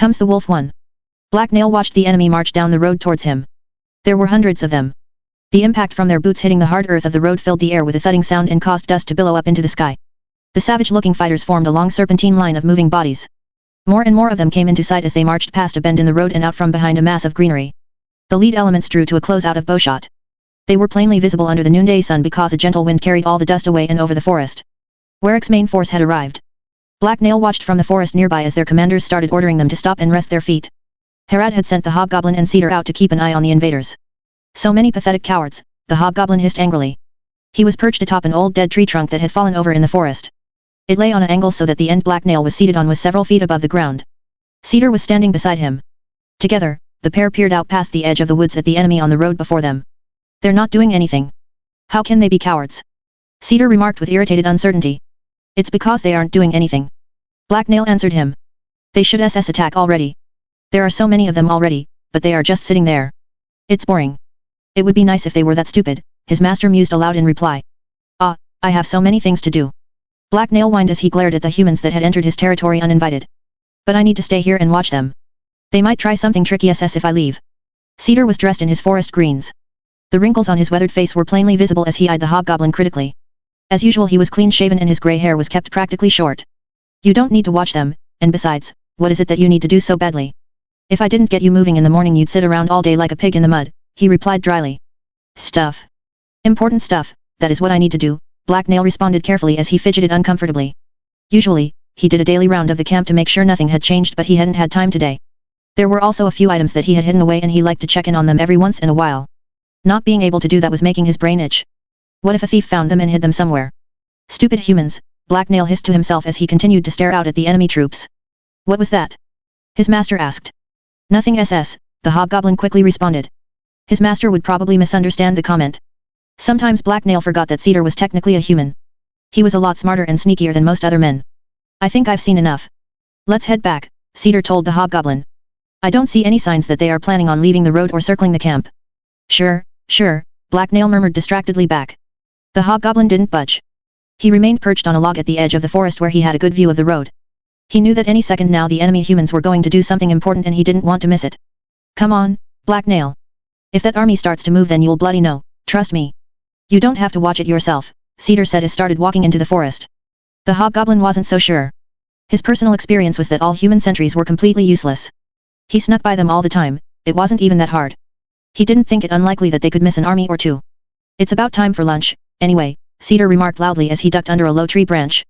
Comes the wolf one. Black Nail watched the enemy march down the road towards him. There were hundreds of them. The impact from their boots hitting the hard earth of the road filled the air with a thudding sound and caused dust to billow up into the sky. The savage-looking fighters formed a long serpentine line of moving bodies. More and more of them came into sight as they marched past a bend in the road and out from behind a mass of greenery. The lead elements drew to a close out of bowshot. They were plainly visible under the noonday sun because a gentle wind carried all the dust away and over the forest. Warwick's main force had arrived. Black Nail watched from the forest nearby as their commanders started ordering them to stop and rest their feet. Harad had sent the hobgoblin and cedar out to keep an eye on the invaders. So many pathetic cowards, the hobgoblin hissed angrily. He was perched atop an old dead tree trunk that had fallen over in the forest. It lay on an angle so that the end Black Nail was seated on was several feet above the ground. Cedar was standing beside him. Together, the pair peered out past the edge of the woods at the enemy on the road before them. They're not doing anything. How can they be cowards? Cedar remarked with irritated uncertainty. It's because they aren't doing anything. Black Nail answered him. They should attack already. There are so many of them already, but they are just sitting there. It's boring. It would be nice if they were that stupid, his master mused aloud in reply. Ah, I have so many things to do. Black Nail whined as he glared at the humans that had entered his territory uninvited. But I need to stay here and watch them. They might try something tricky if I leave. Cedar was dressed in his forest greens. The wrinkles on his weathered face were plainly visible as he eyed the hobgoblin critically. As usual he was clean-shaven and his grey hair was kept practically short. You don't need to watch them, and besides, what is it that you need to do so badly? If I didn't get you moving in the morning you'd sit around all day like a pig in the mud, he replied dryly. Stuff. Important stuff, that is what I need to do, Black Nail responded carefully as he fidgeted uncomfortably. Usually, he did a daily round of the camp to make sure nothing had changed but he hadn't had time today. There were also a few items that he had hidden away and he liked to check in on them every once in a while. Not being able to do that was making his brain itch. What if a thief found them and hid them somewhere? Stupid humans, Black Nail hissed to himself as he continued to stare out at the enemy troops. What was that? His master asked. Nothing SS, the hobgoblin quickly responded. His master would probably misunderstand the comment. Sometimes Black Nail forgot that Cedar was technically a human. He was a lot smarter and sneakier than most other men. I think I've seen enough. Let's head back, Cedar told the hobgoblin. I don't see any signs that they are planning on leaving the road or circling the camp. Sure, Black Nail murmured distractedly back. The hobgoblin didn't budge. He remained perched on a log at the edge of the forest where he had a good view of the road. He knew that any second now the enemy humans were going to do something important and he didn't want to miss it. Come on, Black Nail. If that army starts to move then you'll bloody know, trust me. You don't have to watch it yourself, Cedar said as started walking into the forest. The hobgoblin wasn't so sure. His personal experience was that all human sentries were completely useless. He snuck by them all the time, it wasn't even that hard. He didn't think it unlikely that they could miss an army or two. It's about time for lunch, anyway, Cedar remarked loudly as he ducked under a low tree branch.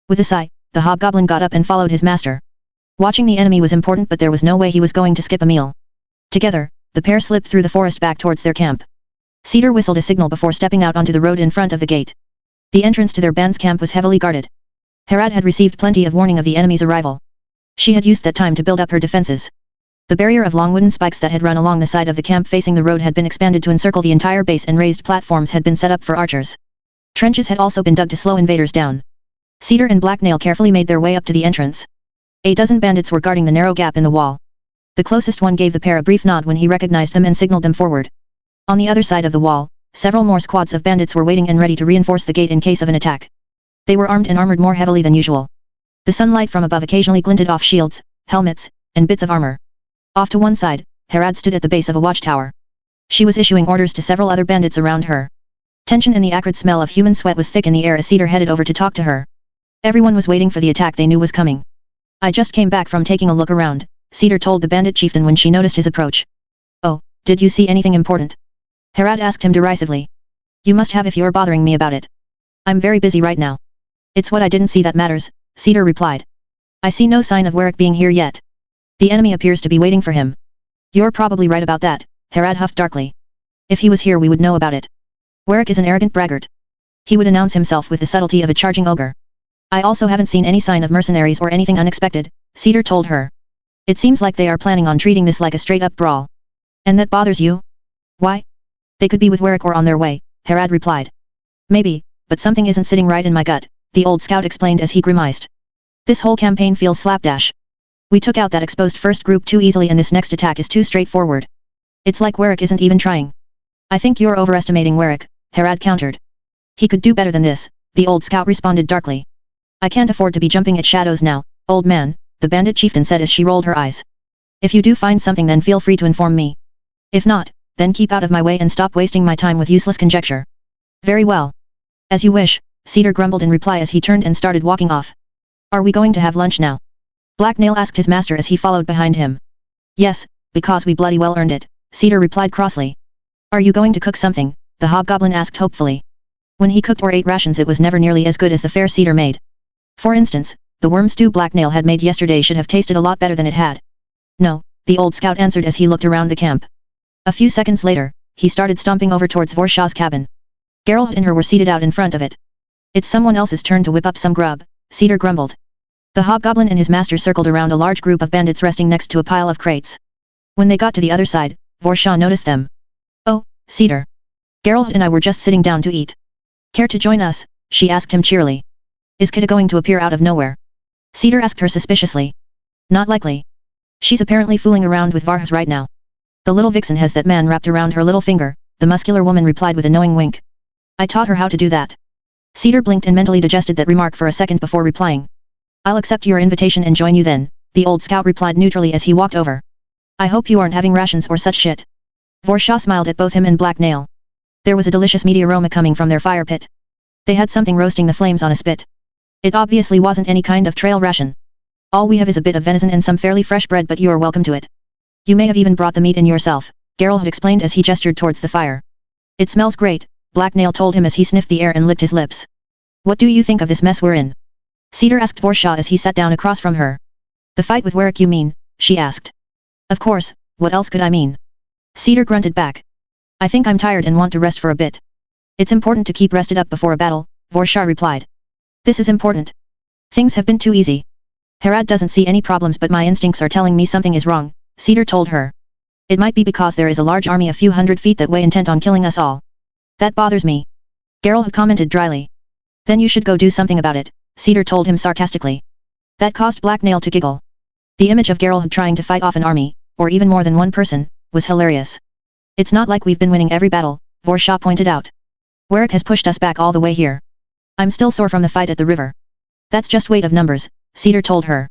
With a sigh, the hobgoblin got up and followed his master. Watching the enemy was important but there was no way he was going to skip a meal. Together, the pair slipped through the forest back towards their camp. Cedar whistled a signal before stepping out onto the road in front of the gate. The entrance to their band's camp was heavily guarded. Harad had received plenty of warning of the enemy's arrival. She had used that time to build up her defenses. The barrier of long wooden spikes that had run along the side of the camp facing the road had been expanded to encircle the entire base and raised platforms had been set up for archers. Trenches had also been dug to slow invaders down. Cedar and Black Nail carefully made their way up to the entrance. A dozen bandits were guarding the narrow gap in the wall. The closest one gave the pair a brief nod when he recognized them and signaled them forward. On the other side of the wall, several more squads of bandits were waiting and ready to reinforce the gate in case of an attack. They were armed and armored more heavily than usual. The sunlight from above occasionally glinted off shields, helmets, and bits of armor. Off to one side, Harad stood at the base of a watchtower. She was issuing orders to several other bandits around her. Tension and the acrid smell of human sweat was thick in the air as Cedar headed over to talk to her. Everyone was waiting for the attack they knew was coming. I just came back from taking a look around, Cedar told the bandit chieftain when she noticed his approach. Oh, did you see anything important? Harad asked him derisively. You must have if you're bothering me about it. I'm very busy right now. It's what I didn't see that matters, Cedar replied. I see no sign of Warwick being here yet. The enemy appears to be waiting for him. You're probably right about that, Harad huffed darkly. If he was here we would know about it. Warwick is an arrogant braggart. He would announce himself with the subtlety of a charging ogre. I also haven't seen any sign of mercenaries or anything unexpected, Cedar told her. It seems like they are planning on treating this like a straight-up brawl. And that bothers you? Why? They could be with Warwick or on their way, Harad replied. Maybe, but something isn't sitting right in my gut, the old scout explained as he grimaced. This whole campaign feels slapdash. We took out that exposed first group too easily and this next attack is too straightforward. It's like Warwick isn't even trying. I think you're overestimating Warwick, Harad countered. He could do better than this, the old scout responded darkly. I can't afford to be jumping at shadows now, old man, the bandit chieftain said as she rolled her eyes. If you do find something then feel free to inform me. If not, then keep out of my way and stop wasting my time with useless conjecture. Very well. As you wish, Cedar grumbled in reply as he turned and started walking off. Are we going to have lunch now? Black Nail asked his master as he followed behind him. Yes, because we bloody well earned it, Cedar replied crossly. Are you going to cook something? The hobgoblin asked hopefully. When he cooked or ate rations it was never nearly as good as the fare Cedar made. For instance, the worm stew Black Nail had made yesterday should have tasted a lot better than it had. No, the old scout answered as he looked around the camp. A few seconds later, he started stomping over towards Vorshaw's cabin. Geralt and her were seated out in front of it. It's someone else's turn to whip up some grub, Cedar grumbled. The hobgoblin and his master circled around a large group of bandits resting next to a pile of crates. When they got to the other side, Vorshaw noticed them. Oh, Cedar. Geralt and I were just sitting down to eat. Care to join us? She asked him cheerily. Is Kida going to appear out of nowhere? Cedar asked her suspiciously. Not likely. She's apparently fooling around with Varhas right now. The little vixen has that man wrapped around her little finger, the muscular woman replied with a knowing wink. I taught her how to do that. Cedar blinked and mentally digested that remark for a second before replying. I'll accept your invitation and join you then, the old scout replied neutrally as he walked over. I hope you aren't having rations or such shit. Vorshaw smiled at both him and Black Nail. There was a delicious meaty aroma coming from their fire pit. They had something roasting the flames on a spit. It obviously wasn't any kind of trail ration. All we have is a bit of venison and some fairly fresh bread, but you are welcome to it. You may have even brought the meat in yourself, Geralt had explained as he gestured towards the fire. It smells great, Black Nail told him as he sniffed the air and licked his lips. What do you think of this mess we're in? Cedar asked Vorshaw as he sat down across from her. The fight with Warwick you mean, she asked. Of course, what else could I mean? Cedar grunted back. I think I'm tired and want to rest for a bit. It's important to keep rested up before a battle, Vorshaw replied. This is important. Things have been too easy. Harad doesn't see any problems but my instincts are telling me something is wrong, Cedar told her. It might be because there is a large army a few hundred feet that way intent on killing us all. That bothers me. Geralt commented dryly. Then you should go do something about it, Cedar told him sarcastically. That caused Black Nail to giggle. The image of Geralt trying to fight off an army, or even more than one person, was hilarious. It's not like we've been winning every battle, Vorshaw pointed out. Warwick has pushed us back all the way here. I'm still sore from the fight at the river. That's just weight of numbers, Cedar told her.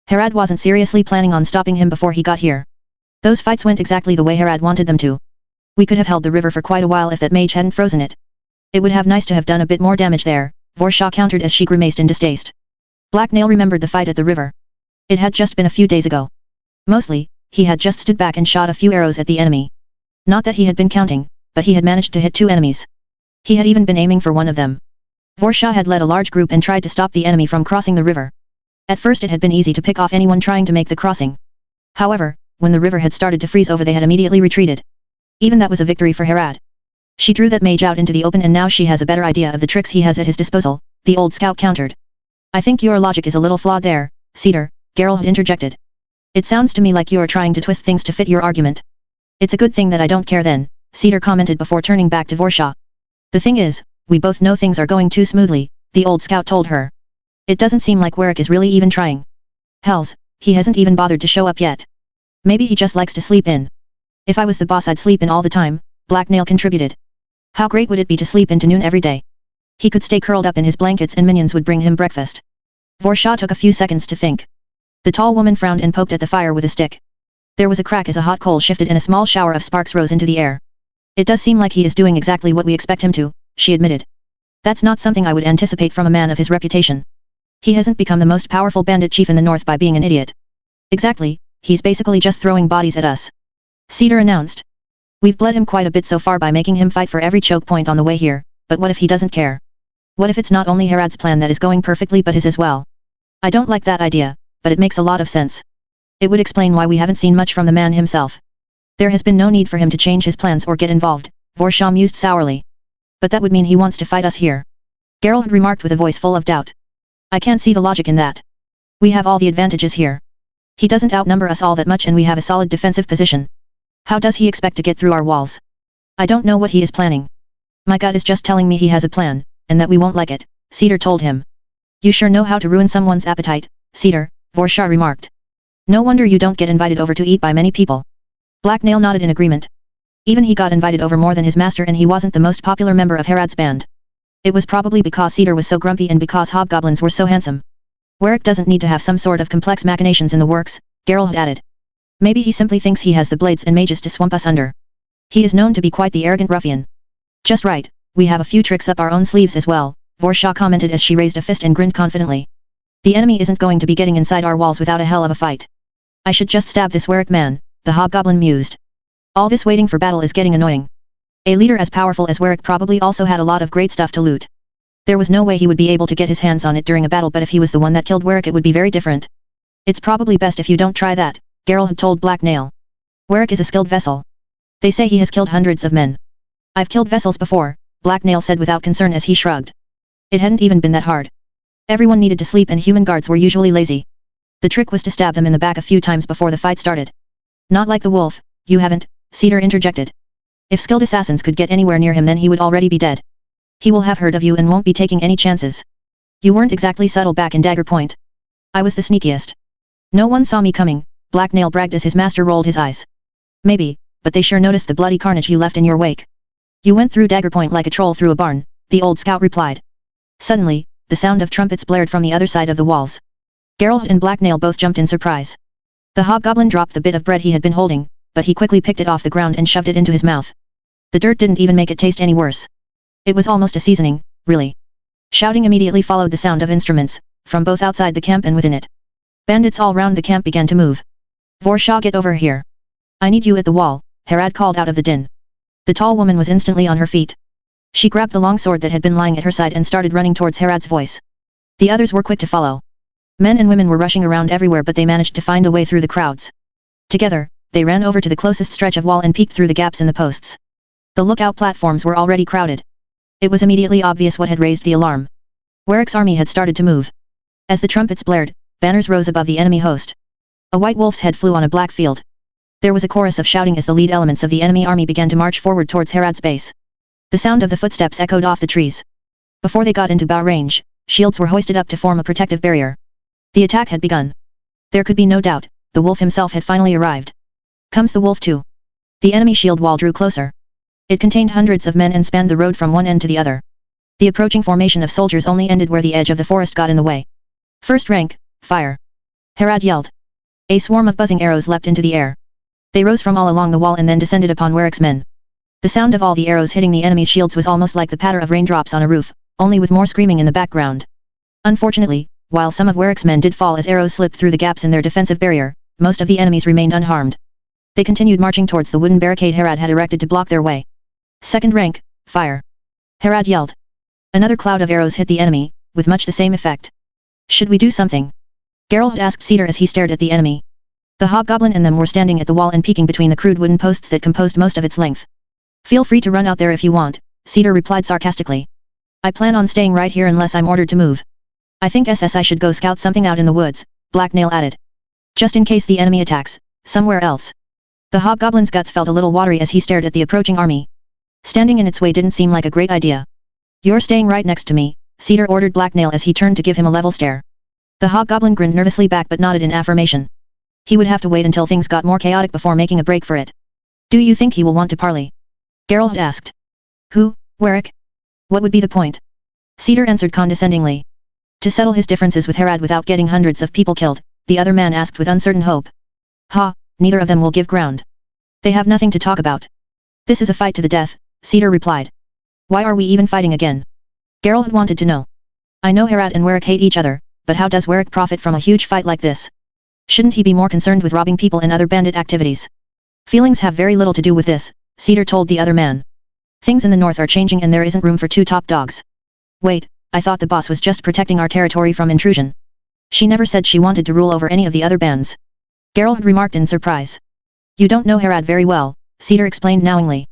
Harad wasn't seriously planning on stopping him before he got here. Those fights went exactly the way Harad wanted them to. We could have held the river for quite a while if that mage hadn't frozen it. It would have nice to have done a bit more damage there, Vorshaw countered as she grimaced in distaste. Black Nail remembered the fight at the river. It had just been a few days ago. Mostly, he had just stood back and shot a few arrows at the enemy. Not that he had been counting, but he had managed to hit 2 enemies. He had even been aiming for one of them. Vorshaw had led a large group and tried to stop the enemy from crossing the river. At first it had been easy to pick off anyone trying to make the crossing. However, when the river had started to freeze over they had immediately retreated. Even that was a victory for Harad. She drew that mage out into the open and now she has a better idea of the tricks he has at his disposal, the old scout countered. I think your logic is a little flawed there, Cedar, Geralt interjected. It sounds to me like you are trying to twist things to fit your argument. It's a good thing that I don't care then, Cedar commented before turning back to Vorshaw. The thing is, we both know things are going too smoothly, the old scout told her. It doesn't seem like Warwick is really even trying. Hells, he hasn't even bothered to show up yet. Maybe he just likes to sleep in. If I was the boss I'd sleep in all the time, Black Nail contributed. How great would it be to sleep into noon every day? He could stay curled up in his blankets and minions would bring him breakfast. Vorshaw took a few seconds to think. The tall woman frowned and poked at the fire with a stick. There was a crack as a hot coal shifted and a small shower of sparks rose into the air. It does seem like he is doing exactly what we expect him to, she admitted. That's not something I would anticipate from a man of his reputation. He hasn't become the most powerful bandit chief in the north by being an idiot. Exactly, he's basically just throwing bodies at us. Cedar announced. We've bled him quite a bit so far by making him fight for every choke point on the way here, but what if he doesn't care? What if it's not only Harad's plan that is going perfectly but his as well? I don't like that idea, but it makes a lot of sense. It would explain why we haven't seen much from the man himself. There has been no need for him to change his plans or get involved, Vorshaw mused sourly. But that would mean he wants to fight us here. Geralt remarked with a voice full of doubt. I can't see the logic in that. We have all the advantages here. He doesn't outnumber us all that much and we have a solid defensive position. How does he expect to get through our walls? I don't know what he is planning. My gut is just telling me he has a plan, and that we won't like it, Cedar told him. You sure know how to ruin someone's appetite, Cedar, Vorshaw remarked. No wonder you don't get invited over to eat by many people. Black Nail nodded in agreement. Even he got invited over more than his master and he wasn't the most popular member of Harad's band. It was probably because Cedar was so grumpy and because hobgoblins were so handsome. Warwick doesn't need to have some sort of complex machinations in the works, Geralt added. Maybe he simply thinks he has the blades and mages to swamp us under. He is known to be quite the arrogant ruffian. Just right, we have a few tricks up our own sleeves as well, Vorsha commented as she raised a fist and grinned confidently. The enemy isn't going to be getting inside our walls without a hell of a fight. I should just stab this Warwick man, the hobgoblin mused. All this waiting for battle is getting annoying. A leader as powerful as Warwick probably also had a lot of great stuff to loot. There was no way he would be able to get his hands on it during a battle, but if he was the one that killed Warwick it would be very different. It's probably best if you don't try that, Geralt had told Black Nail. Warwick is a skilled vessel. They say he has killed hundreds of men. I've killed vessels before, Black Nail said without concern as he shrugged. It hadn't even been that hard. Everyone needed to sleep and human guards were usually lazy. The trick was to stab them in the back a few times before the fight started. Not like the wolf, you haven't, Cedar interjected. If skilled assassins could get anywhere near him then he would already be dead. He will have heard of you and won't be taking any chances. You weren't exactly subtle back in Dagger Point. I was the sneakiest. No one saw me coming, Black Nail bragged as his master rolled his eyes. Maybe, but they sure noticed the bloody carnage you left in your wake. You went through Dagger Point like a troll through a barn, the old scout replied. Suddenly, the sound of trumpets blared from the other side of the walls. Geralt and Black Nail both jumped in surprise. The hobgoblin dropped the bit of bread he had been holding, but he quickly picked it off the ground and shoved it into his mouth. The dirt didn't even make it taste any worse. It was almost a seasoning, really. Shouting immediately followed the sound of instruments, from both outside the camp and within it. Bandits all round the camp began to move. Vorsha, get over here. I need you at the wall, Harad called out of the din. The tall woman was instantly on her feet. She grabbed the long sword that had been lying at her side and started running towards Harad's voice. The others were quick to follow. Men and women were rushing around everywhere, but they managed to find a way through the crowds. Together, they ran over to the closest stretch of wall and peeked through the gaps in the posts. The lookout platforms were already crowded. It was immediately obvious what had raised the alarm. Warwick's army had started to move. As the trumpets blared, banners rose above the enemy host. A white wolf's head flew on a black field. There was a chorus of shouting as the lead elements of the enemy army began to march forward towards Harad's base. The sound of the footsteps echoed off the trees. Before they got into bow range, shields were hoisted up to form a protective barrier. The attack had begun. There could be no doubt, the wolf himself had finally arrived. Comes the wolf too. The enemy shield wall drew closer. It contained hundreds of men and spanned the road from one end to the other. The approaching formation of soldiers only ended where the edge of the forest got in the way. First rank, fire. Harad yelled. A swarm of buzzing arrows leapt into the air. They rose from all along the wall and then descended upon Warwick's men. The sound of all the arrows hitting the enemy's shields was almost like the patter of raindrops on a roof, only with more screaming in the background. Unfortunately, while some of Warwick's men did fall as arrows slipped through the gaps in their defensive barrier, most of the enemies remained unharmed. They continued marching towards the wooden barricade Harad had erected to block their way. Second rank, fire. Harad yelled. Another cloud of arrows hit the enemy, with much the same effect. Should we do something? Geralt asked Cedar as he stared at the enemy. The hobgoblin and them were standing at the wall and peeking between the crude wooden posts that composed most of its length. Feel free to run out there if you want, Cedar replied sarcastically. I plan on staying right here unless I'm ordered to move. I think I should go scout something out in the woods, Black Nail added. Just in case the enemy attacks, somewhere else. The hobgoblin's guts felt a little watery as he stared at the approaching army. Standing in its way didn't seem like a great idea. You're staying right next to me, Cedar ordered Black Nail as he turned to give him a level stare. The hobgoblin grinned nervously back but nodded in affirmation. He would have to wait until things got more chaotic before making a break for it. Do you think he will want to parley? Geralt asked. Who, Warwick? What would be the point? Cedar answered condescendingly. To settle his differences with Harad without getting hundreds of people killed, the other man asked with uncertain hope. Ha, neither of them will give ground. They have nothing to talk about. This is a fight to the death, Cedar replied. Why are we even fighting again? Geralt wanted to know. I know Harad and Warwick hate each other, but how does Warwick profit from a huge fight like this? Shouldn't he be more concerned with robbing people and other bandit activities? Feelings have very little to do with this, Cedar told the other man. Things in the north are changing and there isn't room for two top dogs. Wait, I thought the boss was just protecting our territory from intrusion. She never said she wanted to rule over any of the other bands. Geralt remarked in surprise. You don't know Harad very well, Cedar explained knowingly.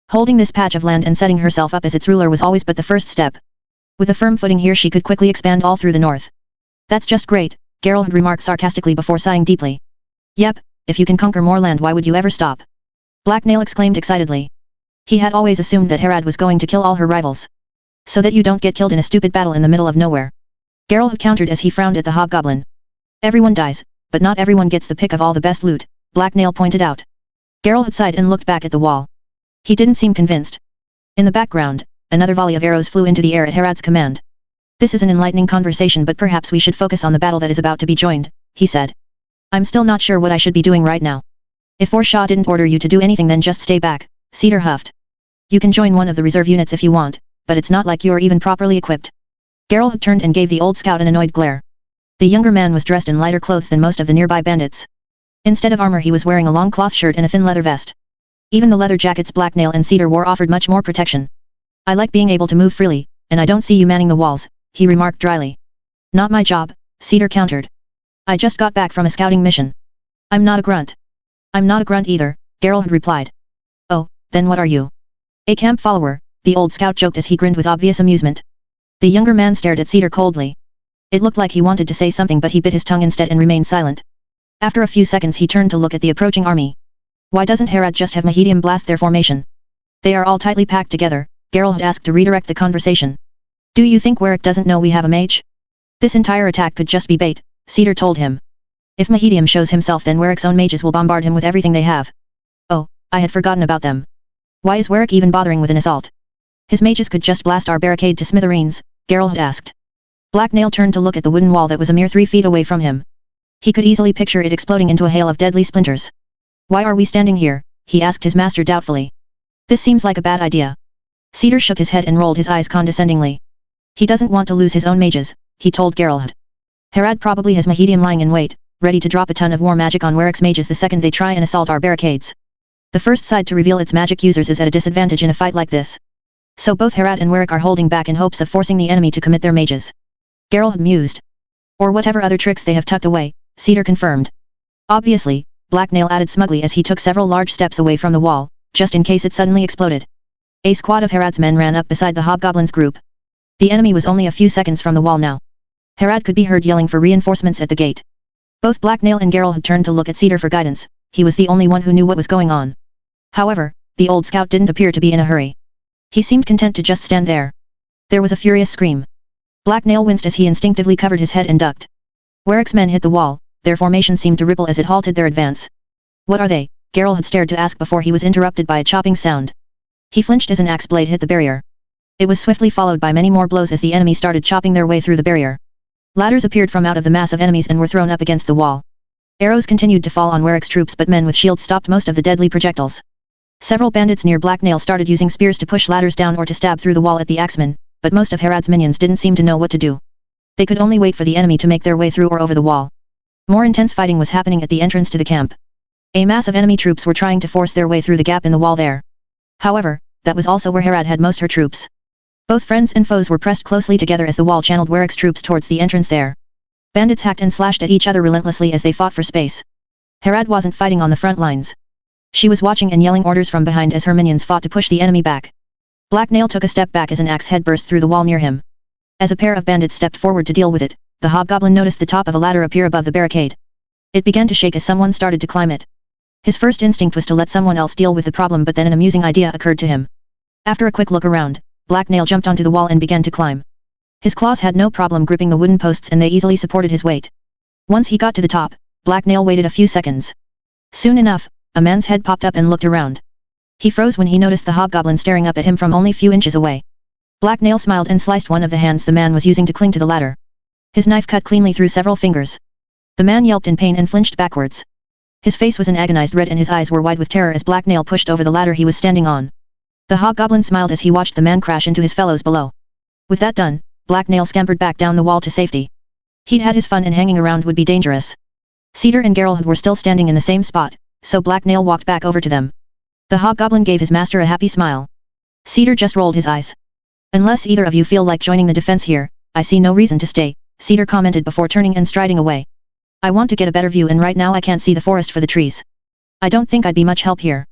Holding this patch of land and setting herself up as its ruler was always but the first step. With a firm footing here she could quickly expand all through the north. That's just great, Geralt remarked sarcastically before sighing deeply. Yep, if you can conquer more land why would you ever stop? Black Nail exclaimed excitedly. He had always assumed that Harad was going to kill all her rivals. So that you don't get killed in a stupid battle in the middle of nowhere. Geralt countered as he frowned at the hobgoblin. Everyone dies, but not everyone gets the pick of all the best loot, Black Nail pointed out. Geralt sighed and looked back at the wall. He didn't seem convinced. In the background, another volley of arrows flew into the air at Harad's command. This is an enlightening conversation but perhaps we should focus on the battle that is about to be joined, he said. I'm still not sure what I should be doing right now. If Forshaw didn't order you to do anything, then just stay back, Cedar huffed. You can join one of the reserve units if you want, but it's not like you're even properly equipped. Geralt turned and gave the old scout an annoyed glare. The younger man was dressed in lighter clothes than most of the nearby bandits. Instead of armor, he was wearing a long cloth shirt and a thin leather vest. Even the leather jackets Black Nail and Cedar wore offered much more protection. I like being able to move freely, and I don't see you manning the walls, he remarked dryly. Not my job, Cedar countered. I just got back from a scouting mission. I'm not a grunt. I'm not a grunt either, Geralt replied. Oh, then what are you? A camp follower, the old scout joked as he grinned with obvious amusement. The younger man stared at Cedar coldly. It looked like he wanted to say something, but he bit his tongue instead and remained silent. After a few seconds he turned to look at the approaching army. Why doesn't Herad just have Mahedium blast their formation? They are all tightly packed together, Geralt asked to redirect the conversation. Do you think Warwick doesn't know we have a mage? This entire attack could just be bait, Cedar told him. If Mahedium shows himself, then Warwick's own mages will bombard him with everything they have. Oh, I had forgotten about them. Why is Warwick even bothering with an assault? His mages could just blast our barricade to smithereens, Geralt asked. Black Nail turned to look at the wooden wall that was a mere 3 feet away from him. He could easily picture it exploding into a hail of deadly splinters. Why are we standing here? He asked his master doubtfully. This seems like a bad idea. Cedar shook his head and rolled his eyes condescendingly. He doesn't want to lose his own mages, he told Geralt. Herad probably has Mahedium lying in wait, ready to drop a ton of war magic on Warwick's mages the second they try and assault our barricades. The first side to reveal its magic users is at a disadvantage in a fight like this. So both Herad and Warwick are holding back in hopes of forcing the enemy to commit their mages. Geralt mused. Or whatever other tricks they have tucked away, Cedar confirmed. Obviously, Black Nail added smugly as he took several large steps away from the wall, just in case it suddenly exploded. A squad of Herad's men ran up beside the hobgoblin's group. The enemy was only a few seconds from the wall now. Herad could be heard yelling for reinforcements at the gate. Both Black Nail and Geralt had turned to look at Cedar for guidance. He was the only one who knew what was going on. However, the old scout didn't appear to be in a hurry. He seemed content to just stand there. There was a furious scream. Black Nail winced as he instinctively covered his head and ducked. Warwick's men hit the wall. Their formation seemed to ripple as it halted their advance. What are they? Geralt had stared to ask before he was interrupted by a chopping sound. He flinched as an axe blade hit the barrier. It was swiftly followed by many more blows as the enemy started chopping their way through the barrier. Ladders appeared from out of the mass of enemies and were thrown up against the wall. Arrows continued to fall on Warwick's troops, but men with shields stopped most of the deadly projectiles. Several bandits near Black Nail started using spears to push ladders down or to stab through the wall at the axemen, but most of Herad's minions didn't seem to know what to do. They could only wait for the enemy to make their way through or over the wall. More intense fighting was happening at the entrance to the camp. A mass of enemy troops were trying to force their way through the gap in the wall there. However, that was also where Herad had most her troops. Both friends and foes were pressed closely together as the wall channeled Warwick's troops towards the entrance there. Bandits hacked and slashed at each other relentlessly as they fought for space. Herad wasn't fighting on the front lines. She was watching and yelling orders from behind as her minions fought to push the enemy back. Black Nail took a step back as an axe head burst through the wall near him. As a pair of bandits stepped forward to deal with it, the hobgoblin noticed the top of a ladder appear above the barricade. It began to shake as someone started to climb it. His first instinct was to let someone else deal with the problem, but then an amusing idea occurred to him. After a quick look around, Black Nail jumped onto the wall and began to climb. His claws had no problem gripping the wooden posts and they easily supported his weight. Once he got to the top, Black Nail waited a few seconds. Soon enough, a man's head popped up and looked around. He froze when he noticed the hobgoblin staring up at him from only few inches away. Black Nail smiled and sliced one of the hands the man was using to cling to the ladder. His knife cut cleanly through several fingers. The man yelped in pain and flinched backwards. His face was an agonized red and his eyes were wide with terror as Black Nail pushed over the ladder he was standing on. The hobgoblin smiled as he watched the man crash into his fellows below. With that done, Black Nail scampered back down the wall to safety. He'd had his fun and hanging around would be dangerous. Cedar and Geralt were still standing in the same spot, so Black Nail walked back over to them. The hobgoblin gave his master a happy smile. Cedar just rolled his eyes. Unless either of you feel like joining the defense here, I see no reason to stay, Cedar commented before turning and striding away. I want to get a better view and right now I can't see the forest for the trees. I don't think I'd be much help here.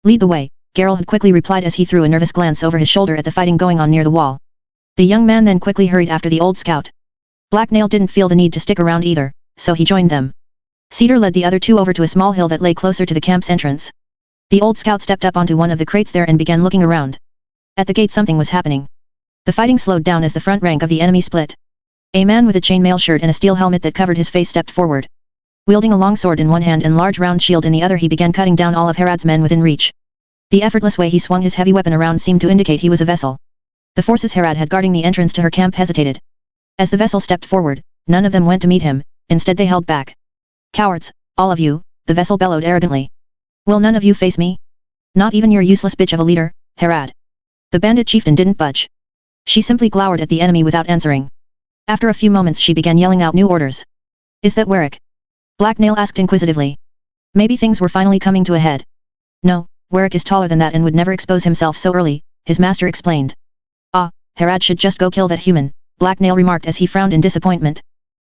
Lead the way, Geralt had quickly replied as he threw a nervous glance over his shoulder at the fighting going on near the wall. The young man then quickly hurried after the old scout. Black Nail didn't feel the need to stick around either, so he joined them. Cedar led the other two over to a small hill that lay closer to the camp's entrance. The old scout stepped up onto one of the crates there and began looking around. At the gate something was happening. The fighting slowed down as the front rank of the enemy split. A man with a chainmail shirt and a steel helmet that covered his face stepped forward. Wielding a long sword in one hand and large round shield in the other, he began cutting down all of Herad's men within reach. The effortless way he swung his heavy weapon around seemed to indicate he was a vessel. The forces Herad had guarding the entrance to her camp hesitated. As the vessel stepped forward, none of them went to meet him, instead they held back. Cowards, all of you, the vessel bellowed arrogantly. Will none of you face me? Not even your useless bitch of a leader, Herad. The bandit chieftain didn't budge. She simply glowered at the enemy without answering. After a few moments she began yelling out new orders. Is that Warwick? Black Nail asked inquisitively. Maybe things were finally coming to a head. No, Warwick is taller than that and would never expose himself so early, his master explained. Ah, Herad should just go kill that human, Black Nail remarked as he frowned in disappointment.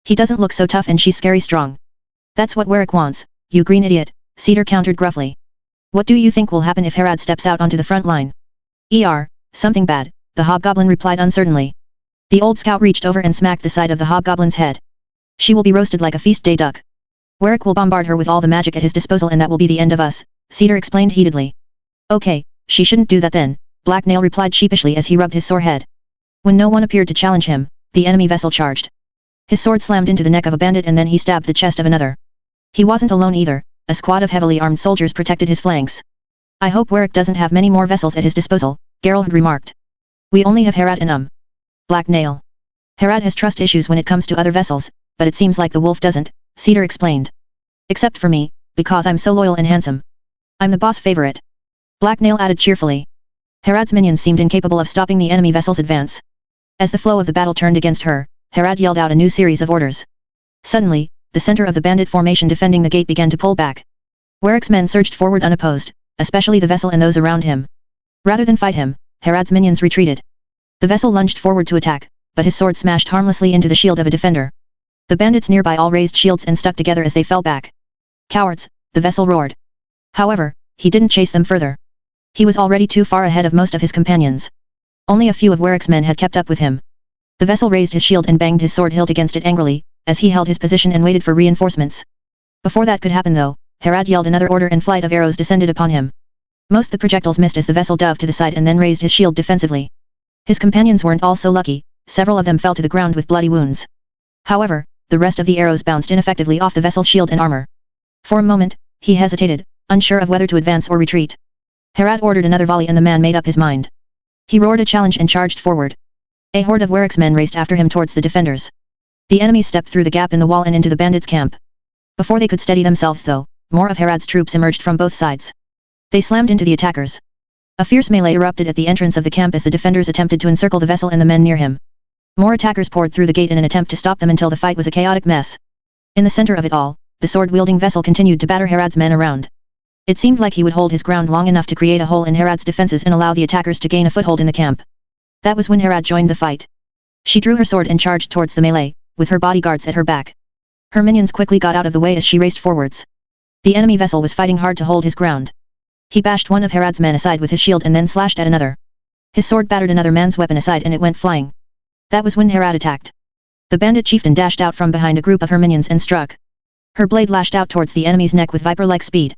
He doesn't look so tough and she's scary strong. That's what Warwick wants, you green idiot, Cedar countered gruffly. What do you think will happen if Herad steps out onto the front line? Something bad, the hobgoblin replied uncertainly. The old scout reached over and smacked the side of the hobgoblin's head. She will be roasted like a feast day duck. Warwick will bombard her with all the magic at his disposal and that will be the end of us, Cedar explained heatedly. Okay, she shouldn't do that then, Black Nail replied sheepishly as he rubbed his sore head. When no one appeared to challenge him, the enemy vessel charged. His sword slammed into the neck of a bandit and then he stabbed the chest of another. He wasn't alone either, a squad of heavily armed soldiers protected his flanks. I hope Warwick doesn't have many more vessels at his disposal, Geralt remarked. We only have Herad and Black Nail. Herad has trust issues when it comes to other vessels, but it seems like the wolf doesn't, Cedar explained. Except for me, because I'm so loyal and handsome. I'm the boss favorite. Black Nail added cheerfully. Herad's minions seemed incapable of stopping the enemy vessel's advance. As the flow of the battle turned against her, Herad yelled out a new series of orders. Suddenly, the center of the bandit formation defending the gate began to pull back. Warwick's men surged forward unopposed, especially the vessel and those around him. Rather than fight him, Herad's minions retreated. The vessel lunged forward to attack, but his sword smashed harmlessly into the shield of a defender. The bandits nearby all raised shields and stuck together as they fell back. Cowards, the vessel roared. However, he didn't chase them further. He was already too far ahead of most of his companions. Only a few of Warwick's men had kept up with him. The vessel raised his shield and banged his sword hilt against it angrily, as he held his position and waited for reinforcements. Before that could happen though, Herad yelled another order and flight of arrows descended upon him. Most the projectiles missed as the vessel dove to the side and then raised his shield defensively. His companions weren't all so lucky, several of them fell to the ground with bloody wounds. However, the rest of the arrows bounced ineffectively off the vessel's shield and armor. For a moment, he hesitated, unsure of whether to advance or retreat. Herad ordered another volley and the man made up his mind. He roared a challenge and charged forward. A horde of Warwick's men raced after him towards the defenders. The enemies stepped through the gap in the wall and into the bandits' camp. Before they could steady themselves though, more of Herad's troops emerged from both sides. They slammed into the attackers. A fierce melee erupted at the entrance of the camp as the defenders attempted to encircle the vessel and the men near him. More attackers poured through the gate in an attempt to stop them until the fight was a chaotic mess. In the center of it all, the sword-wielding vessel continued to batter Herad's men around. It seemed like he would hold his ground long enough to create a hole in Herad's defenses and allow the attackers to gain a foothold in the camp. That was when Herad joined the fight. She drew her sword and charged towards the melee, with her bodyguards at her back. Her minions quickly got out of the way as she raced forwards. The enemy vessel was fighting hard to hold his ground. He bashed one of Herad's men aside with his shield and then slashed at another. His sword battered another man's weapon aside and it went flying. That was when Herad attacked. The bandit chieftain dashed out from behind a group of her minions and struck. Her blade lashed out towards the enemy's neck with viper-like speed.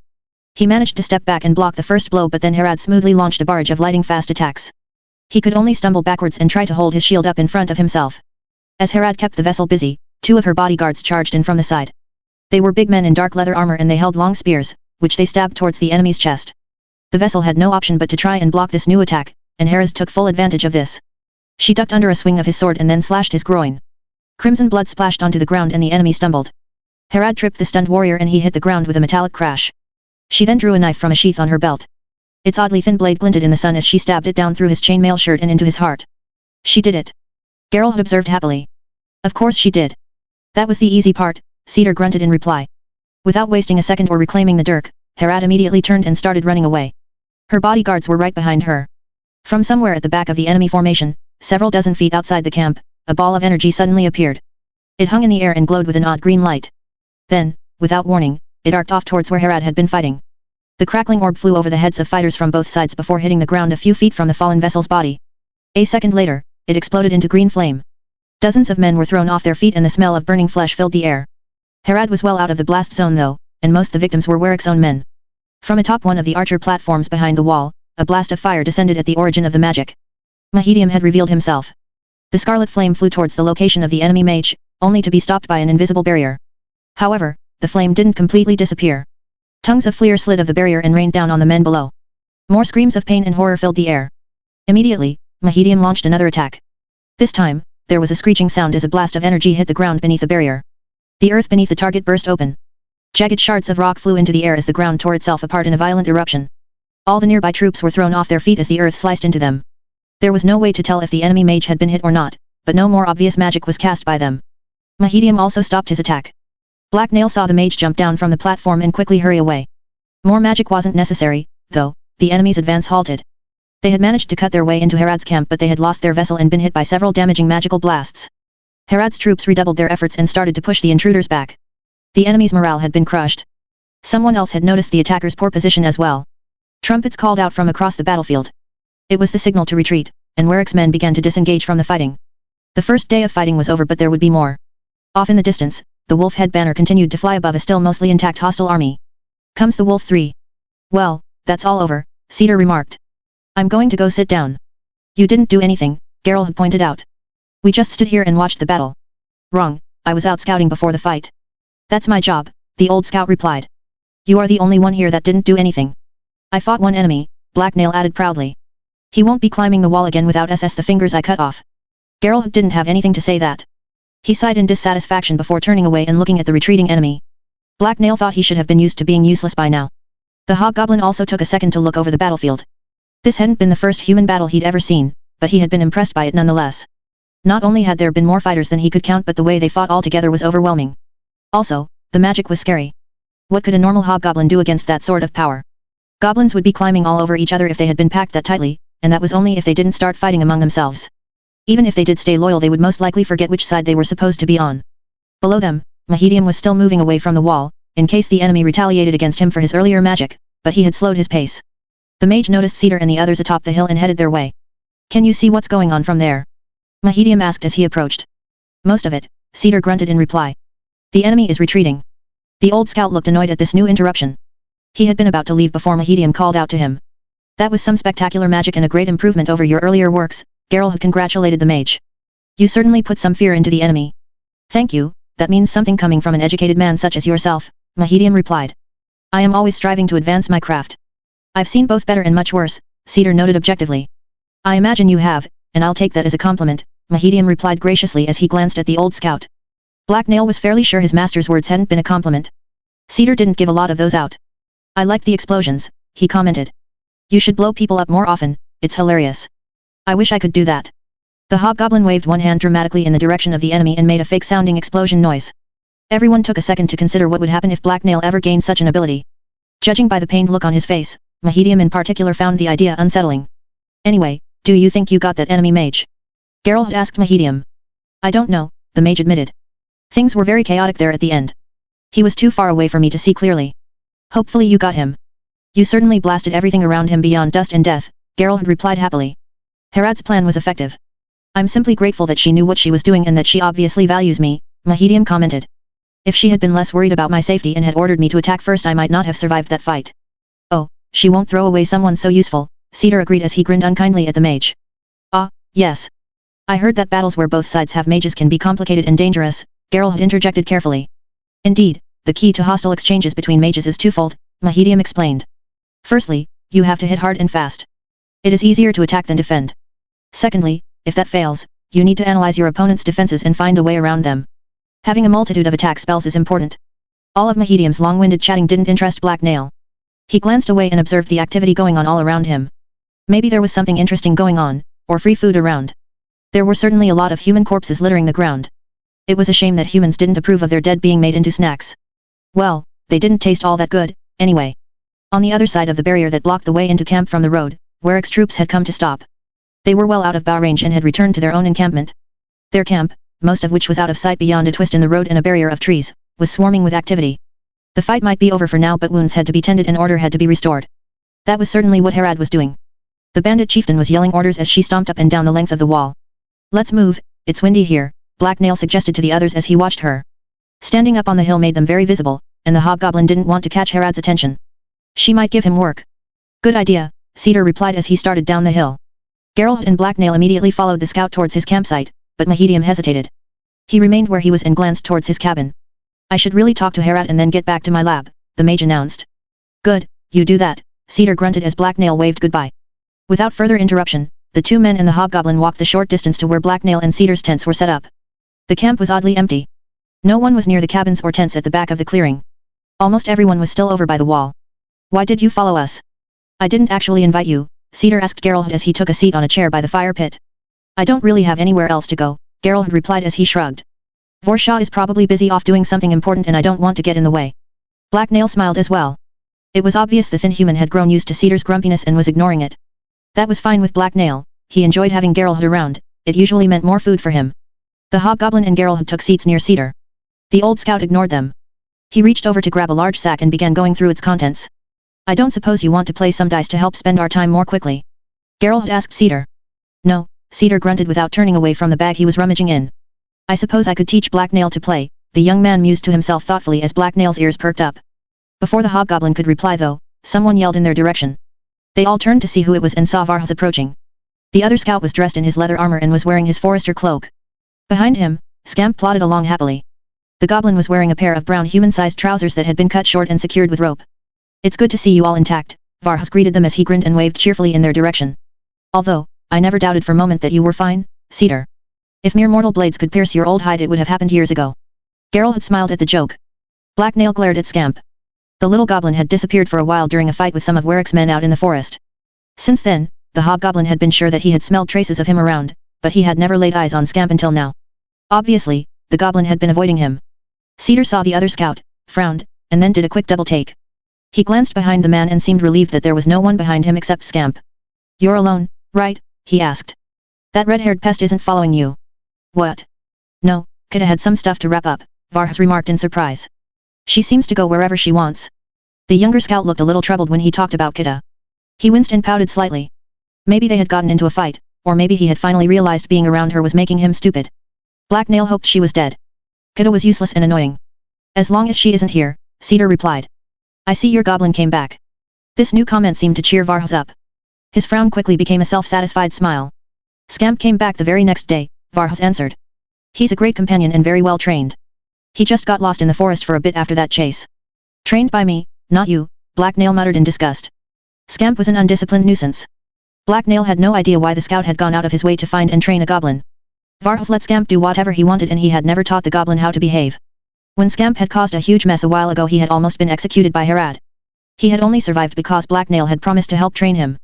He managed to step back and block the first blow but then Herad smoothly launched a barrage of lightning-fast attacks. He could only stumble backwards and try to hold his shield up in front of himself. As Herad kept the vessel busy, two of her bodyguards charged in from the side. They were big men in dark leather armor and they held long spears, which they stabbed towards the enemy's chest. The vessel had no option but to try and block this new attack, and Herad took full advantage of this. She ducked under a swing of his sword and then slashed his groin. Crimson blood splashed onto the ground and the enemy stumbled. Herad tripped the stunned warrior and he hit the ground with a metallic crash. She then drew a knife from a sheath on her belt. Its oddly thin blade glinted in the sun as she stabbed it down through his chainmail shirt and into his heart. She did it. Geralt had observed happily. Of course she did. That was the easy part, Cedar grunted in reply. Without wasting a second or reclaiming the dirk, Herad immediately turned and started running away. Her bodyguards were right behind her. From somewhere at the back of the enemy formation, several dozen feet outside the camp, a ball of energy suddenly appeared. It hung in the air and glowed with an odd green light. Then, without warning, it arced off towards where Herad had been fighting. The crackling orb flew over the heads of fighters from both sides before hitting the ground a few feet from the fallen vessel's body. A second later, it exploded into green flame. Dozens of men were thrown off their feet and the smell of burning flesh filled the air. Herad was well out of the blast zone though, and most the victims were Warwick's own men. From atop one of the archer platforms behind the wall, a blast of fire descended at the origin of the magic. Mahedium had revealed himself. The scarlet flame flew towards the location of the enemy mage, only to be stopped by an invisible barrier. However, the flame didn't completely disappear. Tongues of fire slid of the barrier and rained down on the men below. More screams of pain and horror filled the air. Immediately, Mahedium launched another attack. This time, there was a screeching sound as a blast of energy hit the ground beneath the barrier. The earth beneath the target burst open. Jagged shards of rock flew into the air as the ground tore itself apart in a violent eruption. All the nearby troops were thrown off their feet as the earth sliced into them. There was no way to tell if the enemy mage had been hit or not, but no more obvious magic was cast by them. Mahedium also stopped his attack. Black Nail saw the mage jump down from the platform and quickly hurry away. More magic wasn't necessary, though. The enemy's advance halted. They had managed to cut their way into Herod's camp, but they had lost their vessel and been hit by several damaging magical blasts. Herod's troops redoubled their efforts and started to push the intruders back. The enemy's morale had been crushed. Someone else had noticed the attackers' poor position as well. Trumpets called out from across the battlefield. It was the signal to retreat, and Warwick's men began to disengage from the fighting. The first day of fighting was over, but there would be more. Off in the distance, the wolf head banner continued to fly above a still mostly intact hostile army. Comes the wolf 3. Well, that's all over, Cedar remarked. I'm going to go sit down. You didn't do anything, Geralt had pointed out. We just stood here and watched the battle. Wrong, I was out scouting before the fight. That's my job, the old scout replied. You are the only one here that didn't do anything. I fought one enemy, Black Nail added proudly. He won't be climbing the wall again without the fingers I cut off. Geralt didn't have anything to say that. He sighed in dissatisfaction before turning away and looking at the retreating enemy. Black Nail thought he should have been used to being useless by now. The hobgoblin also took a second to look over the battlefield. This hadn't been the first human battle he'd ever seen, but he had been impressed by it nonetheless. Not only had there been more fighters than he could count, but the way they fought all together was overwhelming. Also, the magic was scary. What could a normal hobgoblin do against that sort of power? Goblins would be climbing all over each other if they had been packed that tightly, and that was only if they didn't start fighting among themselves. Even if they did stay loyal, they would most likely forget which side they were supposed to be on. Below them, Mahedium was still moving away from the wall, in case the enemy retaliated against him for his earlier magic, but he had slowed his pace. The mage noticed Cedar and the others atop the hill and headed their way. Can you see what's going on from there? Mahedium asked as he approached. Most of it, Cedar grunted in reply. The enemy is retreating. The old scout looked annoyed at this new interruption. He had been about to leave before Mahedium called out to him. That was some spectacular magic and a great improvement over your earlier works, Geralt had congratulated the mage. You certainly put some fear into the enemy. Thank you, that means something coming from an educated man such as yourself, Mahedium replied. I am always striving to advance my craft. I've seen both better and much worse, Cedar noted objectively. I imagine you have, and I'll take that as a compliment, Mahedium replied graciously as he glanced at the old scout. Black Nail was fairly sure his master's words hadn't been a compliment. Cedar didn't give a lot of those out. I liked the explosions, he commented. You should blow people up more often, it's hilarious. I wish I could do that. The hobgoblin waved one hand dramatically in the direction of the enemy and made a fake-sounding explosion noise. Everyone took a second to consider what would happen if Black Nail ever gained such an ability. Judging by the pained look on his face, Mahedium in particular found the idea unsettling. Anyway, do you think you got that enemy mage? Geralt had asked Mahedium. I don't know, the mage admitted. Things were very chaotic there at the end. He was too far away for me to see clearly. Hopefully you got him. You certainly blasted everything around him beyond dust and death, Geralt had replied happily. Herod's plan was effective. I'm simply grateful that she knew what she was doing and that she obviously values me, Mahedium commented. If she had been less worried about my safety and had ordered me to attack first, I might not have survived that fight. Oh, she won't throw away someone so useful, Cedar agreed as he grinned unkindly at the mage. Ah, yes. I heard that battles where both sides have mages can be complicated and dangerous, Geralt had interjected carefully. Indeed, the key to hostile exchanges between mages is twofold, Mahedium explained. Firstly, you have to hit hard and fast. It is easier to attack than defend. Secondly, if that fails, you need to analyze your opponent's defenses and find a way around them. Having a multitude of attack spells is important. All of Mahedium's long-winded chatting didn't interest Black Nail. He glanced away and observed the activity going on all around him. Maybe there was something interesting going on, or free food around. There were certainly a lot of human corpses littering the ground. It was a shame that humans didn't approve of their dead being made into snacks. Well, they didn't taste all that good, anyway. On the other side of the barrier that blocked the way into camp from the road, Warwick's troops had come to stop. They were well out of bow range and had returned to their own encampment. Their camp, most of which was out of sight beyond a twist in the road and a barrier of trees, was swarming with activity. The fight might be over for now, but wounds had to be tended and order had to be restored. That was certainly what Herod was doing. The bandit chieftain was yelling orders as she stomped up and down the length of the wall. Let's move, it's windy here, Black Nail suggested to the others as he watched her. Standing up on the hill made them very visible, and the hobgoblin didn't want to catch Herod's attention. She might give him work. Good idea, Cedar replied as he started down the hill. Geralt and Black Nail immediately followed the scout towards his campsite, but Mahedium hesitated. He remained where he was and glanced towards his cabin. I should really talk to Herod and then get back to my lab, the mage announced. Good, you do that, Cedar grunted as Black Nail waved goodbye. Without further interruption, the two men and the hobgoblin walked the short distance to where Black Nail and Cedar's tents were set up. The camp was oddly empty. No one was near the cabins or tents at the back of the clearing. Almost everyone was still over by the wall. Why did you follow us? I didn't actually invite you, Cedar asked Geralt as he took a seat on a chair by the fire pit. I don't really have anywhere else to go, Geralt replied as he shrugged. Vorshaw is probably busy off doing something important and I don't want to get in the way. Black Nail smiled as well. It was obvious the thin human had grown used to Cedar's grumpiness and was ignoring it. That was fine with Black Nail, he enjoyed having Geralt around, it usually meant more food for him. The hobgoblin and Geralt took seats near Cedar. The old scout ignored them. He reached over to grab a large sack and began going through its contents. I don't suppose you want to play some dice to help spend our time more quickly? Geralt asked Cedar. No, Cedar grunted without turning away from the bag he was rummaging in. I suppose I could teach Black Nail to play, the young man mused to himself thoughtfully as Black Nail's ears perked up. Before the hobgoblin could reply though, someone yelled in their direction. They all turned to see who it was and saw Varhus approaching. The other scout was dressed in his leather armor and was wearing his forester cloak. Behind him, Scamp plodded along happily. The goblin was wearing a pair of brown human-sized trousers that had been cut short and secured with rope. It's good to see you all intact, Varhus greeted them as he grinned and waved cheerfully in their direction. Although, I never doubted for a moment that you were fine, Cedar. If mere mortal blades could pierce your old hide it would have happened years ago. Geralt had smiled at the joke. Black Nail glared at Scamp. The little goblin had disappeared for a while during a fight with some of Warwick's men out in the forest. Since then, the hobgoblin had been sure that he had smelled traces of him around, but he had never laid eyes on Scamp until now. Obviously, the goblin had been avoiding him. Cedar saw the other scout, frowned, and then did a quick double take. He glanced behind the man and seemed relieved that there was no one behind him except Scamp. You're alone, right? He asked. That red-haired pest isn't following you. What? No, Kida had some stuff to wrap up, Varhus remarked in surprise. She seems to go wherever she wants. The younger scout looked a little troubled when he talked about Kida. He winced and pouted slightly. Maybe they had gotten into a fight, or maybe he had finally realized being around her was making him stupid. Black Nail hoped she was dead. Kida was useless and annoying. As long as she isn't here, Cedar replied. I see your goblin came back. This new comment seemed to cheer Varhus up. His frown quickly became a self-satisfied smile. Scamp came back the very next day, Varhus answered. He's a great companion and very well trained. He just got lost in the forest for a bit after that chase. Trained by me, not you, Black Nail muttered in disgust. Scamp was an undisciplined nuisance. Black Nail had no idea why the scout had gone out of his way to find and train a goblin. Varhus let Scamp do whatever he wanted and he had never taught the goblin how to behave. When Scamp had caused a huge mess a while ago he had almost been executed by Herad. He had only survived because Black Nail had promised to help train him.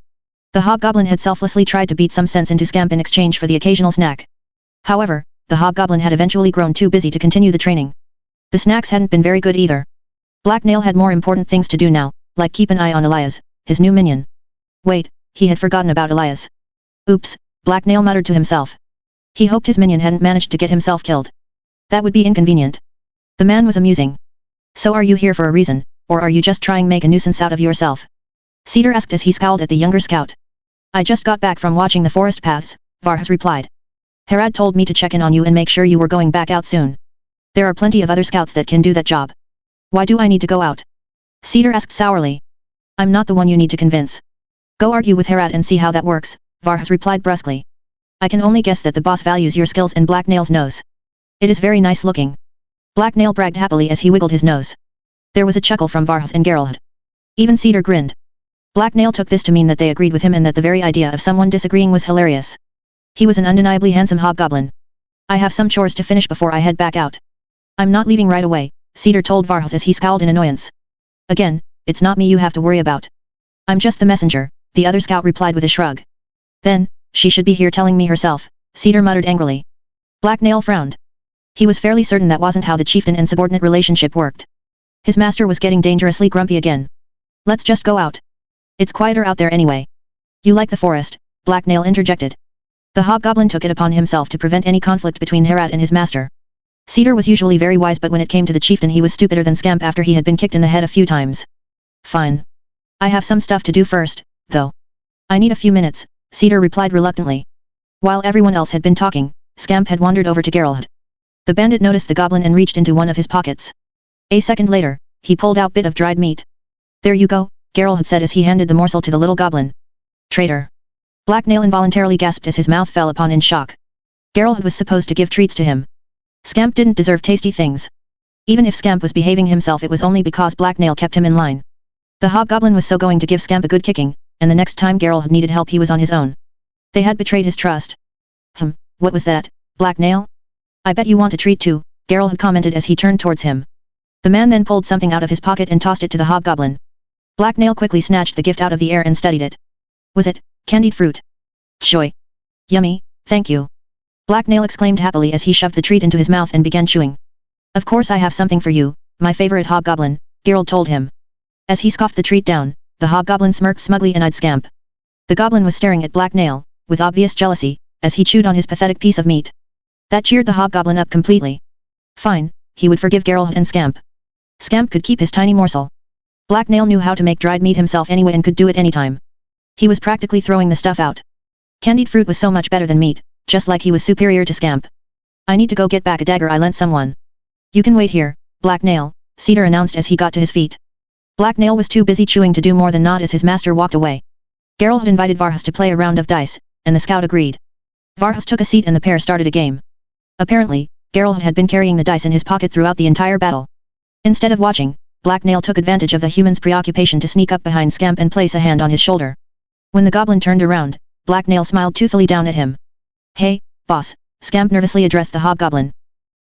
The hobgoblin had selflessly tried to beat some sense into Scamp in exchange for the occasional snack. However, the hobgoblin had eventually grown too busy to continue the training. The snacks hadn't been very good either. Black Nail had more important things to do now, like keep an eye on Elias, his new minion. Wait, he had forgotten about Elias. Oops, Black Nail muttered to himself. He hoped his minion hadn't managed to get himself killed. That would be inconvenient. The man was amusing. So are you here for a reason, or are you just trying to make a nuisance out of yourself? Cedar asked as he scowled at the younger scout. I just got back from watching the forest paths, Varhus replied. Herad told me to check in on you and make sure you were going back out soon. There are plenty of other scouts that can do that job. Why do I need to go out? Cedar asked sourly. I'm not the one you need to convince. Go argue with Herad and see how that works, Varhus replied brusquely. I can only guess that the boss values your skills and Black Nail's nose. It is very nice looking. Black Nail bragged happily as he wiggled his nose. There was a chuckle from Varhus and Geralt. Even Cedar grinned. Black Nail took this to mean that they agreed with him and that the very idea of someone disagreeing was hilarious. He was an undeniably handsome hobgoblin. I have some chores to finish before I head back out. I'm not leaving right away, Cedar told Varhus as he scowled in annoyance. Again, it's not me you have to worry about. I'm just the messenger, the other scout replied with a shrug. Then, she should be here telling me herself, Cedar muttered angrily. Black Nail frowned. He was fairly certain that wasn't how the chieftain and subordinate relationship worked. His master was getting dangerously grumpy again. Let's just go out. It's quieter out there anyway. You like the forest, Black Nail interjected. The hobgoblin took it upon himself to prevent any conflict between Herad and his master. Cedar was usually very wise but when it came to the chieftain he was stupider than Scamp after he had been kicked in the head a few times. Fine. I have some stuff to do first, though. I need a few minutes, Cedar replied reluctantly. While everyone else had been talking, Scamp had wandered over to Geralt. The bandit noticed the goblin and reached into one of his pockets. A second later, he pulled out a bit of dried meat. There you go, Geralt had said as he handed the morsel to the little goblin. Traitor. Black Nail involuntarily gasped as his mouth fell upon in shock. Geralt was supposed to give treats to him. Scamp didn't deserve tasty things. Even if Scamp was behaving himself it was only because Black Nail kept him in line. The hobgoblin was so going to give Scamp a good kicking, and the next time Geralt needed help he was on his own. They had betrayed his trust. What was that, Black Nail? I bet you want a treat too, Geralt commented as he turned towards him. The man then pulled something out of his pocket and tossed it to the hobgoblin. Black Nail quickly snatched the gift out of the air and studied it. Was it candied fruit? Joy! Yummy, thank you. Black Nail exclaimed happily as he shoved the treat into his mouth and began chewing. Of course I have something for you, my favorite hobgoblin, Geralt told him. As he scoffed the treat down, the hobgoblin smirked smugly and eyed Scamp. The goblin was staring at Black Nail, with obvious jealousy, as he chewed on his pathetic piece of meat. That cheered the hobgoblin up completely. Fine, he would forgive Geralt and Scamp. Scamp could keep his tiny morsel. Black Nail knew how to make dried meat himself anyway and could do it anytime. He was practically throwing the stuff out. Candied fruit was so much better than meat, just like he was superior to Scamp. I need to go get back a dagger I lent someone. You can wait here, Black Nail, Cedar announced as he got to his feet. Black Nail was too busy chewing to do more than nod as his master walked away. Geralt had invited Varhus to play a round of dice, and the scout agreed. Varhus took a seat and the pair started a game. Apparently, Geralt had been carrying the dice in his pocket throughout the entire battle. Instead of watching, Black Nail took advantage of the human's preoccupation to sneak up behind Scamp and place a hand on his shoulder. When the goblin turned around, Black Nail smiled toothily down at him. Hey, boss, Scamp nervously addressed the hobgoblin.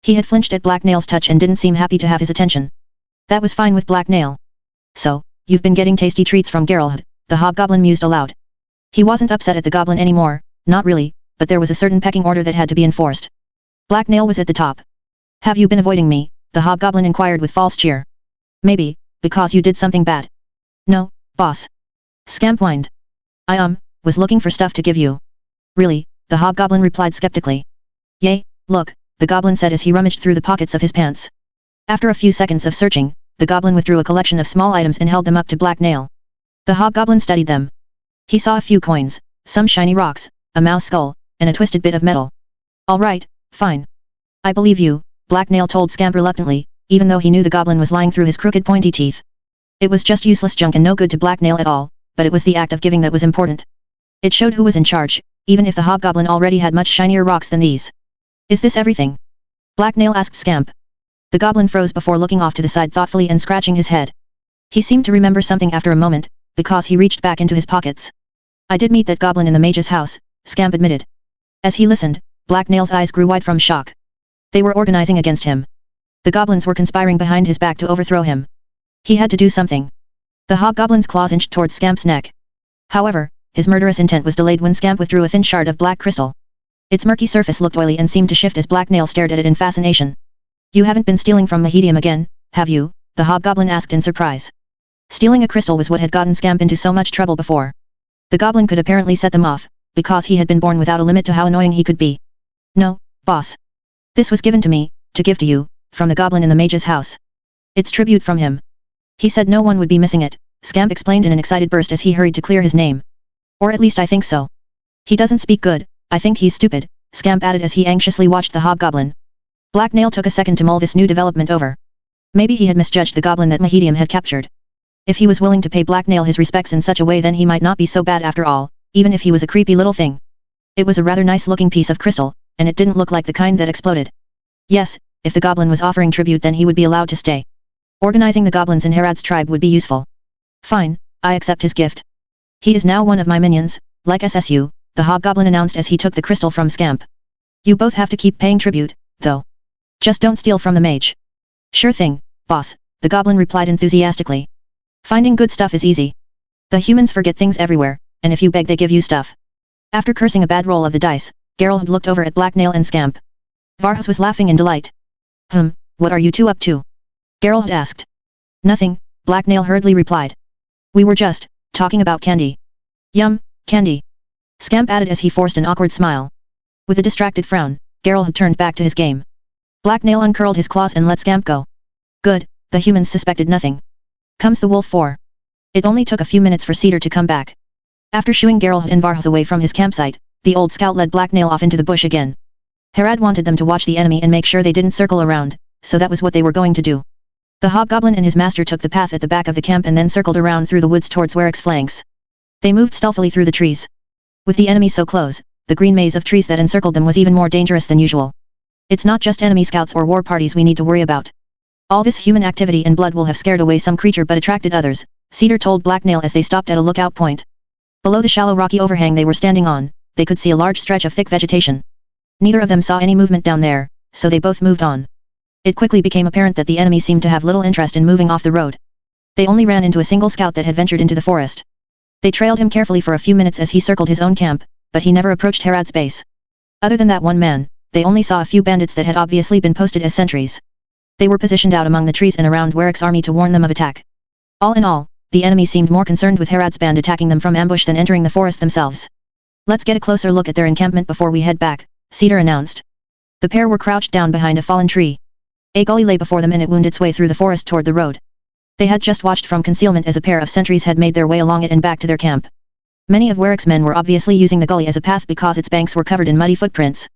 He had flinched at Black Nail's touch and didn't seem happy to have his attention. That was fine with Black Nail. So, you've been getting tasty treats from Geralt, the hobgoblin mused aloud. He wasn't upset at the goblin anymore, not really, but there was a certain pecking order that had to be enforced. Black Nail was at the top. Have you been avoiding me? The hobgoblin inquired with false cheer. Maybe, because you did something bad. No, boss. Scamp whined. I was looking for stuff to give you. Really? The hobgoblin replied skeptically. Yay, look, the goblin said as he rummaged through the pockets of his pants. After a few seconds of searching, the goblin withdrew a collection of small items and held them up to Black Nail. The hobgoblin studied them. He saw a few coins, some shiny rocks, a mouse skull, and a twisted bit of metal. All right, fine. I believe you, Black Nail told Scamp reluctantly, even though he knew the goblin was lying through his crooked pointy teeth. It was just useless junk and no good to Black Nail at all, but it was the act of giving that was important. It showed who was in charge, even if the hobgoblin already had much shinier rocks than these. Is this everything? Black Nail asked Scamp. The goblin froze before looking off to the side thoughtfully and scratching his head. He seemed to remember something after a moment, because he reached back into his pockets. I did meet that goblin in the mage's house, Scamp admitted. As he listened, Black Nail's eyes grew wide from shock. They were organizing against him. The goblins were conspiring behind his back to overthrow him. He had to do something. The hobgoblin's claws inched towards Scamp's neck. However, his murderous intent was delayed when Scamp withdrew a thin shard of black crystal. Its murky surface looked oily and seemed to shift as Black Nail stared at it in fascination. You haven't been stealing from Mahedium again, have you? The hobgoblin asked in surprise. Stealing a crystal was what had gotten Scamp into so much trouble before. The goblin could apparently set them off, because he had been born without a limit to how annoying he could be. No, boss. This was given to me, to give to you, from the goblin in the mage's house. It's tribute from him. He said no one would be missing it, Scamp explained in an excited burst as he hurried to clear his name. Or at least I think so. He doesn't speak good, I think he's stupid, Scamp added as he anxiously watched the hobgoblin. Black Nail took a second to mull this new development over. Maybe he had misjudged the goblin that Mahedium had captured. If he was willing to pay Black Nail his respects in such a way then he might not be so bad after all, even if he was a creepy little thing. It was a rather nice looking piece of crystal, and it didn't look like the kind that exploded. Yes, if the goblin was offering tribute then he would be allowed to stay. Organizing the goblins in Herad's tribe would be useful. Fine, I accept his gift. He is now one of my minions, like SSU, the hobgoblin announced as he took the crystal from Scamp. You both have to keep paying tribute, though. Just don't steal from the mage. Sure thing, boss, the goblin replied enthusiastically. Finding good stuff is easy. The humans forget things everywhere, and if you beg they give you stuff. After cursing a bad roll of the dice, Geralt looked over at Black Nail and Scamp. Varhus was laughing in delight. What are you two up to? Geralt asked. Nothing, Black Nail hurriedly replied. We were just talking about candy. Yum, candy. Scamp added as he forced an awkward smile. With a distracted frown, Geralt turned back to his game. Black Nail uncurled his claws and let Scamp go. Good, the humans suspected nothing. Comes the wolf 4. It only took a few minutes for Cedar to come back. After shooing Geralt and Varhus away from his campsite, the old scout led Black Nail off into the bush again. Herad wanted them to watch the enemy and make sure they didn't circle around, so that was what they were going to do. The hobgoblin and his master took the path at the back of the camp and then circled around through the woods towards Warwick's flanks. They moved stealthily through the trees. With the enemy so close, the green maze of trees that encircled them was even more dangerous than usual. It's not just enemy scouts or war parties we need to worry about. All this human activity and blood will have scared away some creature but attracted others, Cedar told Black Nail as they stopped at a lookout point. Below the shallow rocky overhang they were standing on, they could see a large stretch of thick vegetation. Neither of them saw any movement down there, so they both moved on. It quickly became apparent that the enemy seemed to have little interest in moving off the road. They only ran into a single scout that had ventured into the forest. They trailed him carefully for a few minutes as he circled his own camp, but he never approached Herod's base. Other than that one man, they only saw a few bandits that had obviously been posted as sentries. They were positioned out among the trees and around Warwick's army to warn them of attack. All in all, the enemy seemed more concerned with Herod's band attacking them from ambush than entering the forest themselves. "Let's get a closer look at their encampment before we head back," Cedar announced. The pair were crouched down behind a fallen tree. A gully lay before them and it wound its way through the forest toward the road. They had just watched from concealment as a pair of sentries had made their way along it and back to their camp. Many of Warwick's men were obviously using the gully as a path because its banks were covered in muddy footprints.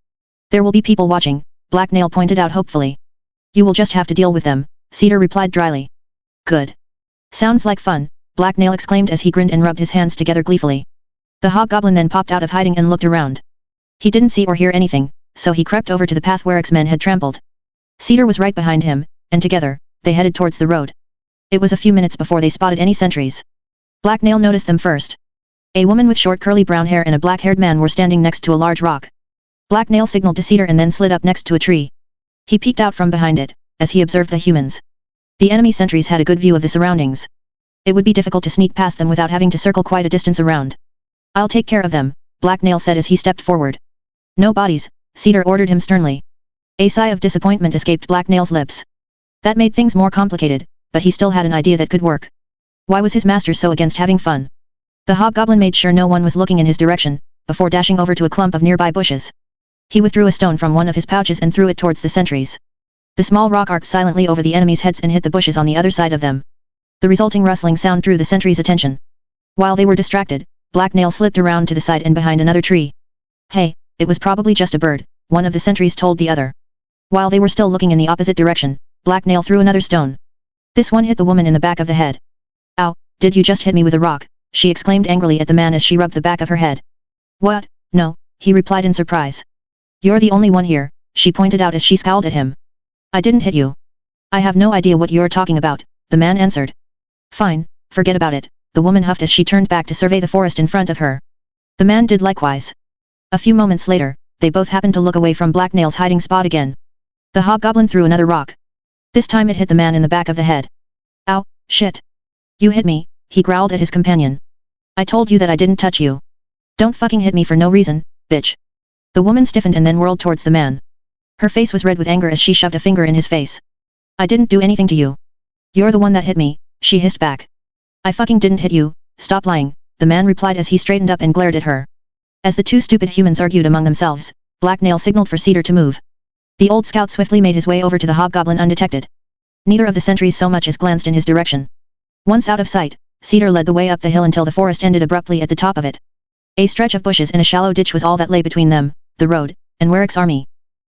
"There will be people watching," Black Nail pointed out hopefully. "You will just have to deal with them," Cedar replied dryly. "Good. Sounds like fun," Black Nail exclaimed as he grinned and rubbed his hands together gleefully. The hobgoblin then popped out of hiding and looked around. He didn't see or hear anything, so he crept over to the path Warwick's men had trampled. Cedar was right behind him, and together, they headed towards the road. It was a few minutes before they spotted any sentries. Black Nail noticed them first. A woman with short curly brown hair and a black-haired man were standing next to a large rock. Black Nail signaled to Cedar and then slid up next to a tree. He peeked out from behind it, as he observed the humans. The enemy sentries had a good view of the surroundings. It would be difficult to sneak past them without having to circle quite a distance around. "I'll take care of them," Black Nail said as he stepped forward. "No bodies," Cedar ordered him sternly. A sigh of disappointment escaped Black Nail's lips. That made things more complicated, but he still had an idea that could work. Why was his master so against having fun? The hobgoblin made sure no one was looking in his direction, before dashing over to a clump of nearby bushes. He withdrew a stone from one of his pouches and threw it towards the sentries. The small rock arced silently over the enemy's heads and hit the bushes on the other side of them. The resulting rustling sound drew the sentries' attention. While they were distracted, Black Nail slipped around to the side and behind another tree. "Hey, it was probably just a bird," one of the sentries told the other. While they were still looking in the opposite direction, Black Nail threw another stone. This one hit the woman in the back of the head. "Ow, did you just hit me with a rock?" she exclaimed angrily at the man as she rubbed the back of her head. "What? No," he replied in surprise. "You're the only one here," she pointed out as she scowled at him. "I didn't hit you." "I have no idea what you're talking about," the man answered. "Fine, forget about it," the woman huffed as she turned back to survey the forest in front of her. The man did likewise. A few moments later, they both happened to look away from Black Nail's hiding spot again. The hobgoblin threw another rock. This time it hit the man in the back of the head. "Ow, shit. You hit me," he growled at his companion. "I told you that I didn't touch you. Don't fucking hit me for no reason, bitch." The woman stiffened and then whirled towards the man. Her face was red with anger as she shoved a finger in his face. "I didn't do anything to you. You're the one that hit me," she hissed back. "I fucking didn't hit you, stop lying," the man replied as he straightened up and glared at her. As the two stupid humans argued among themselves, Black Nail signaled for Cedar to move. The old scout swiftly made his way over to the hobgoblin undetected. Neither of the sentries so much as glanced in his direction. Once out of sight, Cedar led the way up the hill until the forest ended abruptly at the top of it. A stretch of bushes and a shallow ditch was all that lay between them, the road, and Warwick's army.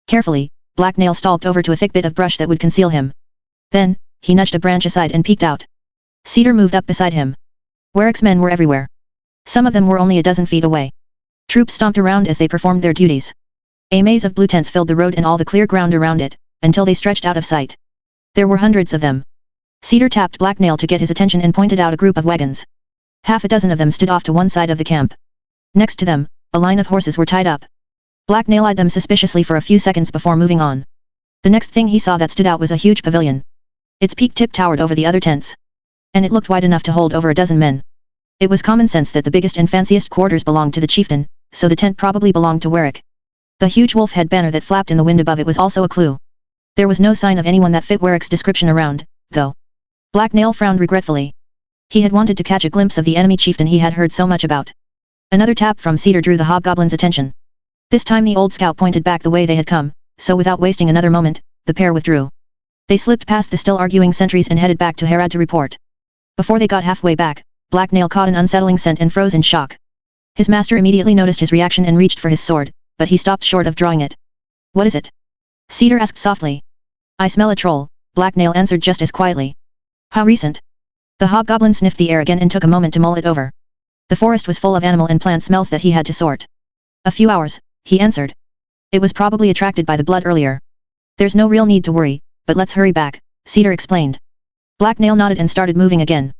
Carefully, Black Nail stalked over to a thick bit of brush that would conceal him. Then, he nudged a branch aside and peeked out. Cedar moved up beside him. Warwick's men were everywhere. Some of them were only a dozen feet away. Troops stomped around as they performed their duties. A maze of blue tents filled the road and all the clear ground around it, until they stretched out of sight. There were hundreds of them. Cedar tapped Black Nail to get his attention and pointed out a group of wagons. Half a dozen of them stood off to one side of the camp. Next to them, a line of horses were tied up. Black Nail eyed them suspiciously for a few seconds before moving on. The next thing he saw that stood out was a huge pavilion. Its peak tip towered over the other tents. And it looked wide enough to hold over a dozen men. It was common sense that the biggest and fanciest quarters belonged to the chieftain, so the tent probably belonged to Warwick. The huge wolf head banner that flapped in the wind above it was also a clue. There was no sign of anyone that fit Warwick's description around, though. Black Nail frowned regretfully. He had wanted to catch a glimpse of the enemy chieftain he had heard so much about. Another tap from Cedar drew the hobgoblin's attention. This time the old scout pointed back the way they had come, so without wasting another moment, the pair withdrew. They slipped past the still arguing sentries and headed back to Herod to report. Before they got halfway back, Black Nail caught an unsettling scent and froze in shock. His master immediately noticed his reaction and reached for his sword, but he stopped short of drawing it. "What is it?" Cedar asked softly. "I smell a troll," Black Nail answered just as quietly. "How recent?" The hobgoblin sniffed the air again and took a moment to mull it over. The forest was full of animal and plant smells that he had to sort. "A few hours," he answered. "It was probably attracted by the blood earlier. There's no real need to worry, but let's hurry back," Cedar explained. Black Nail nodded and started moving again.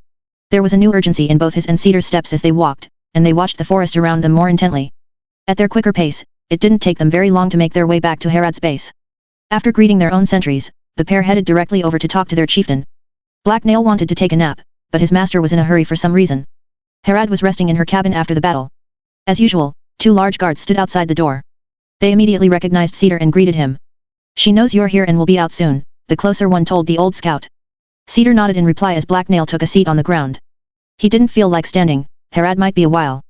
There was a new urgency in both his and Cedar's steps as they walked, and they watched the forest around them more intently. At their quicker pace, it didn't take them very long to make their way back to Herod's base. After greeting their own sentries, the pair headed directly over to talk to their chieftain. Black Nail wanted to take a nap, but his master was in a hurry for some reason. Harad was resting in her cabin after the battle. As usual, 2 large guards stood outside the door. They immediately recognized Cedar and greeted him. "She knows you're here and will be out soon," the closer one told the old scout. Cedar nodded in reply as Black Nail took a seat on the ground. He didn't feel like standing. Harad might be a while.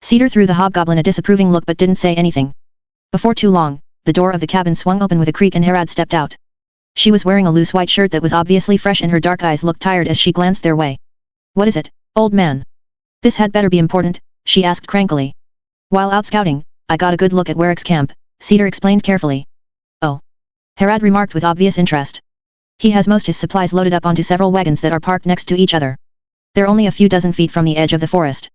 Cedar threw the hobgoblin a disapproving look but didn't say anything. Before too long, the door of the cabin swung open with a creak and Harad stepped out. She was wearing a loose white shirt that was obviously fresh and her dark eyes looked tired as she glanced their way. "What is it, old man?" "This had better be important," she asked crankily. "While out scouting, I got a good look at Warwick's camp," Cedar explained carefully. "Oh." Harad remarked with obvious interest. "He has most his supplies loaded up onto several wagons that are parked next to each other. They're only a few dozen feet from the edge of the forest.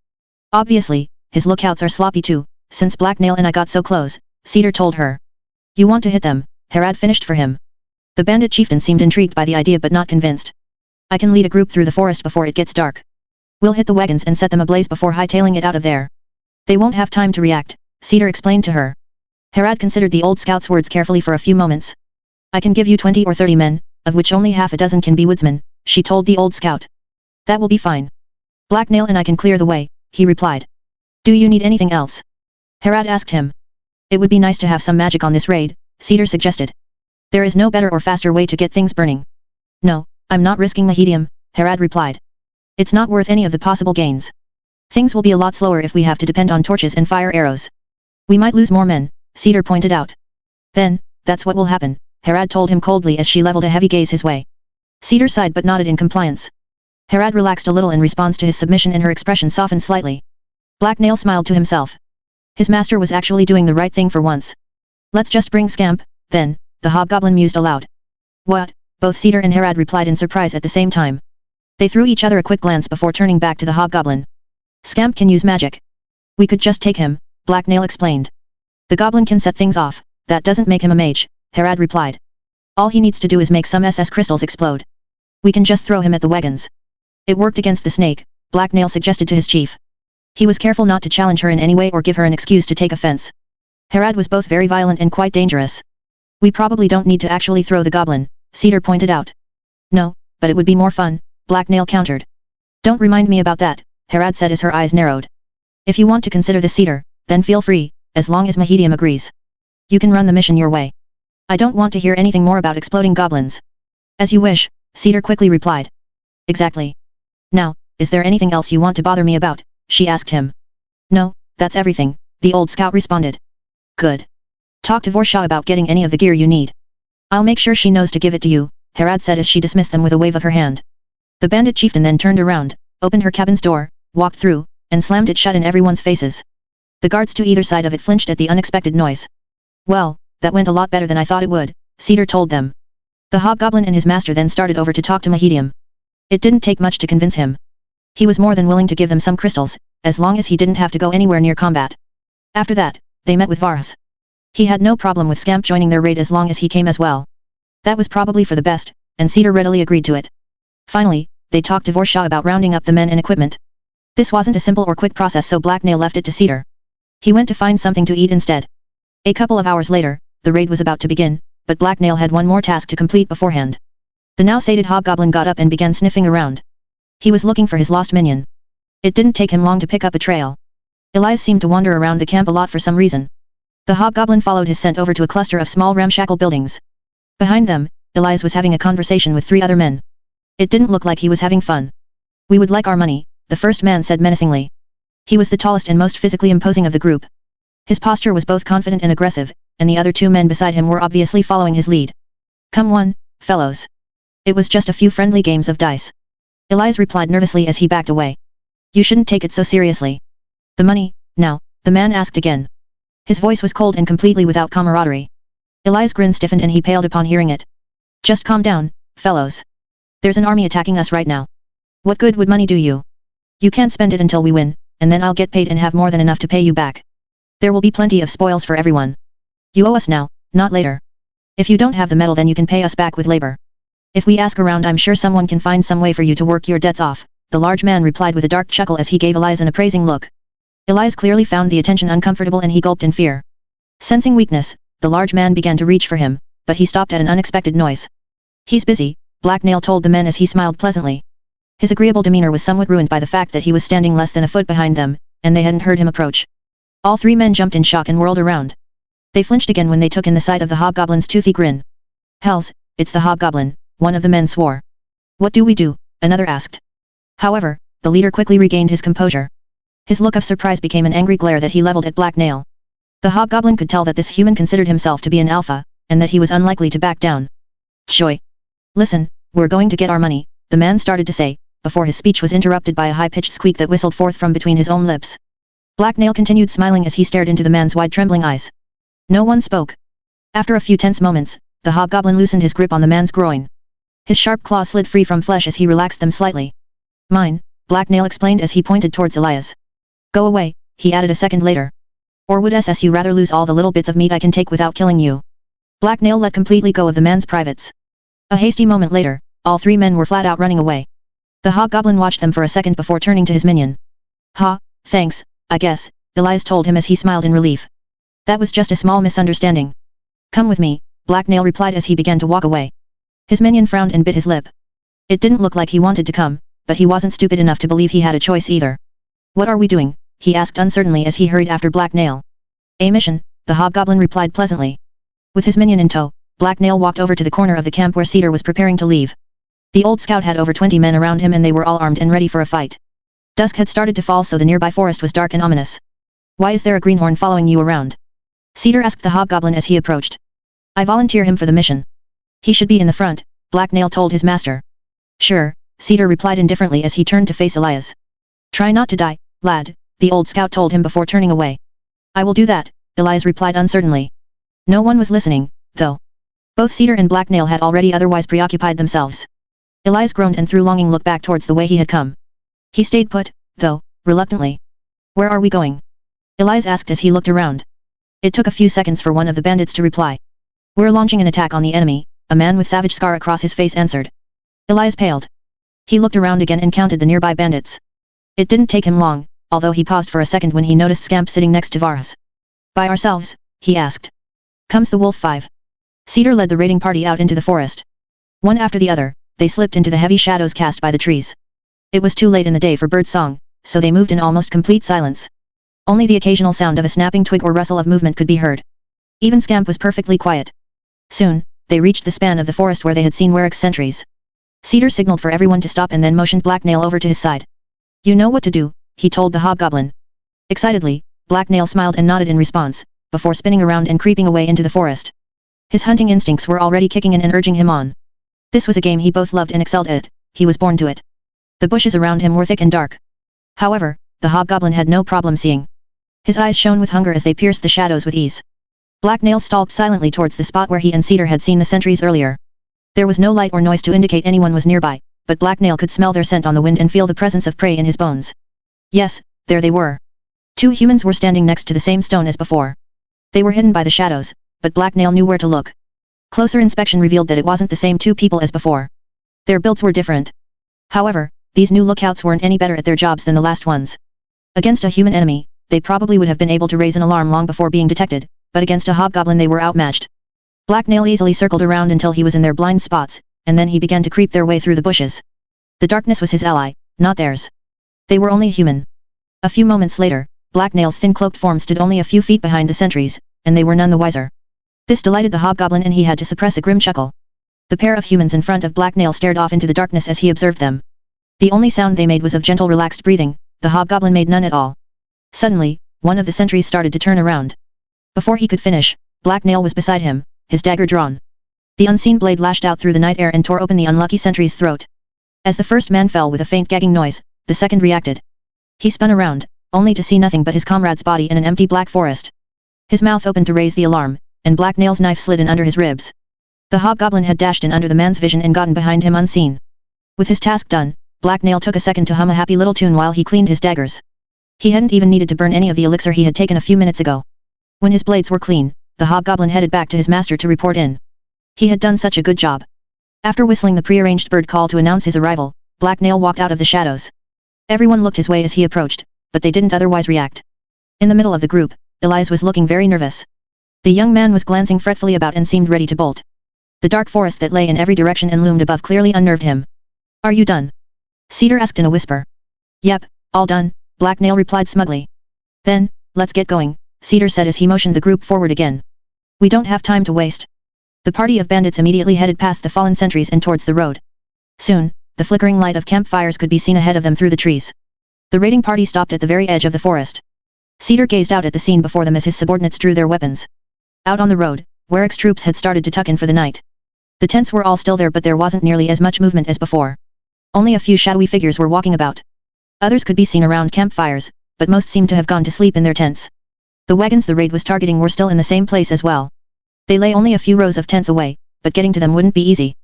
Obviously, his lookouts are sloppy too, since Black Nail and I got so close," Cedar told her. "You want to hit them," Harad finished for him. The bandit chieftain seemed intrigued by the idea but not convinced. "I can lead a group through the forest before it gets dark. We'll hit the wagons and set them ablaze before hightailing it out of there. They won't have time to react," Cedar explained to her. Harad considered the old scout's words carefully for a few moments. "I can give you 20 or 30 men, of which only half a dozen can be woodsmen," she told the old scout. "That will be fine. Black Nail and I can clear the way," he replied. "Do you need anything else?" Harad asked him. "It would be nice to have some magic on this raid," Cedar suggested. "There is no better or faster way to get things burning." "No, I'm not risking Mahedium," Harad replied. "It's not worth any of the possible gains. Things will be a lot slower if we have to depend on torches and fire arrows. We might lose more men," Cedar pointed out. "Then, that's what will happen," Harad told him coldly as she leveled a heavy gaze his way. Cedar sighed but nodded in compliance. Harad relaxed a little in response to his submission and her expression softened slightly. Black Nail smiled to himself. His master was actually doing the right thing for once. "Let's just bring Scamp, then," the hobgoblin mused aloud. "What?" both Cedar and Harad replied in surprise at the same time. They threw each other a quick glance before turning back to the hobgoblin. "Scamp can use magic. We could just take him," Black Nail explained. "The goblin can set things off, that doesn't make him a mage," Harad replied. "All he needs to do is make some SS crystals explode. We can just throw him at the wagons." "It worked against the snake," Black Nail suggested to his chief. He was careful not to challenge her in any way or give her an excuse to take offense. Harad was both very violent and quite dangerous. "We probably don't need to actually throw the goblin," Cedar pointed out. "No, but it would be more fun," Black Nail countered. "Don't remind me about that," Harad said as her eyes narrowed. "If you want to consider the Cedar, then feel free, as long as Mahedium agrees. You can run the mission your way. I don't want to hear anything more about exploding goblins." "As you wish," Cedar quickly replied. "Exactly. Now, is there anything else you want to bother me about?" she asked him. "No, that's everything," the old scout responded. "Good. Talk to Vorshaw about getting any of the gear you need. I'll make sure she knows to give it to you," Harad said as she dismissed them with a wave of her hand. The bandit chieftain then turned around, opened her cabin's door, walked through, and slammed it shut in everyone's faces. The guards to either side of it flinched at the unexpected noise. "Well, that went a lot better than I thought it would," Cedar told them. The hobgoblin and his master then started over to talk to Mahedium. It didn't take much to convince him. He was more than willing to give them some crystals, as long as he didn't have to go anywhere near combat. After that, they met with Varus. He had no problem with Scamp joining their raid as long as he came as well. That was probably for the best, and Cedar readily agreed to it. Finally, they talked to Vorshaw about rounding up the men and equipment. This wasn't a simple or quick process, so Black Nail left it to Cedar. He went to find something to eat instead. A couple of hours later, the raid was about to begin, but Black Nail had one more task to complete beforehand. The now sated hobgoblin got up and began sniffing around. He was looking for his lost minion. It didn't take him long to pick up a trail. Elias seemed to wander around the camp a lot for some reason. The hobgoblin followed his scent over to a cluster of small ramshackle buildings. Behind them, Elias was having a conversation with 3 other men. It didn't look like he was having fun. "We would like our money," the first man said menacingly. He was the tallest and most physically imposing of the group. His posture was both confident and aggressive, and the other 2 men beside him were obviously following his lead. "Come on, fellows. It was just a few friendly games of dice." Elias replied nervously as he backed away. "You shouldn't take it so seriously." "The money, now," the man asked again. His voice was cold and completely without camaraderie. Elias' grin stiffened and he paled upon hearing it. "Just calm down, fellows. There's an army attacking us right now. What good would money do you? You can't spend it until we win, and then I'll get paid and have more than enough to pay you back. There will be plenty of spoils for everyone. You owe us now, not later. If you don't have the metal, then you can pay us back with labor. If we ask around, I'm sure someone can find some way for you to work your debts off," the large man replied with a dark chuckle as he gave Elias an appraising look. Elias clearly found the attention uncomfortable and he gulped in fear. Sensing weakness, the large man began to reach for him, but he stopped at an unexpected noise. He's busy, Black Nail told the men as he smiled pleasantly. His agreeable demeanor was somewhat ruined by the fact that he was standing less than a foot behind them, and they hadn't heard him approach. All three men jumped in shock and whirled around. They flinched again when they took in the sight of the hobgoblin's toothy grin. Hells, it's the hobgoblin, one of the men swore. What do we do? Another asked. However, the leader quickly regained his composure. His look of surprise became an angry glare that he leveled at Black Nail. The hobgoblin could tell that this human considered himself to be an alpha, and that he was unlikely to back down. Joy. Listen, we're going to get our money, the man started to say, before his speech was interrupted by a high-pitched squeak that whistled forth from between his own lips. Black Nail continued smiling as he stared into the man's wide trembling eyes. No one spoke. After a few tense moments, the hobgoblin loosened his grip on the man's groin. His sharp claws slid free from flesh as he relaxed them slightly. Mine, Black Nail explained as he pointed towards Elias. Go away, he added a second later. Or would you rather lose all the little bits of meat I can take without killing you? Black Nail let completely go of the man's privates. A hasty moment later, all three men were flat out running away. The hobgoblin watched them for a second before turning to his minion. Ha, thanks, I guess, Elias told him as he smiled in relief. That was just a small misunderstanding. Come with me, Black Nail replied as he began to walk away. His minion frowned and bit his lip. It didn't look like he wanted to come, but he wasn't stupid enough to believe he had a choice either. What are we doing? He asked uncertainly as he hurried after Black Nail. A mission, the hobgoblin replied pleasantly. With his minion in tow, Black Nail walked over to the corner of the camp where Cedar was preparing to leave. The old scout had over 20 men around him and they were all armed and ready for a fight. Dusk had started to fall so the nearby forest was dark and ominous. Why is there a greenhorn following you around? Cedar asked the hobgoblin as he approached. I volunteer him for the mission. He should be in the front, Black Nail told his master. Sure, Cedar replied indifferently as he turned to face Elias. Try not to die, lad, the old scout told him before turning away. I will do that, Elias replied uncertainly. No one was listening, though. Both Cedar and Black Nail had already otherwise preoccupied themselves. Elias groaned and threw longing look back towards the way he had come. He stayed put, though, reluctantly. Where are we going? Elias asked as he looked around. It took a few seconds for one of the bandits to reply. We're launching an attack on the enemy, a man with savage scar across his face answered. Elias paled. He looked around again and counted the nearby bandits. It didn't take him long, although he paused for a second when he noticed Scamp sitting next to Varus. By ourselves, he asked. Comes the Wolf 5. Cedar led the raiding party out into the forest. One after the other, they slipped into the heavy shadows cast by the trees. It was too late in the day for bird song, so they moved in almost complete silence. Only the occasional sound of a snapping twig or rustle of movement could be heard. Even Scamp was perfectly quiet. Soon, they reached the span of the forest where they had seen Warwick's sentries. Cedar signaled for everyone to stop and then motioned Black Nail over to his side. You know what to do, he told the hobgoblin. Excitedly, Black Nail smiled and nodded in response, before spinning around and creeping away into the forest. His hunting instincts were already kicking in and urging him on. This was a game he both loved and excelled at, he was born to it. The bushes around him were thick and dark. However, the hobgoblin had no problem seeing. His eyes shone with hunger as they pierced the shadows with ease. Black Nail stalked silently towards the spot where he and Cedar had seen the sentries earlier. There was no light or noise to indicate anyone was nearby, but Black Nail could smell their scent on the wind and feel the presence of prey in his bones. Yes, there they were. Two humans were standing next to the same stone as before. They were hidden by the shadows, but Black Nail knew where to look. Closer inspection revealed that it wasn't the same two people as before. Their builds were different. However, these new lookouts weren't any better at their jobs than the last ones. Against a human enemy, they probably would have been able to raise an alarm long before being detected, but against a hobgoblin they were outmatched. Black Nail easily circled around until he was in their blind spots, and then he began to creep their way through the bushes. The darkness was his ally, not theirs. They were only human. A few moments later, Black Nail's thin cloaked form stood only a few feet behind the sentries, and they were none the wiser. This delighted the hobgoblin and he had to suppress a grim chuckle. The pair of humans in front of Black Nail stared off into the darkness as he observed them. The only sound they made was of gentle relaxed breathing, the hobgoblin made none at all. Suddenly, one of the sentries started to turn around. Before he could finish, Black Nail was beside him, his dagger drawn. The unseen blade lashed out through the night air and tore open the unlucky sentry's throat. As the first man fell with a faint gagging noise, the second reacted. He spun around, only to see nothing but his comrade's body in an empty black forest. His mouth opened to raise the alarm, and Black Nail's knife slid in under his ribs. The hobgoblin had dashed in under the man's vision and gotten behind him unseen. With his task done, Black Nail took a second to hum a happy little tune while he cleaned his daggers. He hadn't even needed to burn any of the elixir he had taken a few minutes ago. When his blades were clean, the hobgoblin headed back to his master to report in. He had done such a good job. After whistling the prearranged bird call to announce his arrival, Black Nail walked out of the shadows. Everyone looked his way as he approached, but they didn't otherwise react. In the middle of the group, Elias was looking very nervous. The young man was glancing fretfully about and seemed ready to bolt. The dark forest that lay in every direction and loomed above clearly unnerved him. Are you done? Cedar asked in a whisper. Yep, all done, Black Nail replied smugly. Then, let's get going, Cedar said as he motioned the group forward again. We don't have time to waste. The party of bandits immediately headed past the fallen sentries and towards the road. Soon, the flickering light of campfires could be seen ahead of them through the trees. The raiding party stopped at the very edge of the forest. Cedar gazed out at the scene before them as his subordinates drew their weapons. Out on the road, Warwick's troops had started to tuck in for the night. The tents were all still there, but there wasn't nearly as much movement as before. Only a few shadowy figures were walking about. Others could be seen around campfires, but most seemed to have gone to sleep in their tents. The wagons the raid was targeting were still in the same place as well. They lay only a few rows of tents away, but getting to them wouldn't be easy.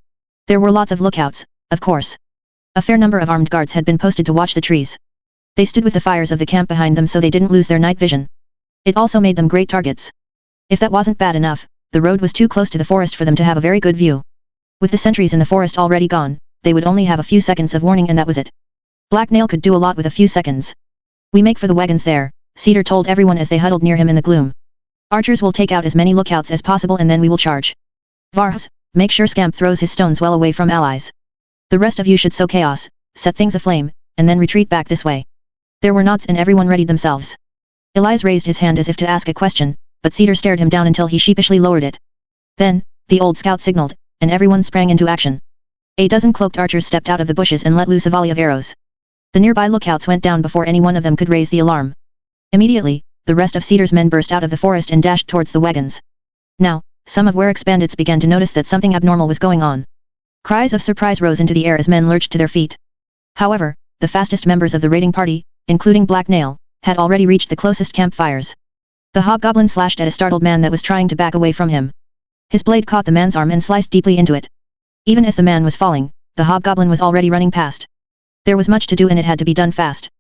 There were lots of lookouts, of course. A fair number of armed guards had been posted to watch the trees. They stood with the fires of the camp behind them so they didn't lose their night vision. It also made them great targets. If that wasn't bad enough, the road was too close to the forest for them to have a very good view. With the sentries in the forest already gone, they would only have a few seconds of warning and that was it. Black Nail could do a lot with a few seconds. We make for the wagons there, Cedar told everyone as they huddled near him in the gloom. Archers will take out as many lookouts as possible and then we will charge. Varus, make sure Scamp throws his stones well away from allies. The rest of you should sow chaos, set things aflame, and then retreat back this way. There were nods and everyone readied themselves. Elias raised his hand as if to ask a question, but Cedar stared him down until he sheepishly lowered it. Then, the old scout signaled, and everyone sprang into action. A dozen cloaked archers stepped out of the bushes and let loose a volley of arrows. The nearby lookouts went down before any one of them could raise the alarm. Immediately, the rest of Cedar's men burst out of the forest and dashed towards the wagons. Now, some of Warwick's bandits began to notice that something abnormal was going on. Cries of surprise rose into the air as men lurched to their feet. However, the fastest members of the raiding party, including Black Nail, had already reached the closest campfires. The hobgoblin slashed at a startled man that was trying to back away from him. His blade caught the man's arm and sliced deeply into it. Even as the man was falling, the hobgoblin was already running past. There was much to do and it had to be done fast.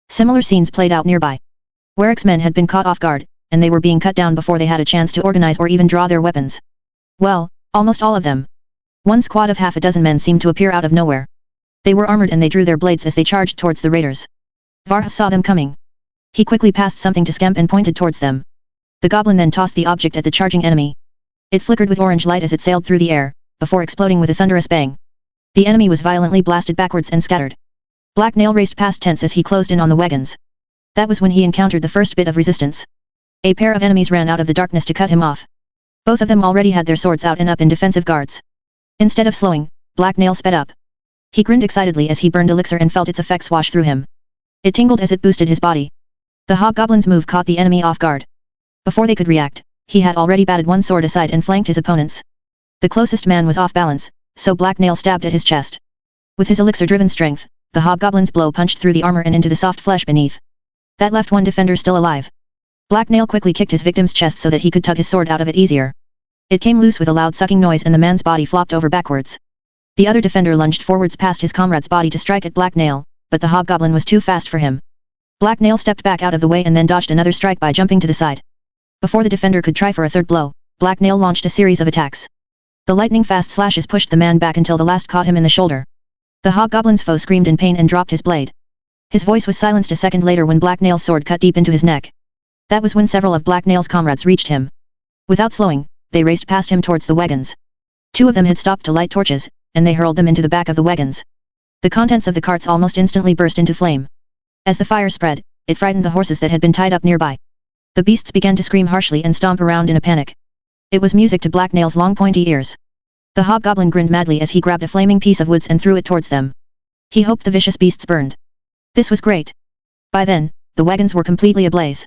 Similar scenes played out nearby. Warwick's men had been caught off guard, and they were being cut down before they had a chance to organize or even draw their weapons. Well, almost all of them. One squad of half a dozen men seemed to appear out of nowhere. They were armored and they drew their blades as they charged towards the raiders. Varus saw them coming. He quickly passed something to Scamp and pointed towards them. The goblin then tossed the object at the charging enemy. It flickered with orange light as it sailed through the air, before exploding with a thunderous bang. The enemy was violently blasted backwards and scattered. Black Nail raced past tents as he closed in on the wagons. That was when he encountered the first bit of resistance. A pair of enemies ran out of the darkness to cut him off. Both of them already had their swords out and up in defensive guards. Instead of slowing, Black Nail sped up. He grinned excitedly as he burned elixir and felt its effects wash through him. It tingled as it boosted his body. The hobgoblin's move caught the enemy off guard. Before they could react, he had already batted one sword aside and flanked his opponents. The closest man was off balance, so Black Nail stabbed at his chest. With his elixir-driven strength, the hobgoblin's blow punched through the armor and into the soft flesh beneath. That left one defender still alive. Black Nail quickly kicked his victim's chest so that he could tug his sword out of it easier. It came loose with a loud sucking noise and the man's body flopped over backwards. The other defender lunged forwards past his comrade's body to strike at Black Nail, but the hobgoblin was too fast for him. Black Nail stepped back out of the way and then dodged another strike by jumping to the side. Before the defender could try for a third blow, Black Nail launched a series of attacks. The lightning-fast slashes pushed the man back until the last caught him in the shoulder. The hobgoblin's foe screamed in pain and dropped his blade. His voice was silenced a second later when Black Nail's sword cut deep into his neck. That was when several of Black Nail's comrades reached him. Without slowing, they raced past him towards the wagons. Two of them had stopped to light torches, and they hurled them into the back of the wagons. The contents of the carts almost instantly burst into flame. As the fire spread, it frightened the horses that had been tied up nearby. The beasts began to scream harshly and stomp around in a panic. It was music to Black Nail's long pointy ears. The hobgoblin grinned madly as he grabbed a flaming piece of wood and threw it towards them. He hoped the vicious beasts burned. This was great. By then, the wagons were completely ablaze.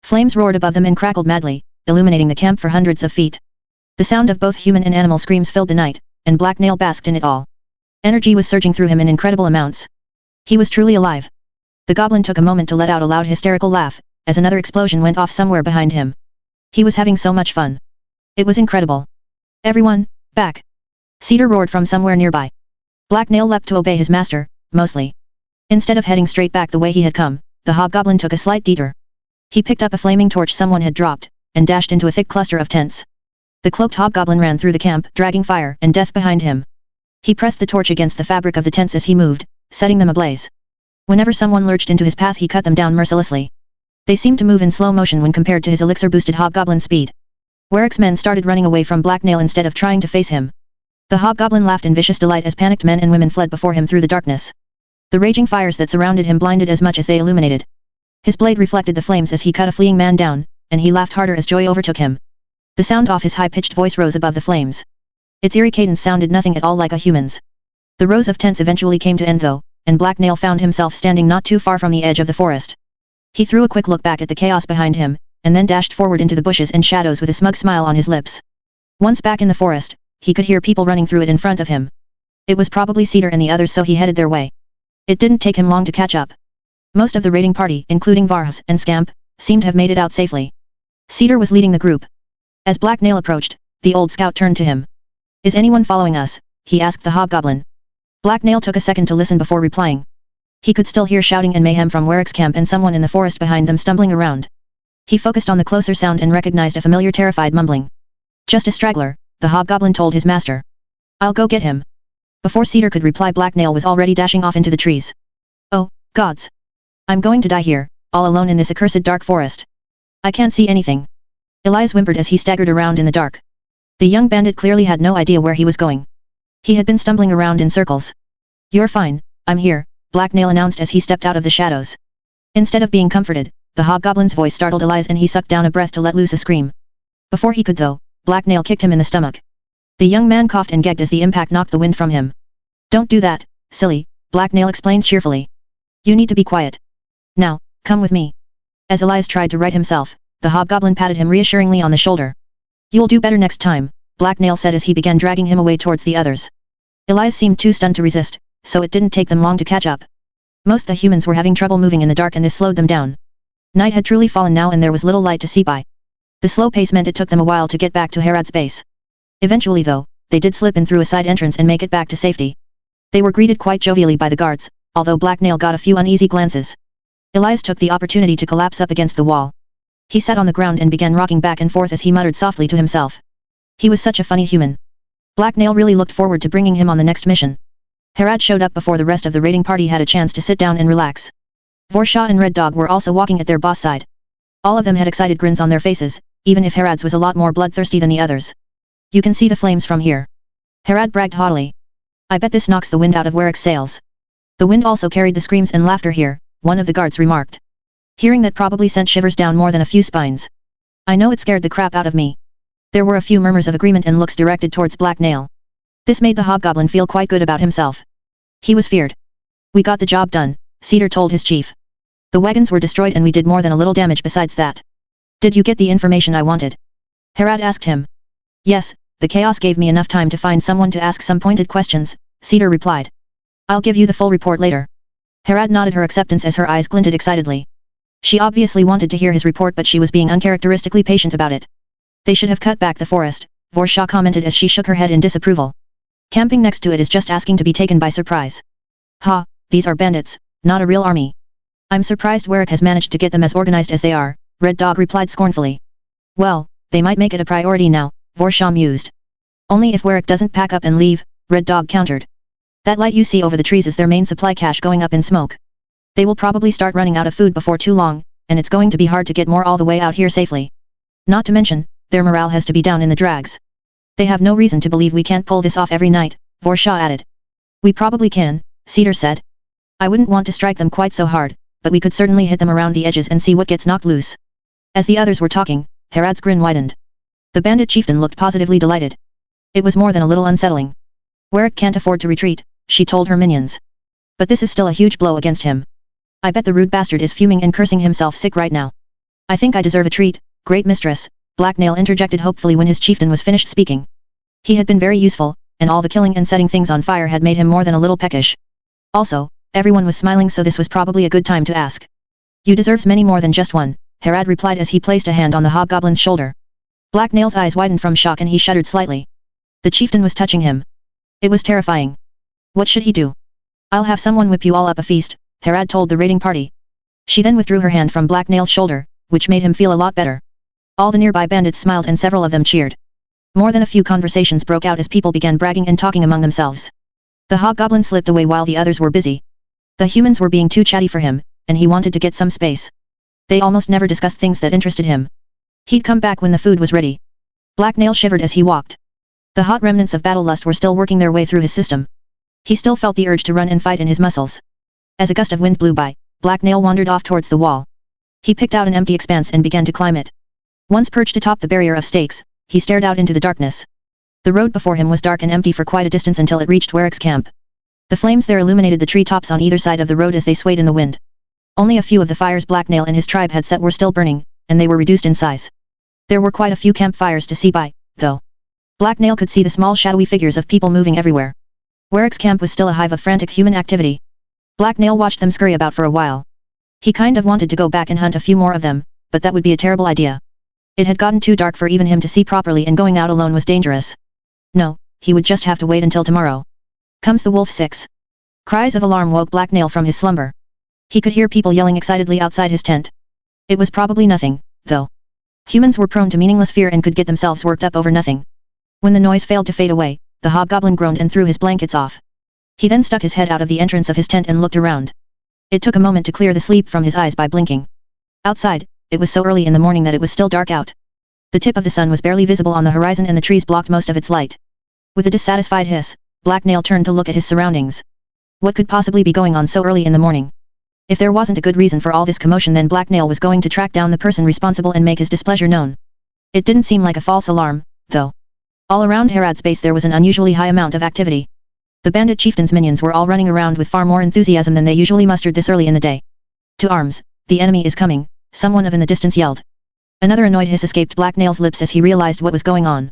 Flames roared above them and crackled madly, illuminating the camp for hundreds of feet. The sound of both human and animal screams filled the night, and Black Nail basked in it all. Energy was surging through him in incredible amounts. He was truly alive. The goblin took a moment to let out a loud hysterical laugh, as another explosion went off somewhere behind him. He was having so much fun. It was incredible. Everyone, back! Cedar roared from somewhere nearby. Black Nail leapt to obey his master, mostly. Instead of heading straight back the way he had come, the hobgoblin took a slight detour. He picked up a flaming torch someone had dropped, and dashed into a thick cluster of tents. The cloaked hobgoblin ran through the camp, dragging fire and death behind him. He pressed the torch against the fabric of the tents as he moved, setting them ablaze. Whenever someone lurched into his path he cut them down mercilessly. They seemed to move in slow motion when compared to his elixir-boosted hobgoblin speed. Warwick's men started running away from Black Nail instead of trying to face him. The hobgoblin laughed in vicious delight as panicked men and women fled before him through the darkness. The raging fires that surrounded him blinded as much as they illuminated. His blade reflected the flames as he cut a fleeing man down, and he laughed harder as joy overtook him. The sound of his high-pitched voice rose above the flames. Its eerie cadence sounded nothing at all like a human's. The rows of tents eventually came to end though, and Black Nail found himself standing not too far from the edge of the forest. He threw a quick look back at the chaos behind him, and then dashed forward into the bushes and shadows with a smug smile on his lips. Once back in the forest, he could hear people running through it in front of him. It was probably Cedar and the others, so he headed their way. It didn't take him long to catch up. Most of the raiding party, including Varhas and Scamp, seemed to have made it out safely. Cedar was leading the group. As Black Nail approached, the old scout turned to him. "Is anyone following us?" he asked the hobgoblin. Black Nail took a second to listen before replying. He could still hear shouting and mayhem from Warwick's camp and someone in the forest behind them stumbling around. He focused on the closer sound and recognized a familiar terrified mumbling. "Just a straggler," the hobgoblin told his master. "I'll go get him." Before Cedar could reply, Black Nail was already dashing off into the trees. "Oh, gods! I'm going to die here, all alone in this accursed dark forest. I can't see anything." Elias whimpered as he staggered around in the dark. The young bandit clearly had no idea where he was going. He had been stumbling around in circles. "You're fine, I'm here," Black Nail announced as he stepped out of the shadows. Instead of being comforted, the hobgoblin's voice startled Elias and he sucked down a breath to let loose a scream. Before he could though, Black Nail kicked him in the stomach. The young man coughed and gagged as the impact knocked the wind from him. "Don't do that, silly," Black Nail explained cheerfully. "You need to be quiet. Now, come with me." As Elias tried to right himself, the hobgoblin patted him reassuringly on the shoulder. "You'll do better next time," Black Nail said as he began dragging him away towards the others. Elias seemed too stunned to resist, so it didn't take them long to catch up. Most the humans were having trouble moving in the dark and this slowed them down. Night had truly fallen now and there was little light to see by. The slow pace meant it took them a while to get back to Herod's base. Eventually though, they did slip in through a side entrance and make it back to safety. They were greeted quite jovially by the guards, although Black Nail got a few uneasy glances. Elias took the opportunity to collapse up against the wall. He sat on the ground and began rocking back and forth as he muttered softly to himself. He was such a funny human. Black Nail really looked forward to bringing him on the next mission. Herod showed up before the rest of the raiding party had a chance to sit down and relax. Vorshaw and Red Dog were also walking at their boss side. All of them had excited grins on their faces, even if Herod's was a lot more bloodthirsty than the others. "You can see the flames from here," Herod bragged haughtily. "I bet this knocks the wind out of Warwick's sails." "The wind also carried the screams and laughter here," one of the guards remarked. Hearing that probably sent shivers down more than a few spines. "I know it scared the crap out of me." There were a few murmurs of agreement and looks directed towards Black Nail. This made the hobgoblin feel quite good about himself. He was feared. "We got the job done," Cedar told his chief. "The wagons were destroyed and we did more than a little damage besides that." "Did you get the information I wanted?" Herod asked him. "Yes, the chaos gave me enough time to find someone to ask some pointed questions," Cedar replied. "I'll give you the full report later." Herod nodded her acceptance as her eyes glinted excitedly. She obviously wanted to hear his report, but she was being uncharacteristically patient about it. "They should have cut back the forest," Vorshaw commented as she shook her head in disapproval. "Camping next to it is just asking to be taken by surprise." "Ha, these are bandits, not a real army." "I'm surprised Warwick has managed to get them as organized as they are," Red Dog replied scornfully. "Well, they might make it a priority now," Vorshaw mused. "Only if Warwick doesn't pack up and leave," Red Dog countered. "That light you see over the trees is their main supply cache going up in smoke. They will probably start running out of food before too long, and it's going to be hard to get more all the way out here safely. Not to mention, their morale has to be down in the drags. They have no reason to believe we can't pull this off every night," Vorshaw added. "We probably can," Cedar said. "I wouldn't want to strike them quite so hard, but we could certainly hit them around the edges and see what gets knocked loose." As the others were talking, Herod's grin widened. The bandit chieftain looked positively delighted. It was more than a little unsettling. "Warwick can't afford to retreat," she told her minions. "But this is still a huge blow against him. I bet the rude bastard is fuming and cursing himself sick right now." "I think I deserve a treat, great mistress," Black Nail interjected hopefully when his chieftain was finished speaking. He had been very useful, and all the killing and setting things on fire had made him more than a little peckish. Also, everyone was smiling, so this was probably a good time to ask. "You deserves many more than just one," Herod replied as he placed a hand on the hobgoblin's shoulder. Black Nail's eyes widened from shock and he shuddered slightly. The chieftain was touching him. It was terrifying. What should he do? "I'll have someone whip you all up a feast," Herod told the raiding party. She then withdrew her hand from Black Nail's shoulder, which made him feel a lot better. All the nearby bandits smiled and several of them cheered. More than a few conversations broke out as people began bragging and talking among themselves. The hobgoblin slipped away while the others were busy. The humans were being too chatty for him, and he wanted to get some space. They almost never discussed things that interested him. He'd come back when the food was ready. Black Nail shivered as he walked. The hot remnants of battle lust were still working their way through his system. He still felt the urge to run and fight in his muscles. As a gust of wind blew by, Black Nail wandered off towards the wall. He picked out an empty expanse and began to climb it. Once perched atop the barrier of stakes, he stared out into the darkness. The road before him was dark and empty for quite a distance until it reached Warwick's camp. The flames there illuminated the tree tops on either side of the road as they swayed in the wind. Only a few of the fires Black Nail and his tribe had set were still burning, and they were reduced in size. There were quite a few campfires to see by, though. Black Nail could see the small shadowy figures of people moving everywhere. Warwick's camp was still a hive of frantic human activity. Black Nail watched them scurry about for a while. He kind of wanted to go back and hunt a few more of them, but that would be a terrible idea. It had gotten too dark for even him to see properly, and going out alone was dangerous. No, he would just have to wait until tomorrow. Comes the wolf 6. Cries of alarm woke Black Nail from his slumber. He could hear people yelling excitedly outside his tent. It was probably nothing, though. Humans were prone to meaningless fear and could get themselves worked up over nothing. When the noise failed to fade away, the hobgoblin groaned and threw his blankets off. He then stuck his head out of the entrance of his tent and looked around. It took a moment to clear the sleep from his eyes by blinking. Outside, it was so early in the morning that it was still dark out. The tip of the sun was barely visible on the horizon and the trees blocked most of its light. With a dissatisfied hiss, Black Nail turned to look at his surroundings. What could possibly be going on so early in the morning? If there wasn't a good reason for all this commotion, then Black Nail was going to track down the person responsible and make his displeasure known. It didn't seem like a false alarm, though. All around Herad's base there was an unusually high amount of activity. The bandit chieftain's minions were all running around with far more enthusiasm than they usually mustered this early in the day. To arms, the enemy is coming, someone in the distance yelled. Another annoyed hiss escaped Black Nail's lips as he realized what was going on.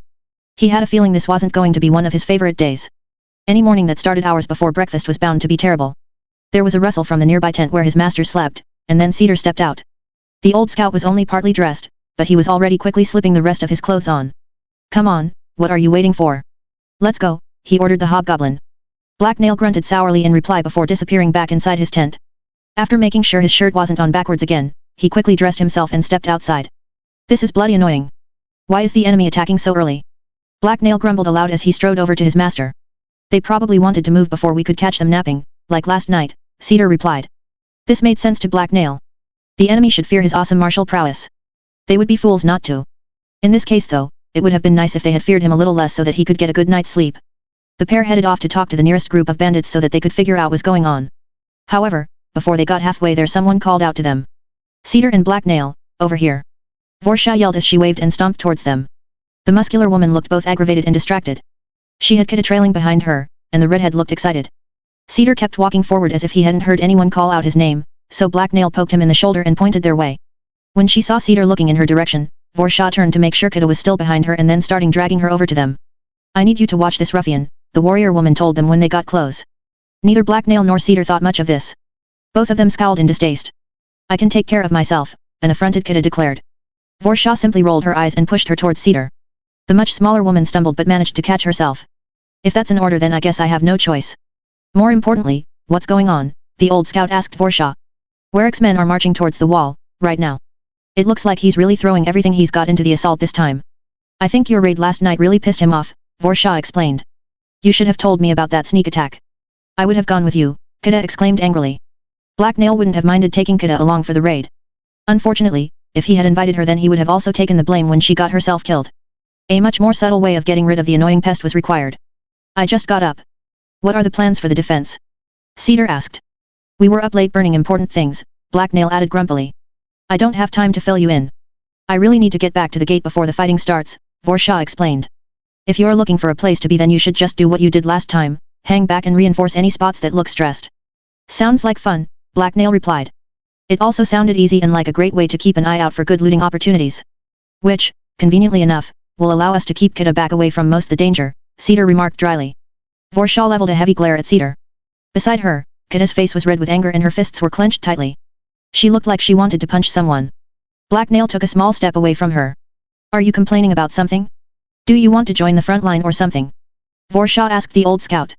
He had a feeling this wasn't going to be one of his favorite days. Any morning that started hours before breakfast was bound to be terrible. There was a rustle from the nearby tent where his master slept, and then Cedar stepped out. The old scout was only partly dressed, but he was already quickly slipping the rest of his clothes on. Come on, what are you waiting for? Let's go, he ordered the hobgoblin. Black Nail grunted sourly in reply before disappearing back inside his tent. After making sure his shirt wasn't on backwards again, he quickly dressed himself and stepped outside. This is bloody annoying. Why is the enemy attacking so early? Black Nail grumbled aloud as he strode over to his master. They probably wanted to move before we could catch them napping, like last night, Cedar replied. This made sense to Black Nail. The enemy should fear his awesome martial prowess. They would be fools not to. In this case though, it would have been nice if they had feared him a little less so that he could get a good night's sleep. The pair headed off to talk to the nearest group of bandits so that they could figure out what was going on. However, before they got halfway there, someone called out to them. Cedar and Black Nail, over here. Vorsha yelled as she waved and stomped towards them. The muscular woman looked both aggravated and distracted. She had Kida trailing behind her, and the redhead looked excited. Cedar kept walking forward as if he hadn't heard anyone call out his name, so Black Nail poked him in the shoulder and pointed their way. When she saw Cedar looking in her direction, Vorsha turned to make sure Kida was still behind her and then starting dragging her over to them. I need you to watch this ruffian, the warrior woman told them when they got close. Neither Black Nail nor Cedar thought much of this. Both of them scowled in distaste. I can take care of myself, an affronted Kida declared. Vorsha simply rolled her eyes and pushed her towards Cedar. The much smaller woman stumbled but managed to catch herself. If that's an order, then I guess I have no choice. More importantly, what's going on? The old scout asked Vorsha. Warwick's men are marching towards the wall, right now. It looks like he's really throwing everything he's got into the assault this time. I think your raid last night really pissed him off, Vorsha explained. You should have told me about that sneak attack. I would have gone with you, Kida exclaimed angrily. Black Nail wouldn't have minded taking Kida along for the raid. Unfortunately, if he had invited her, then he would have also taken the blame when she got herself killed. A much more subtle way of getting rid of the annoying pest was required. I just got up. What are the plans for the defense? Cedar asked. We were up late burning important things, Black Nail added grumpily. I don't have time to fill you in. I really need to get back to the gate before the fighting starts, Vorsha explained. If you're looking for a place to be, then you should just do what you did last time, hang back and reinforce any spots that look stressed. Sounds like fun, Black Nail replied. It also sounded easy and like a great way to keep an eye out for good looting opportunities. Which, conveniently enough, will allow us to keep Kida back away from most the danger, Cedar remarked dryly. Vorsha leveled a heavy glare at Cedar. Beside her, Kida's face was red with anger and her fists were clenched tightly. She looked like she wanted to punch someone. Black Nail took a small step away from her. Are you complaining about something? Do you want to join the front line or something? Vorsha asked the old scout.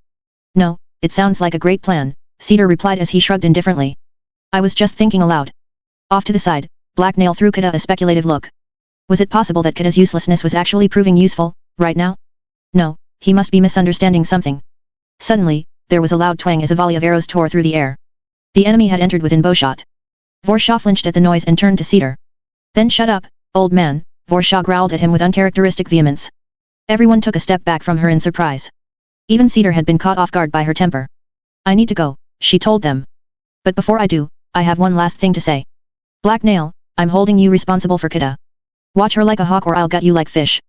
No, it sounds like a great plan, Cedar replied as he shrugged indifferently. I was just thinking aloud. Off to the side, Black Nail threw Kida a speculative look. Was it possible that Kida's uselessness was actually proving useful, right now? No, he must be misunderstanding something. Suddenly, there was a loud twang as a volley of arrows tore through the air. The enemy had entered within bowshot. Vorsha flinched at the noise and turned to Cedar. Then shut up, old man, Vorsha growled at him with uncharacteristic vehemence. Everyone took a step back from her in surprise. Even Cedar had been caught off guard by her temper. I need to go, she told them. But before I do, I have one last thing to say. Black Nail, I'm holding you responsible for Kida. Watch her like a hawk or I'll gut you like fish.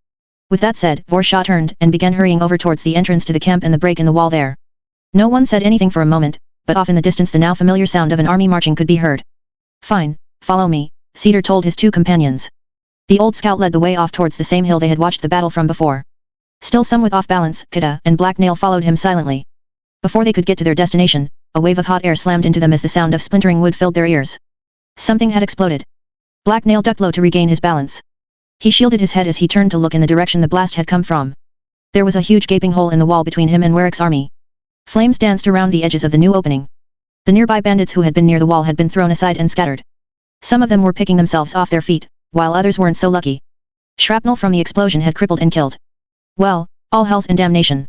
With that said, Vorsha turned and began hurrying over towards the entrance to the camp and the break in the wall there. No one said anything for a moment, but off in the distance the now familiar sound of an army marching could be heard. Fine, follow me, Cedar told his two companions. The old scout led the way off towards the same hill they had watched the battle from before. Still somewhat off balance, Kida and Black Nail followed him silently. Before they could get to their destination, a wave of hot air slammed into them as the sound of splintering wood filled their ears. Something had exploded. Black Nail ducked low to regain his balance. He shielded his head as he turned to look in the direction the blast had come from. There was a huge gaping hole in the wall between him and Warwick's army. Flames danced around the edges of the new opening. The nearby bandits who had been near the wall had been thrown aside and scattered. Some of them were picking themselves off their feet, while others weren't so lucky. Shrapnel from the explosion had crippled and killed. Well, all hells and damnation.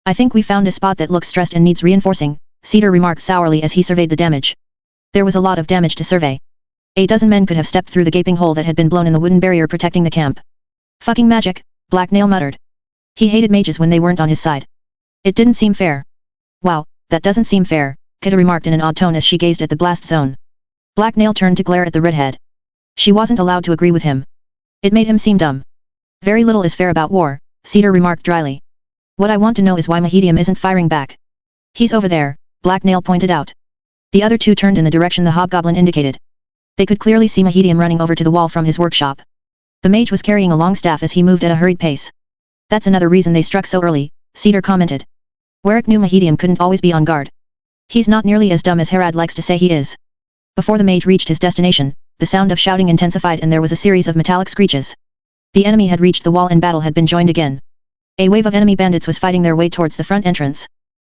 I think we found a spot that looks stressed and needs reinforcing, Cedar remarked sourly as he surveyed the damage. There was a lot of damage to survey. A dozen men could have stepped through the gaping hole that had been blown in the wooden barrier protecting the camp. Fucking magic, Black Nail muttered. He hated mages when they weren't on his side. It didn't seem fair. Wow, that doesn't seem fair, Kida remarked in an odd tone as she gazed at the blast zone. Black Nail turned to glare at the redhead. She wasn't allowed to agree with him. It made him seem dumb. Very little is fair about war, Cedar remarked dryly. What I want to know is why Mahedium isn't firing back. He's over there, Black Nail pointed out. The other two turned in the direction the hobgoblin indicated. They could clearly see Mahedium running over to the wall from his workshop. The mage was carrying a long staff as he moved at a hurried pace. That's another reason they struck so early, Cedar commented. Warwick knew Mahedium couldn't always be on guard. He's not nearly as dumb as Herad likes to say he is. Before the mage reached his destination, the sound of shouting intensified and there was a series of metallic screeches. The enemy had reached the wall and battle had been joined again. A wave of enemy bandits was fighting their way towards the front entrance.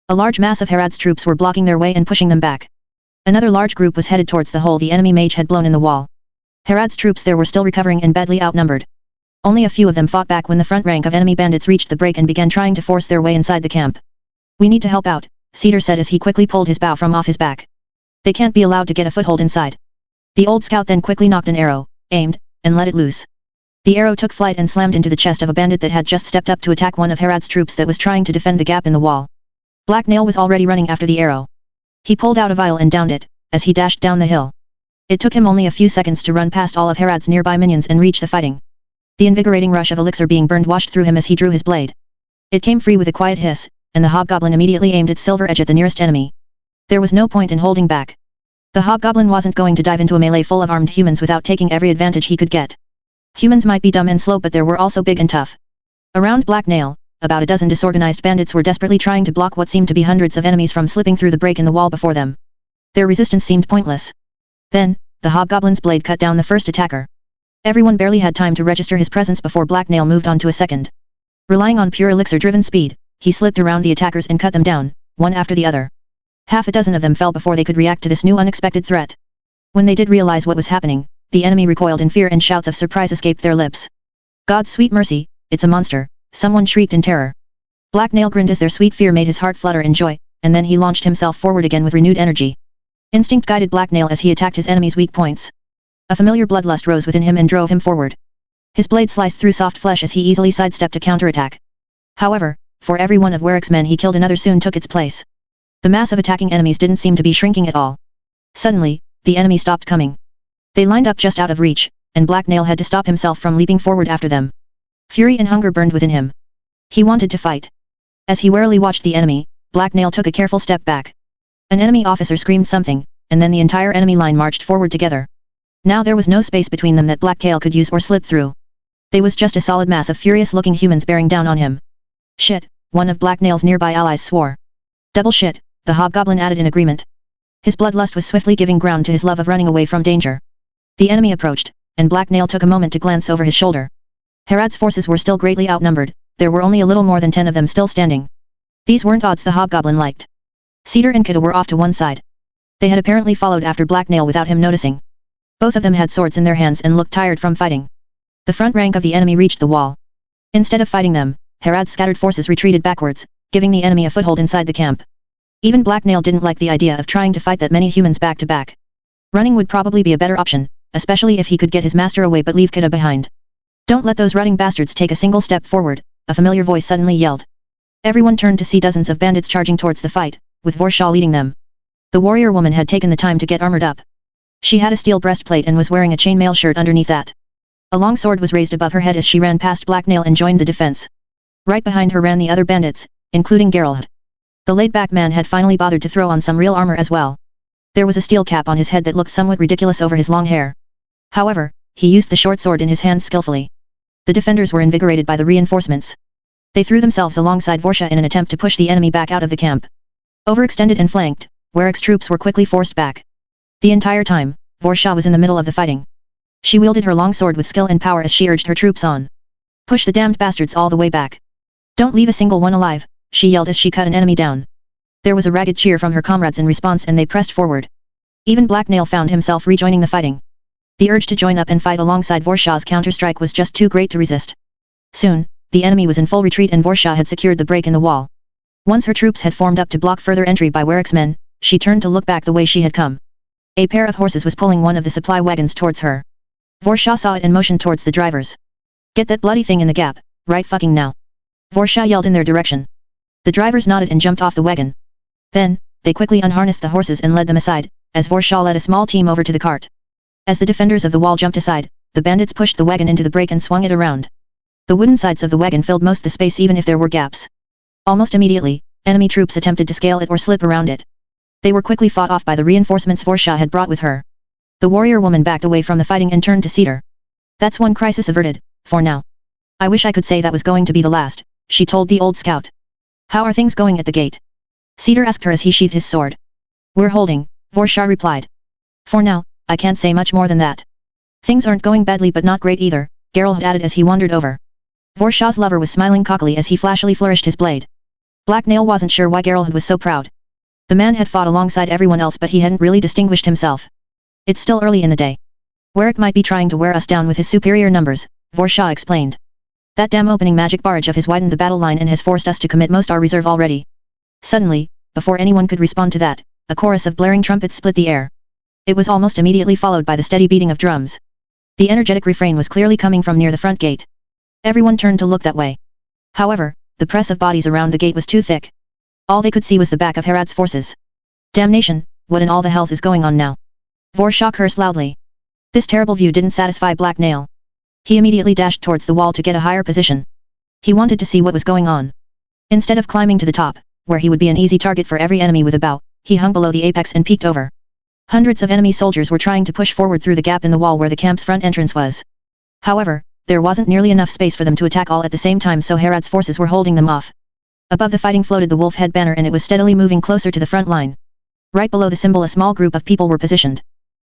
A large mass of Herad's troops were blocking their way and pushing them back. Another large group was headed towards the hole the enemy mage had blown in the wall. Herad's troops there were still recovering and badly outnumbered. Only a few of them fought back when the front rank of enemy bandits reached the break and began trying to force their way inside the camp. We need to help out, Cedar said as he quickly pulled his bow from off his back. They can't be allowed to get a foothold inside. The old scout then quickly nocked an arrow, aimed, and let it loose. The arrow took flight and slammed into the chest of a bandit that had just stepped up to attack one of Herad's troops that was trying to defend the gap in the wall. Black Nail was already running after the arrow. He pulled out a vial and downed it, as he dashed down the hill. It took him only a few seconds to run past all of Herad's nearby minions and reach the fighting. The invigorating rush of elixir being burned washed through him as he drew his blade. It came free with a quiet hiss, and the hobgoblin immediately aimed its silver edge at the nearest enemy. There was no point in holding back. The hobgoblin wasn't going to dive into a melee full of armed humans without taking every advantage he could get. Humans might be dumb and slow but there were also big and tough. Around Black Nail, about a dozen disorganized bandits were desperately trying to block what seemed to be hundreds of enemies from slipping through the break in the wall before them. Their resistance seemed pointless. Then, the hobgoblin's blade cut down the first attacker. Everyone barely had time to register his presence before Black Nail moved on to a second. Relying on pure elixir-driven speed, he slipped around the attackers and cut them down, one after the other. Half a dozen of them fell before they could react to this new unexpected threat. When they did realize what was happening, the enemy recoiled in fear and shouts of surprise escaped their lips. God's sweet mercy, it's a monster, someone shrieked in terror. Black Nail grinned as their sweet fear made his heart flutter in joy, and then he launched himself forward again with renewed energy. Instinct guided Black Nail as he attacked his enemy's weak points. A familiar bloodlust rose within him and drove him forward. His blade sliced through soft flesh as he easily sidestepped a counterattack. However, for every one of Warwick's men he killed another soon took its place. The mass of attacking enemies didn't seem to be shrinking at all. Suddenly, the enemy stopped coming. They lined up just out of reach, and Black Nail had to stop himself from leaping forward after them. Fury and hunger burned within him. He wanted to fight. As he warily watched the enemy, Black Nail took a careful step back. An enemy officer screamed something, and then the entire enemy line marched forward together. Now there was no space between them that Black Nail could use or slip through. They was just a solid mass of furious-looking humans bearing down on him. Shit, one of Black Nail's nearby allies swore. Double shit, the hobgoblin added in agreement. His bloodlust was swiftly giving ground to his love of running away from danger. The enemy approached, and Black Nail took a moment to glance over his shoulder. Herad's forces were still greatly outnumbered, there were only a little more than 10 of them still standing. These weren't odds the hobgoblin liked. Cedar and Kida were off to one side. They had apparently followed after Black Nail without him noticing. Both of them had swords in their hands and looked tired from fighting. The front rank of the enemy reached the wall. Instead of fighting them, Herad's scattered forces retreated backwards, giving the enemy a foothold inside the camp. Even Black Nail didn't like the idea of trying to fight that many humans back to back. Running would probably be a better option, especially if he could get his master away but leave Kida behind. Don't let those rutting bastards take a single step forward, a familiar voice suddenly yelled. Everyone turned to see dozens of bandits charging towards the fight, with Vorsha leading them. The warrior woman had taken the time to get armored up. She had a steel breastplate and was wearing a chainmail shirt underneath that. A long sword was raised above her head as she ran past Black Nail and joined the defense. Right behind her ran the other bandits, including Geralt. The laid-back man had finally bothered to throw on some real armor as well. There was a steel cap on his head that looked somewhat ridiculous over his long hair. However, he used the short sword in his hands skillfully. The defenders were invigorated by the reinforcements. They threw themselves alongside Vorsha in an attempt to push the enemy back out of the camp. Overextended and flanked, Warwick's troops were quickly forced back. The entire time, Vorsha was in the middle of the fighting. She wielded her long sword with skill and power as she urged her troops on. Push the damned bastards all the way back. Don't leave a single one alive, she yelled as she cut an enemy down. There was a ragged cheer from her comrades in response and they pressed forward. Even Black Nail found himself rejoining the fighting. The urge to join up and fight alongside Vorsha's counter-strike was just too great to resist. Soon, the enemy was in full retreat and Vorsha had secured the break in the wall. Once her troops had formed up to block further entry by Warwick's men, she turned to look back the way she had come. A pair of horses was pulling one of the supply wagons towards her. Vorsha saw it and motioned towards the drivers. Get that bloody thing in the gap, right fucking now. Vorsha yelled in their direction. The drivers nodded and jumped off the wagon. Then, they quickly unharnessed the horses and led them aside, as Vorsha led a small team over to the cart. As the defenders of the wall jumped aside, the bandits pushed the wagon into the break and swung it around. The wooden sides of the wagon filled most the space even if there were gaps. Almost immediately, enemy troops attempted to scale it or slip around it. They were quickly fought off by the reinforcements Vorsha had brought with her. The warrior woman backed away from the fighting and turned to Cedar. That's one crisis averted, for now. I wish I could say that was going to be the last, she told the old scout. How are things going at the gate? Cedar asked her as he sheathed his sword. We're holding, Vorsha replied. For now, I can't say much more than that. Things aren't going badly but not great either, Geralt added as he wandered over. Vorsha's lover was smiling cockily as he flashily flourished his blade. Black Nail wasn't sure why Geralt was so proud. The man had fought alongside everyone else but he hadn't really distinguished himself. It's still early in the day. Warwick might be trying to wear us down with his superior numbers, Vorsha explained. That damn opening magic barrage of his widened the battle line and has forced us to commit most our reserve already. Suddenly, before anyone could respond to that, a chorus of blaring trumpets split the air. It was almost immediately followed by the steady beating of drums. The energetic refrain was clearly coming from near the front gate. Everyone turned to look that way. However, the press of bodies around the gate was too thick. All they could see was the back of Herod's forces. Damnation, what in all the hells is going on now? Vorsha cursed loudly. This terrible view didn't satisfy Black Nail. He immediately dashed towards the wall to get a higher position. He wanted to see what was going on. Instead of climbing to the top, where he would be an easy target for every enemy with a bow, he hung below the apex and peeked over. Hundreds of enemy soldiers were trying to push forward through the gap in the wall where the camp's front entrance was. However, there wasn't nearly enough space for them to attack all at the same time so Herod's forces were holding them off. Above the fighting floated the wolf head banner and it was steadily moving closer to the front line. Right below the symbol a small group of people were positioned.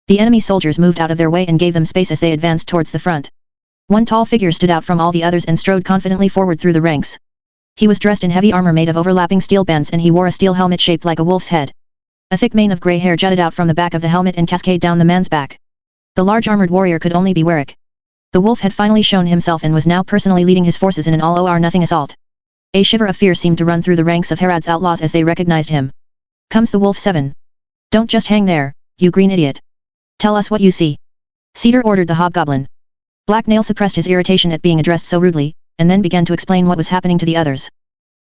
The enemy soldiers moved out of their way and gave them space as they advanced towards the front. One tall figure stood out from all the others and strode confidently forward through the ranks. He was dressed in heavy armor made of overlapping steel bands and he wore a steel helmet shaped like a wolf's head. A thick mane of grey hair jutted out from the back of the helmet and cascaded down the man's back. The large armored warrior could only be Warwick. The wolf had finally shown himself and was now personally leading his forces in an all-or-nothing assault. A shiver of fear seemed to run through the ranks of Herod's outlaws as they recognized him. Comes the Wolf 7. Don't just hang there, you green idiot. Tell us what you see. Cedar ordered the hobgoblin. Black Nail suppressed his irritation at being addressed so rudely, and then began to explain what was happening to the others.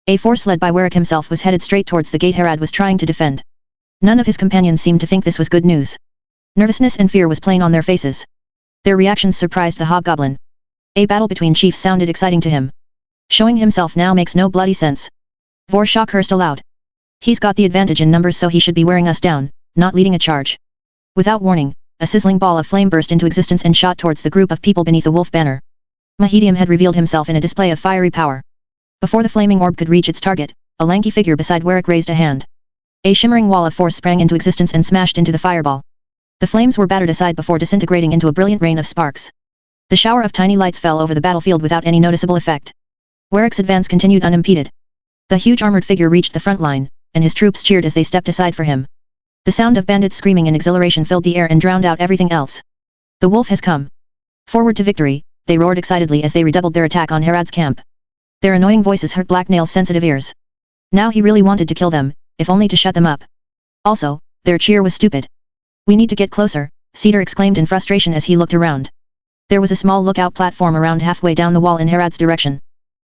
A force led by Warwick himself was headed straight towards the gate Herod was trying to defend. None of his companions seemed to think this was good news. Nervousness and fear was plain on their faces. Their reactions surprised the hobgoblin. A battle between chiefs sounded exciting to him. Showing himself now makes no bloody sense. Vorsha cursed aloud. He's got the advantage in numbers so he should be wearing us down, not leading a charge. Without warning, a sizzling ball of flame burst into existence and shot towards the group of people beneath the wolf banner. Mahedium had revealed himself in a display of fiery power. Before the flaming orb could reach its target, a lanky figure beside Warwick raised a hand. A shimmering wall of force sprang into existence and smashed into the fireball. The flames were battered aside before disintegrating into a brilliant rain of sparks. The shower of tiny lights fell over the battlefield without any noticeable effect. Warwick's advance continued unimpeded. The huge armored figure reached the front line, and his troops cheered as they stepped aside for him. The sound of bandits screaming in exhilaration filled the air and drowned out everything else. The wolf has come. Forward to victory, they roared excitedly as they redoubled their attack on Herod's camp. Their annoying voices hurt Black Nail's sensitive ears. Now he really wanted to kill them, if only to shut them up. Also, their cheer was stupid. We need to get closer, Cedar exclaimed in frustration as he looked around. There was a small lookout platform around halfway down the wall in Herod's direction.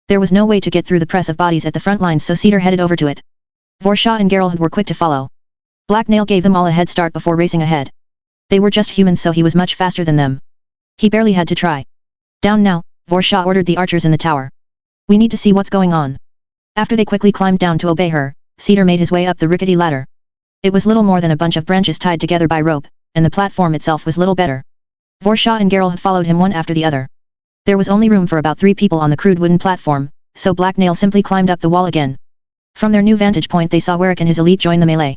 There was no way to get through the press of bodies at the front lines, so Cedar headed over to it. Vorsha and Geralt were quick to follow. Black Nail gave them all a head start before racing ahead. They were just humans, so he was much faster than them. He barely had to try. Down now, Vorsha ordered the archers in the tower. We need to see what's going on. After they quickly climbed down to obey her, Cedar made his way up the rickety ladder. It was little more than a bunch of branches tied together by rope, and the platform itself was little better. Vorsha and Geralt followed him one after the other. There was only room for about 3 people on the crude wooden platform, so Black Nail simply climbed up the wall again. From their new vantage point they saw Warwick and his elite join the melee.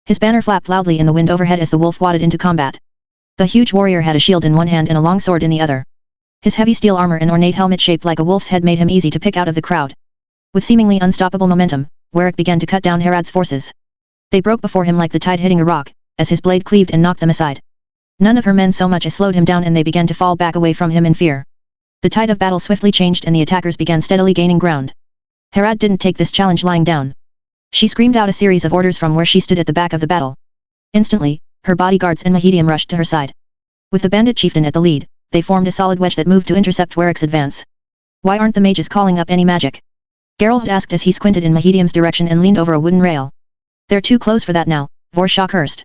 His banner flapped loudly in the wind overhead as the wolf wadded into combat. The huge warrior had a shield in one hand and a long sword in the other. His heavy steel armor and ornate helmet shaped like a wolf's head made him easy to pick out of the crowd. With seemingly unstoppable momentum, Warwick began to cut down Herad's forces. They broke before him like the tide hitting a rock, as his blade cleaved and knocked them aside. None of her men so much as slowed him down, and they began to fall back away from him in fear. The tide of battle swiftly changed and the attackers began steadily gaining ground. Herad didn't take this challenge lying down. She screamed out a series of orders from where she stood at the back of the battle. Instantly, her bodyguards and Mahedium rushed to her side. With the bandit chieftain at the lead, they formed a solid wedge that moved to intercept Warwick's advance. Why aren't the mages calling up any magic? Geralt asked as he squinted in Mahedium's direction and leaned over a wooden rail. They're too close for that now, Vorsha cursed.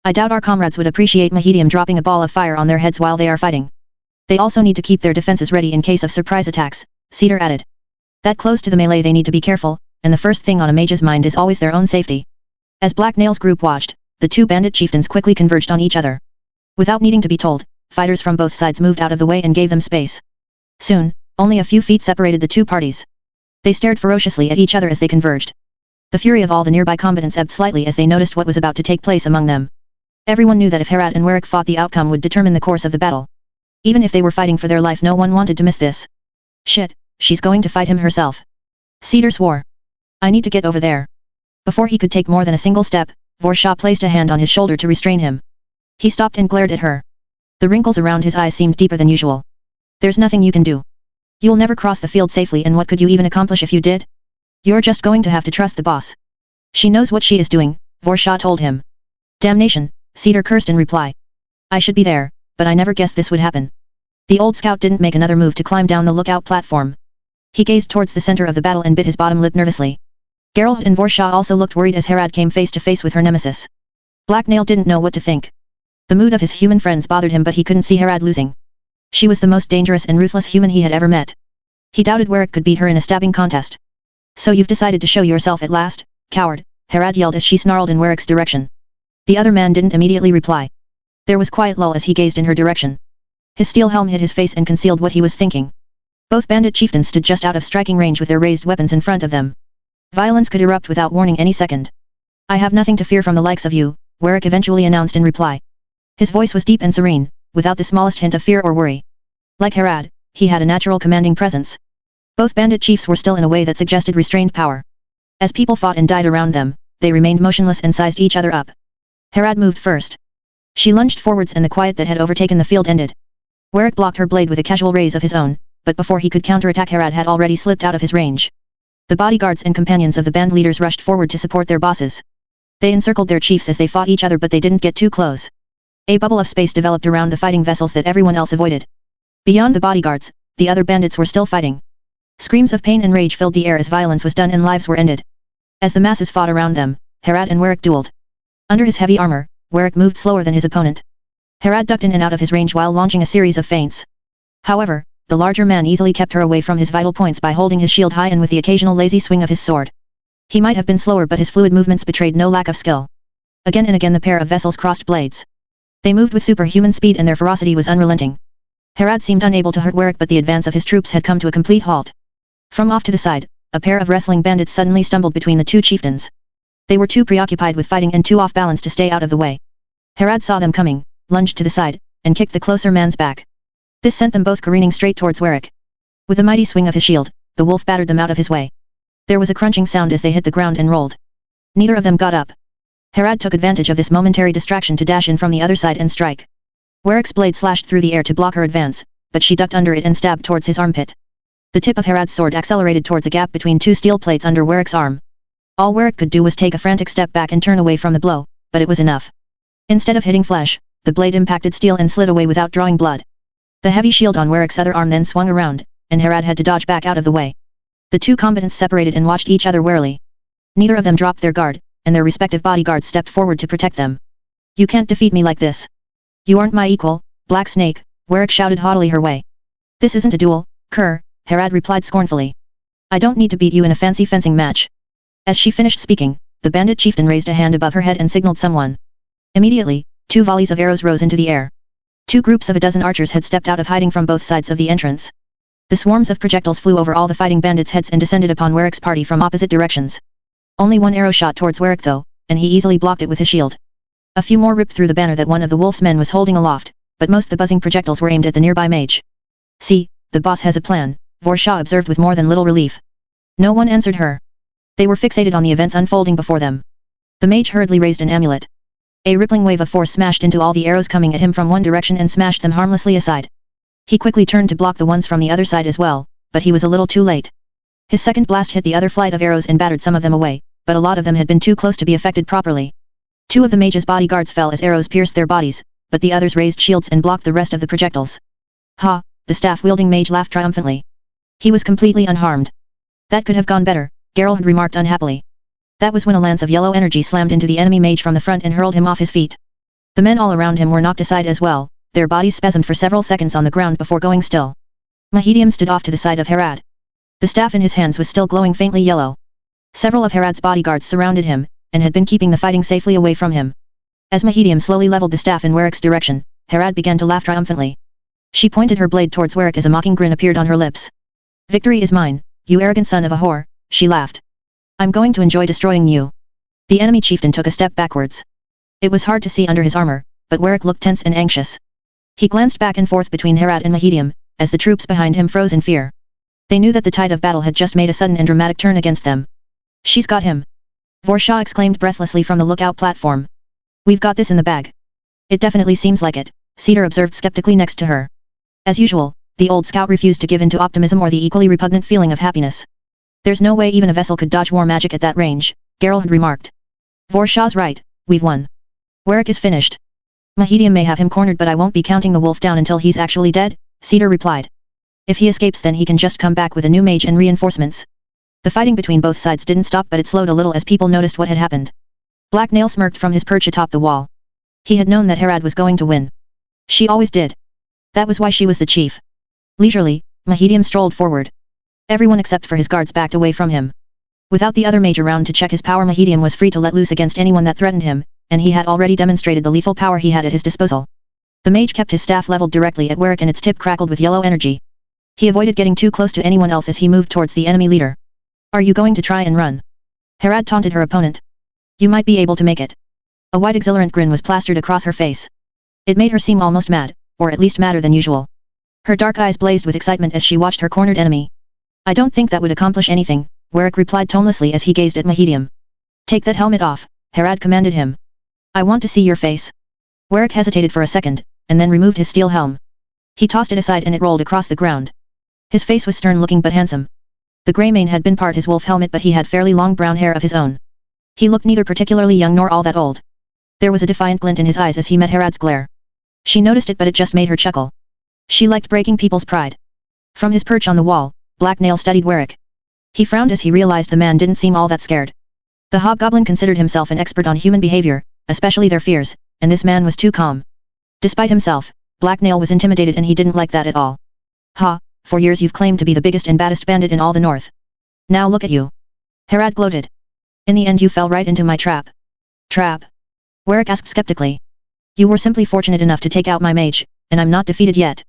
I doubt our comrades would appreciate Mahedium dropping a ball of fire on their heads while they are fighting. They also need to keep their defenses ready in case of surprise attacks, Cedar added. That close to the melee they need to be careful, and the first thing on a mage's mind is always their own safety. As Black Nail's group watched, the 2 bandit chieftains quickly converged on each other. Without needing to be told, fighters from both sides moved out of the way and gave them space. Soon, only a few feet separated the 2 parties. They stared ferociously at each other as they converged. The fury of all the nearby combatants ebbed slightly as they noticed what was about to take place among them. Everyone knew that if Herad and Warwick fought, the outcome would determine the course of the battle. Even if they were fighting for their life, no one wanted to miss this. Shit, she's going to fight him herself. Cedar swore. I need to get over there. Before he could take more than a single step, Vorsha placed a hand on his shoulder to restrain him. He stopped and glared at her. The wrinkles around his eyes seemed deeper than usual. There's nothing you can do. You'll never cross the field safely, and what could you even accomplish if you did? You're just going to have to trust the boss. She knows what she is doing, Vorsha told him. Damnation, Cedar cursed in reply. I should be there, but I never guessed this would happen. The old scout didn't make another move to climb down the lookout platform. He gazed towards the center of the battle and bit his bottom lip nervously. Geralt and Vorsha also looked worried as Herad came face to face with her nemesis. Black Nail didn't know what to think. The mood of his human friends bothered him, but he couldn't see Herad losing. She was the most dangerous and ruthless human he had ever met. He doubted Warwick could beat her in a stabbing contest. So you've decided to show yourself at last, coward, Herad yelled as she snarled in Warwick's direction. The other man didn't immediately reply. There was quiet lull as he gazed in her direction. His steel helm hid his face and concealed what he was thinking. Both bandit chieftains stood just out of striking range with their raised weapons in front of them. Violence could erupt without warning any second. I have nothing to fear from the likes of you, Warwick eventually announced in reply. His voice was deep and serene, without the smallest hint of fear or worry. Like Herad, he had a natural commanding presence. Both bandit chiefs were still in a way that suggested restrained power. As people fought and died around them, they remained motionless and sized each other up. Herad moved first. She lunged forwards and the quiet that had overtaken the field ended. Warwick blocked her blade with a casual raise of his own, but before he could counterattack, Herad had already slipped out of his range. The bodyguards and companions of the band leaders rushed forward to support their bosses. They encircled their chiefs as they fought each other, but they didn't get too close. A bubble of space developed around the fighting vessels that everyone else avoided. Beyond the bodyguards, the other bandits were still fighting. Screams of pain and rage filled the air as violence was done and lives were ended. As the masses fought around them, Herad and Warwick dueled. Under his heavy armor, Warwick moved slower than his opponent. Herad ducked in and out of his range while launching a series of feints. However, the larger man easily kept her away from his vital points by holding his shield high and with the occasional lazy swing of his sword. He might have been slower, but his fluid movements betrayed no lack of skill. Again and again the pair of vessels crossed blades. They moved with superhuman speed and their ferocity was unrelenting. Herad seemed unable to hurt Warwick, but the advance of his troops had come to a complete halt. From off to the side, a pair of wrestling bandits suddenly stumbled between the 2 chieftains. They were too preoccupied with fighting and too off balance to stay out of the way. Herad saw them coming, lunged to the side, and kicked the closer man's back. This sent them both careening straight towards Warwick. With a mighty swing of his shield, the wolf battered them out of his way. There was a crunching sound as they hit the ground and rolled. Neither of them got up. Herad took advantage of this momentary distraction to dash in from the other side and strike. Warwick's blade slashed through the air to block her advance, but she ducked under it and stabbed towards his armpit. The tip of Herad's sword accelerated towards a gap between 2 steel plates under Warwick's arm. All Warwick could do was take a frantic step back and turn away from the blow, but it was enough. Instead of hitting flesh, the blade impacted steel and slid away without drawing blood. The heavy shield on Warwick's other arm then swung around, and Herad had to dodge back out of the way. The two combatants separated and watched each other warily. Neither of them dropped their guard, and their respective bodyguards stepped forward to protect them. You can't defeat me like this. You aren't my equal, Black Snake, Warwick shouted haughtily her way. This isn't a duel, cur, Herad replied scornfully. I don't need to beat you in a fancy fencing match. As she finished speaking, the bandit chieftain raised a hand above her head and signaled someone. Immediately, 2 volleys of arrows rose into the air. 2 groups of a dozen archers had stepped out of hiding from both sides of the entrance. The swarms of projectiles flew over all the fighting bandits' heads and descended upon Warwick's party from opposite directions. Only one arrow shot towards Warwick though, and he easily blocked it with his shield. A few more ripped through the banner that one of the wolf's men was holding aloft, but most the buzzing projectiles were aimed at the nearby mage. See, the boss has a plan, Vorsha observed with more than little relief. No one answered her. They were fixated on the events unfolding before them. The mage hurriedly raised an amulet. A rippling wave of force smashed into all the arrows coming at him from one direction and smashed them harmlessly aside. He quickly turned to block the ones from the other side as well, but he was a little too late. His second blast hit the other flight of arrows and battered some of them away, but a lot of them had been too close to be affected properly. 2 of the mage's bodyguards fell as arrows pierced their bodies, but the others raised shields and blocked the rest of the projectiles. Ha, the staff-wielding mage laughed triumphantly. He was completely unharmed. That could have gone better, Geralt had remarked unhappily. That was when a lance of yellow energy slammed into the enemy mage from the front and hurled him off his feet. The men all around him were knocked aside as well, their bodies spasmed for several seconds on the ground before going still. Mahedium stood off to the side of Herad. The staff in his hands was still glowing faintly yellow. Several of Herad's bodyguards surrounded him, and had been keeping the fighting safely away from him. As Mahedium slowly leveled the staff in Warwick's direction, Herad began to laugh triumphantly. She pointed her blade towards Warwick as a mocking grin appeared on her lips. Victory is mine, you arrogant son of a whore, she laughed. I'm going to enjoy destroying you. The enemy chieftain took a step backwards. It was hard to see under his armor, but Warwick looked tense and anxious. He glanced back and forth between Herad and Mahedium, as the troops behind him froze in fear. They knew that the tide of battle had just made a sudden and dramatic turn against them. She's got him. Vorsha exclaimed breathlessly from the lookout platform. We've got this in the bag. It definitely seems like it, Cedar observed skeptically next to her. As usual, the old scout refused to give in to optimism or the equally repugnant feeling of happiness. There's no way even a vessel could dodge war magic at that range, Geralt had remarked. Vorsha's right, we've won. Warwick is finished. Mahedium may have him cornered but I won't be counting the wolf down until he's actually dead, Cedar replied. If he escapes then he can just come back with a new mage and reinforcements. The fighting between both sides didn't stop but it slowed a little as people noticed what had happened. Black Nail smirked from his perch atop the wall. He had known that Herad was going to win. She always did. That was why she was the chief. Leisurely, Mahedium strolled forward. Everyone except for his guards backed away from him. Without the other mage around to check his power, Mahedium was free to let loose against anyone that threatened him, and he had already demonstrated the lethal power he had at his disposal. The mage kept his staff leveled directly at Warwick and its tip crackled with yellow energy. He avoided getting too close to anyone else as he moved towards the enemy leader. Are you going to try and run? Herad taunted her opponent. You might be able to make it. A wide exhilarant grin was plastered across her face. It made her seem almost mad, or at least madder than usual. Her dark eyes blazed with excitement as she watched her cornered enemy. I don't think that would accomplish anything, Warwick replied tonelessly as he gazed at Mahedium. Take that helmet off, Herad commanded him. I want to see your face. Warwick hesitated for a second, and then removed his steel helm. He tossed it aside and it rolled across the ground. His face was stern-looking but handsome. The grey mane had been part his wolf helmet but he had fairly long brown hair of his own. He looked neither particularly young nor all that old. There was a defiant glint in his eyes as he met Herad's glare. She noticed it but it just made her chuckle. She liked breaking people's pride. From his perch on the wall, Black Nail studied Warwick. He frowned as he realized the man didn't seem all that scared. The hobgoblin considered himself an expert on human behavior, especially their fears, and this man was too calm. Despite himself, Black Nail was intimidated and he didn't like that at all. Ha, for years you've claimed to be the biggest and baddest bandit in all the north. Now look at you. Herad gloated. In the end you fell right into my trap. Trap? Warwick asked skeptically. You were simply fortunate enough to take out my mage, and I'm not defeated yet.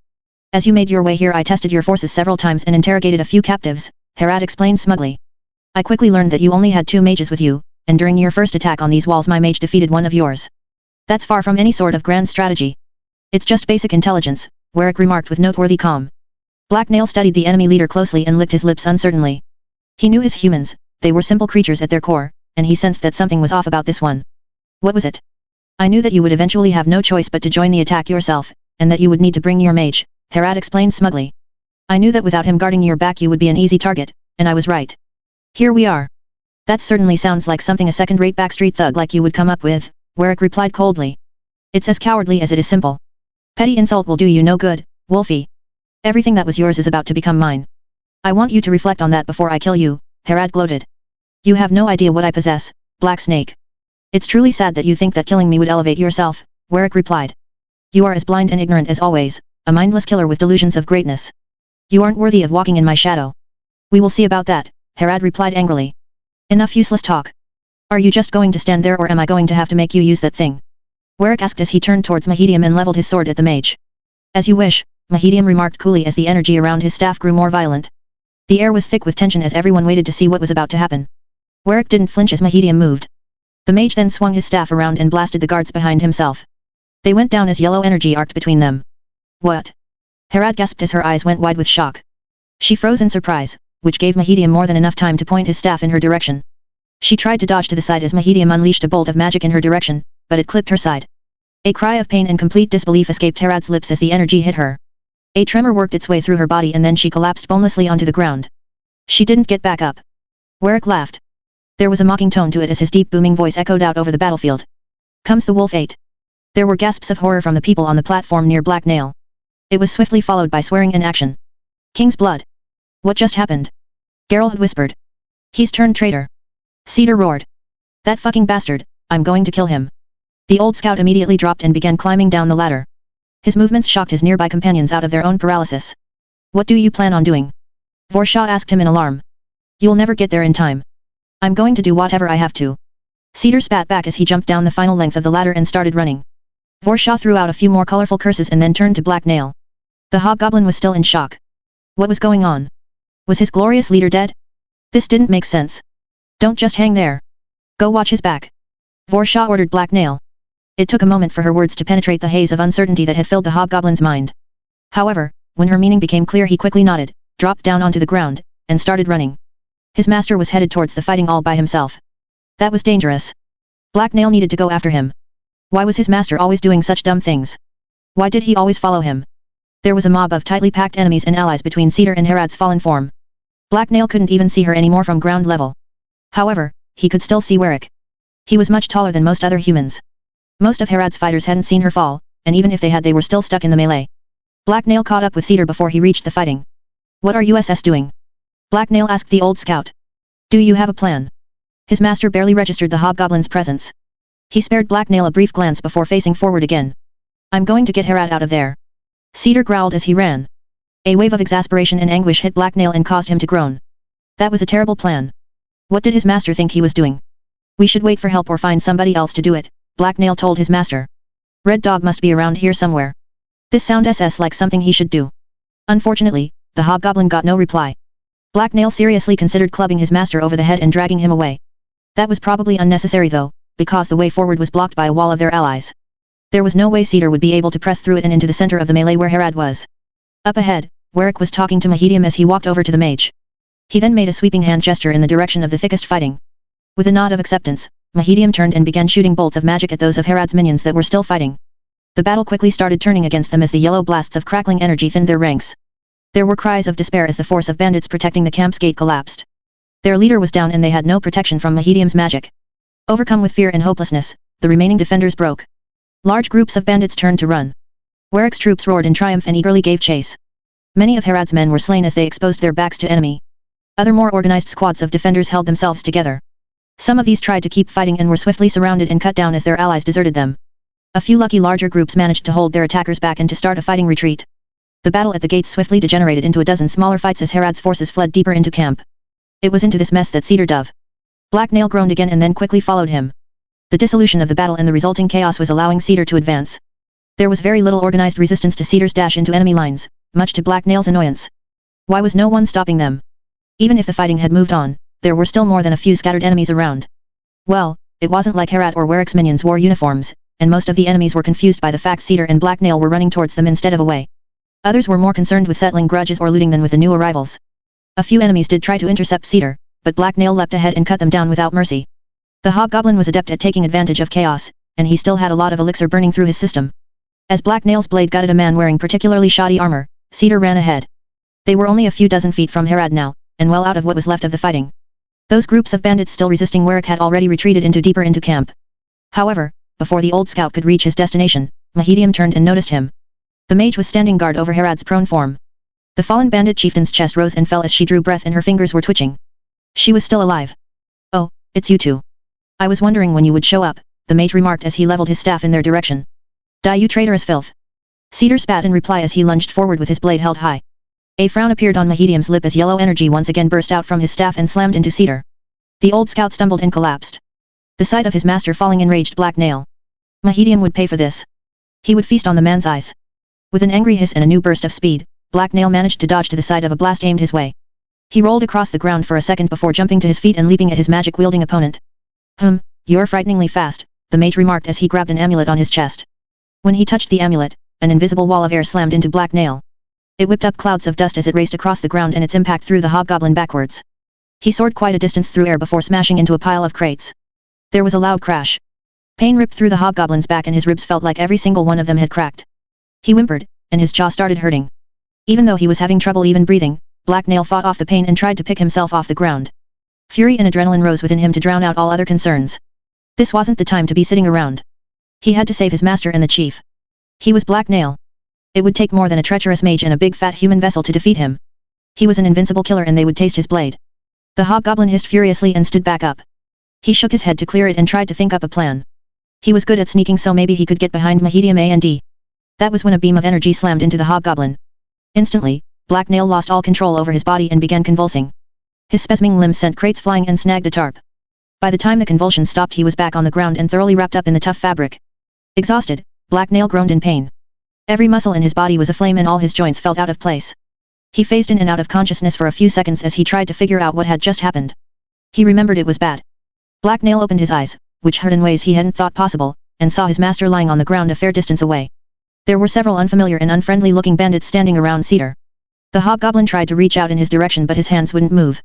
As you made your way here I tested your forces several times and interrogated a few captives, Herad explained smugly. I quickly learned that you only had 2 mages with you, and during your first attack on these walls my mage defeated one of yours. That's far from any sort of grand strategy. It's just basic intelligence, Warwick remarked with noteworthy calm. Black Nail studied the enemy leader closely and licked his lips uncertainly. He knew his humans, they were simple creatures at their core, and he sensed that something was off about this one. What was it? I knew that you would eventually have no choice but to join the attack yourself, and that you would need to bring your mage, Herad explained smugly. I knew that without him guarding your back you would be an easy target, and I was right. Here we are. That certainly sounds like something a second-rate backstreet thug like you would come up with, Warwick replied coldly. It's as cowardly as it is simple. Petty insult will do you no good, Wolfie. Everything that was yours is about to become mine. I want you to reflect on that before I kill you, Herad gloated. You have no idea what I possess, Black Snake. It's truly sad that you think that killing me would elevate yourself, Warwick replied. You are as blind and ignorant as always, a mindless killer with delusions of greatness. You aren't worthy of walking in my shadow. We will see about that, Herad replied angrily. Enough useless talk. Are you just going to stand there or am I going to have to make you use that thing? Warwick asked as he turned towards Mahedium and leveled his sword at the mage. As you wish, Mahedium remarked coolly as the energy around his staff grew more violent. The air was thick with tension as everyone waited to see what was about to happen. Warwick didn't flinch as Mahedium moved. The mage then swung his staff around and blasted the guards behind himself. They went down as yellow energy arced between them. What? Herad gasped as her eyes went wide with shock. She froze in surprise, which gave Mahedium more than enough time to point his staff in her direction. She tried to dodge to the side as Mahedium unleashed a bolt of magic in her direction, but it clipped her side. A cry of pain and complete disbelief escaped Herad's lips as the energy hit her. A tremor worked its way through her body and then she collapsed bonelessly onto the ground. She didn't get back up. Warwick laughed. There was a mocking tone to it as his deep booming voice echoed out over the battlefield. Comes the Wolf 8. There were gasps of horror from the people on the platform near Black Nail. It was swiftly followed by swearing in action. King's blood. What just happened? Geralt whispered. He's turned traitor. Cedar roared. That fucking bastard, I'm going to kill him. The old scout immediately dropped and began climbing down the ladder. His movements shocked his nearby companions out of their own paralysis. What do you plan on doing? Vorshaw asked him in alarm. You'll never get there in time. I'm going to do whatever I have to. Cedar spat back as he jumped down the final length of the ladder and started running. Vorshaw threw out a few more colorful curses and then turned to Black Nail. The hobgoblin was still in shock. What was going on? Was his glorious leader dead? This didn't make sense. Don't just hang there. Go watch his back. Vorshaw ordered Black Nail. It took a moment for her words to penetrate the haze of uncertainty that had filled the hobgoblin's mind. However, when her meaning became clear he quickly nodded, dropped down onto the ground, and started running. His master was headed towards the fighting all by himself. That was dangerous. Black Nail needed to go after him. Why was his master always doing such dumb things? Why did he always follow him? There was a mob of tightly packed enemies and allies between Cedar and Herad's fallen form. Black Nail couldn't even see her anymore from ground level. However, he could still see Warwick. He was much taller than most other humans. Most of Herad's fighters hadn't seen her fall, and even if they had they were still stuck in the melee. Black Nail caught up with Cedar before he reached the fighting. What are USS doing? Black Nail asked the old scout. Do you have a plan? His master barely registered the hobgoblin's presence. He spared Black Nail a brief glance before facing forward again. I'm going to get Herad out of there. Cedar growled as he ran. A wave of exasperation and anguish hit Black Nail and caused him to groan. That was a terrible plan. What did his master think he was doing? We should wait for help or find somebody else to do it, Black Nail told his master. Red Dog must be around here somewhere. This sounds like something he should do. Unfortunately, the hobgoblin got no reply. Black Nail seriously considered clubbing his master over the head and dragging him away. That was probably unnecessary though, because the way forward was blocked by a wall of their allies. There was no way Cedar would be able to press through it and into the center of the melee where Herad was. Up ahead, Warwick was talking to Mahedium as he walked over to the mage. He then made a sweeping hand gesture in the direction of the thickest fighting. With a nod of acceptance, Mahedium turned and began shooting bolts of magic at those of Herad's minions that were still fighting. The battle quickly started turning against them as the yellow blasts of crackling energy thinned their ranks. There were cries of despair as the force of bandits protecting the camp's gate collapsed. Their leader was down and they had no protection from Mahedium's magic. Overcome with fear and hopelessness, the remaining defenders broke. Large groups of bandits turned to run. Warwick's troops roared in triumph and eagerly gave chase. Many of Herad's men were slain as they exposed their backs to enemy. Other more organized squads of defenders held themselves together. Some of these tried to keep fighting and were swiftly surrounded and cut down as their allies deserted them. A few lucky larger groups managed to hold their attackers back and to start a fighting retreat. The battle at the gates swiftly degenerated into a dozen smaller fights as Herad's forces fled deeper into camp. It was into this mess that Cedar dove. Black Nail groaned again and then quickly followed him. The dissolution of the battle and the resulting chaos was allowing Cedar to advance. There was very little organized resistance to Cedar's dash into enemy lines, much to Black Nail's annoyance. Why was no one stopping them? Even if the fighting had moved on, there were still more than a few scattered enemies around. Well, it wasn't like Herad or Warwick's minions wore uniforms, and most of the enemies were confused by the fact Cedar and Black Nail were running towards them instead of away. Others were more concerned with settling grudges or looting than with the new arrivals. A few enemies did try to intercept Cedar, but Black Nail leapt ahead and cut them down without mercy. The hobgoblin was adept at taking advantage of chaos, and he still had a lot of elixir burning through his system. As Black Nail's blade gutted a man wearing particularly shoddy armor, Cedar ran ahead. They were only a few dozen feet from Herad now, and well out of what was left of the fighting. Those groups of bandits still resisting Warwick had already retreated deeper into camp. However, before the old scout could reach his destination, Mahedium turned and noticed him. The mage was standing guard over Herad's prone form. The fallen bandit chieftain's chest rose and fell as she drew breath and her fingers were twitching. She was still alive. Oh, it's you two. I was wondering when you would show up, the mage remarked as he leveled his staff in their direction. Die you traitorous filth. Cedar spat in reply as he lunged forward with his blade held high. A frown appeared on Mahedium's lip as yellow energy once again burst out from his staff and slammed into Cedar. The old scout stumbled and collapsed. The sight of his master falling enraged Black Nail. Mahedium would pay for this. He would feast on the man's eyes. With an angry hiss and a new burst of speed, Black Nail managed to dodge to the side of a blast aimed his way. He rolled across the ground for a second before jumping to his feet and leaping at his magic-wielding opponent. You're frighteningly fast, the mage remarked as he grabbed an amulet on his chest. When he touched the amulet, an invisible wall of air slammed into Black Nail. It whipped up clouds of dust as it raced across the ground and its impact threw the hobgoblin backwards. He soared quite a distance through air before smashing into a pile of crates. There was a loud crash. Pain ripped through the hobgoblin's back and his ribs felt like every single one of them had cracked. He whimpered, and his jaw started hurting. Even though he was having trouble even breathing, Black Nail fought off the pain and tried to pick himself off the ground. Fury and adrenaline rose within him to drown out all other concerns. This wasn't the time to be sitting around. He had to save his master and the chief. He was Black Nail. It would take more than a treacherous mage and a big fat human vessel to defeat him. He was an invincible killer and they would taste his blade. The hobgoblin hissed furiously and stood back up. He shook his head to clear it and tried to think up a plan. He was good at sneaking, so maybe he could get behind Mahedium and That was when a beam of energy slammed into the hobgoblin. Instantly, Black Nail lost all control over his body and began convulsing. His spasming limbs sent crates flying and snagged a tarp. By the time the convulsions stopped, he was back on the ground and thoroughly wrapped up in the tough fabric. Exhausted, Black Nail groaned in pain. Every muscle in his body was aflame and all his joints felt out of place. He phased in and out of consciousness for a few seconds as he tried to figure out what had just happened. He remembered it was bad. Black Nail opened his eyes, which hurt in ways he hadn't thought possible, and saw his master lying on the ground a fair distance away. There were several unfamiliar and unfriendly-looking bandits standing around Cedar. The hobgoblin tried to reach out in his direction but his hands wouldn't move.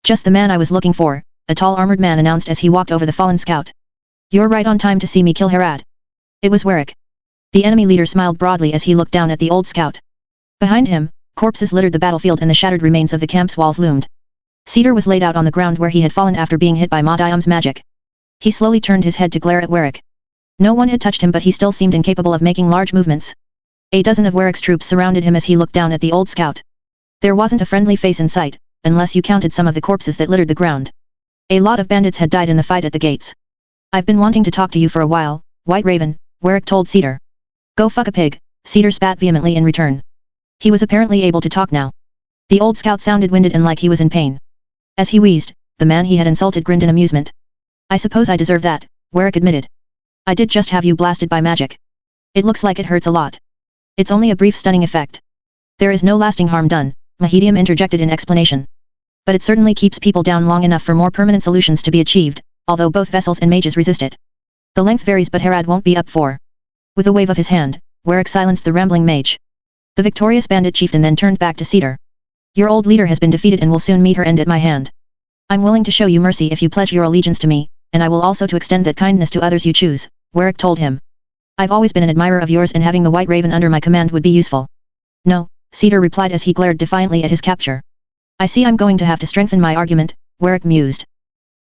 Just the man I was looking for, a tall armored man announced as he walked over the fallen scout. You're right on time to see me kill Herad. It was Warwick. The enemy leader smiled broadly as he looked down at the old scout. Behind him, corpses littered the battlefield and the shattered remains of the camp's walls loomed. Cedar was laid out on the ground where he had fallen after being hit by Mahedium's magic. He slowly turned his head to glare at Warwick. No one had touched him but he still seemed incapable of making large movements. A dozen of Warwick's troops surrounded him as he looked down at the old scout. There wasn't a friendly face in sight, unless you counted some of the corpses that littered the ground. A lot of bandits had died in the fight at the gates. I've been wanting to talk to you for a while, White Raven, Warwick told Cedar. Go fuck a pig, Cedar spat vehemently in return. He was apparently able to talk now. The old scout sounded winded and like he was in pain. As he wheezed, the man he had insulted grinned in amusement. I suppose I deserve that, Warwick admitted. I did just have you blasted by magic. It looks like it hurts a lot. It's only a brief stunning effect. There is no lasting harm done, Mahedium interjected in explanation. But it certainly keeps people down long enough for more permanent solutions to be achieved, although both vessels and mages resist it. The length varies but Herad won't be up for. With a wave of his hand, Warwick silenced the rambling mage. The victorious bandit chieftain then turned back to Cedar. Your old leader has been defeated and will soon meet her end at my hand. I'm willing to show you mercy if you pledge your allegiance to me, and I will also to extend that kindness to others you choose, Warwick told him. I've always been an admirer of yours and having the White Raven under my command would be useful. No, Cedar replied as he glared defiantly at his capture. I see I'm going to have to strengthen my argument, Warwick mused.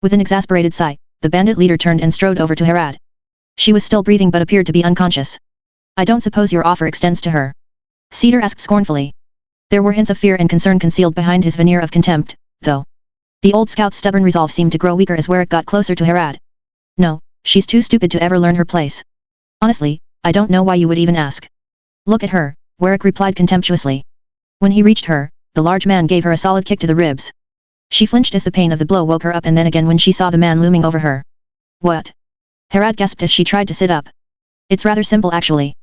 With an exasperated sigh, the bandit leader turned and strode over to Herad. She was still breathing but appeared to be unconscious. I don't suppose your offer extends to her? Cedar asked scornfully. There were hints of fear and concern concealed behind his veneer of contempt, though. The old scout's stubborn resolve seemed to grow weaker as Warwick got closer to Herad. No, she's too stupid to ever learn her place. Honestly, I don't know why you would even ask. Look at her, Warwick replied contemptuously. When he reached her, the large man gave her a solid kick to the ribs. She flinched as the pain of the blow woke her up and then again when she saw the man looming over her. What? Herad gasped as she tried to sit up. It's rather simple actually.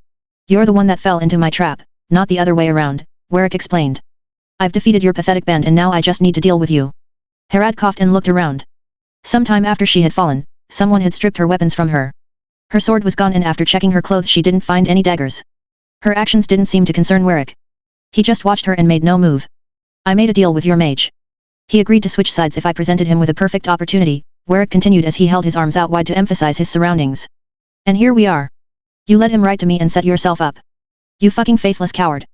You're the one that fell into my trap, not the other way around, Warwick explained. I've defeated your pathetic band and now I just need to deal with you. Herad coughed and looked around. Sometime after she had fallen, someone had stripped her weapons from her. Her sword was gone and after checking her clothes she didn't find any daggers. Her actions didn't seem to concern Warwick. He just watched her and made no move. I made a deal with your mage. He agreed to switch sides if I presented him with a perfect opportunity, Warwick continued as he held his arms out wide to emphasize his surroundings. And here we are. You led him right to me and set yourself up. You fucking faithless coward.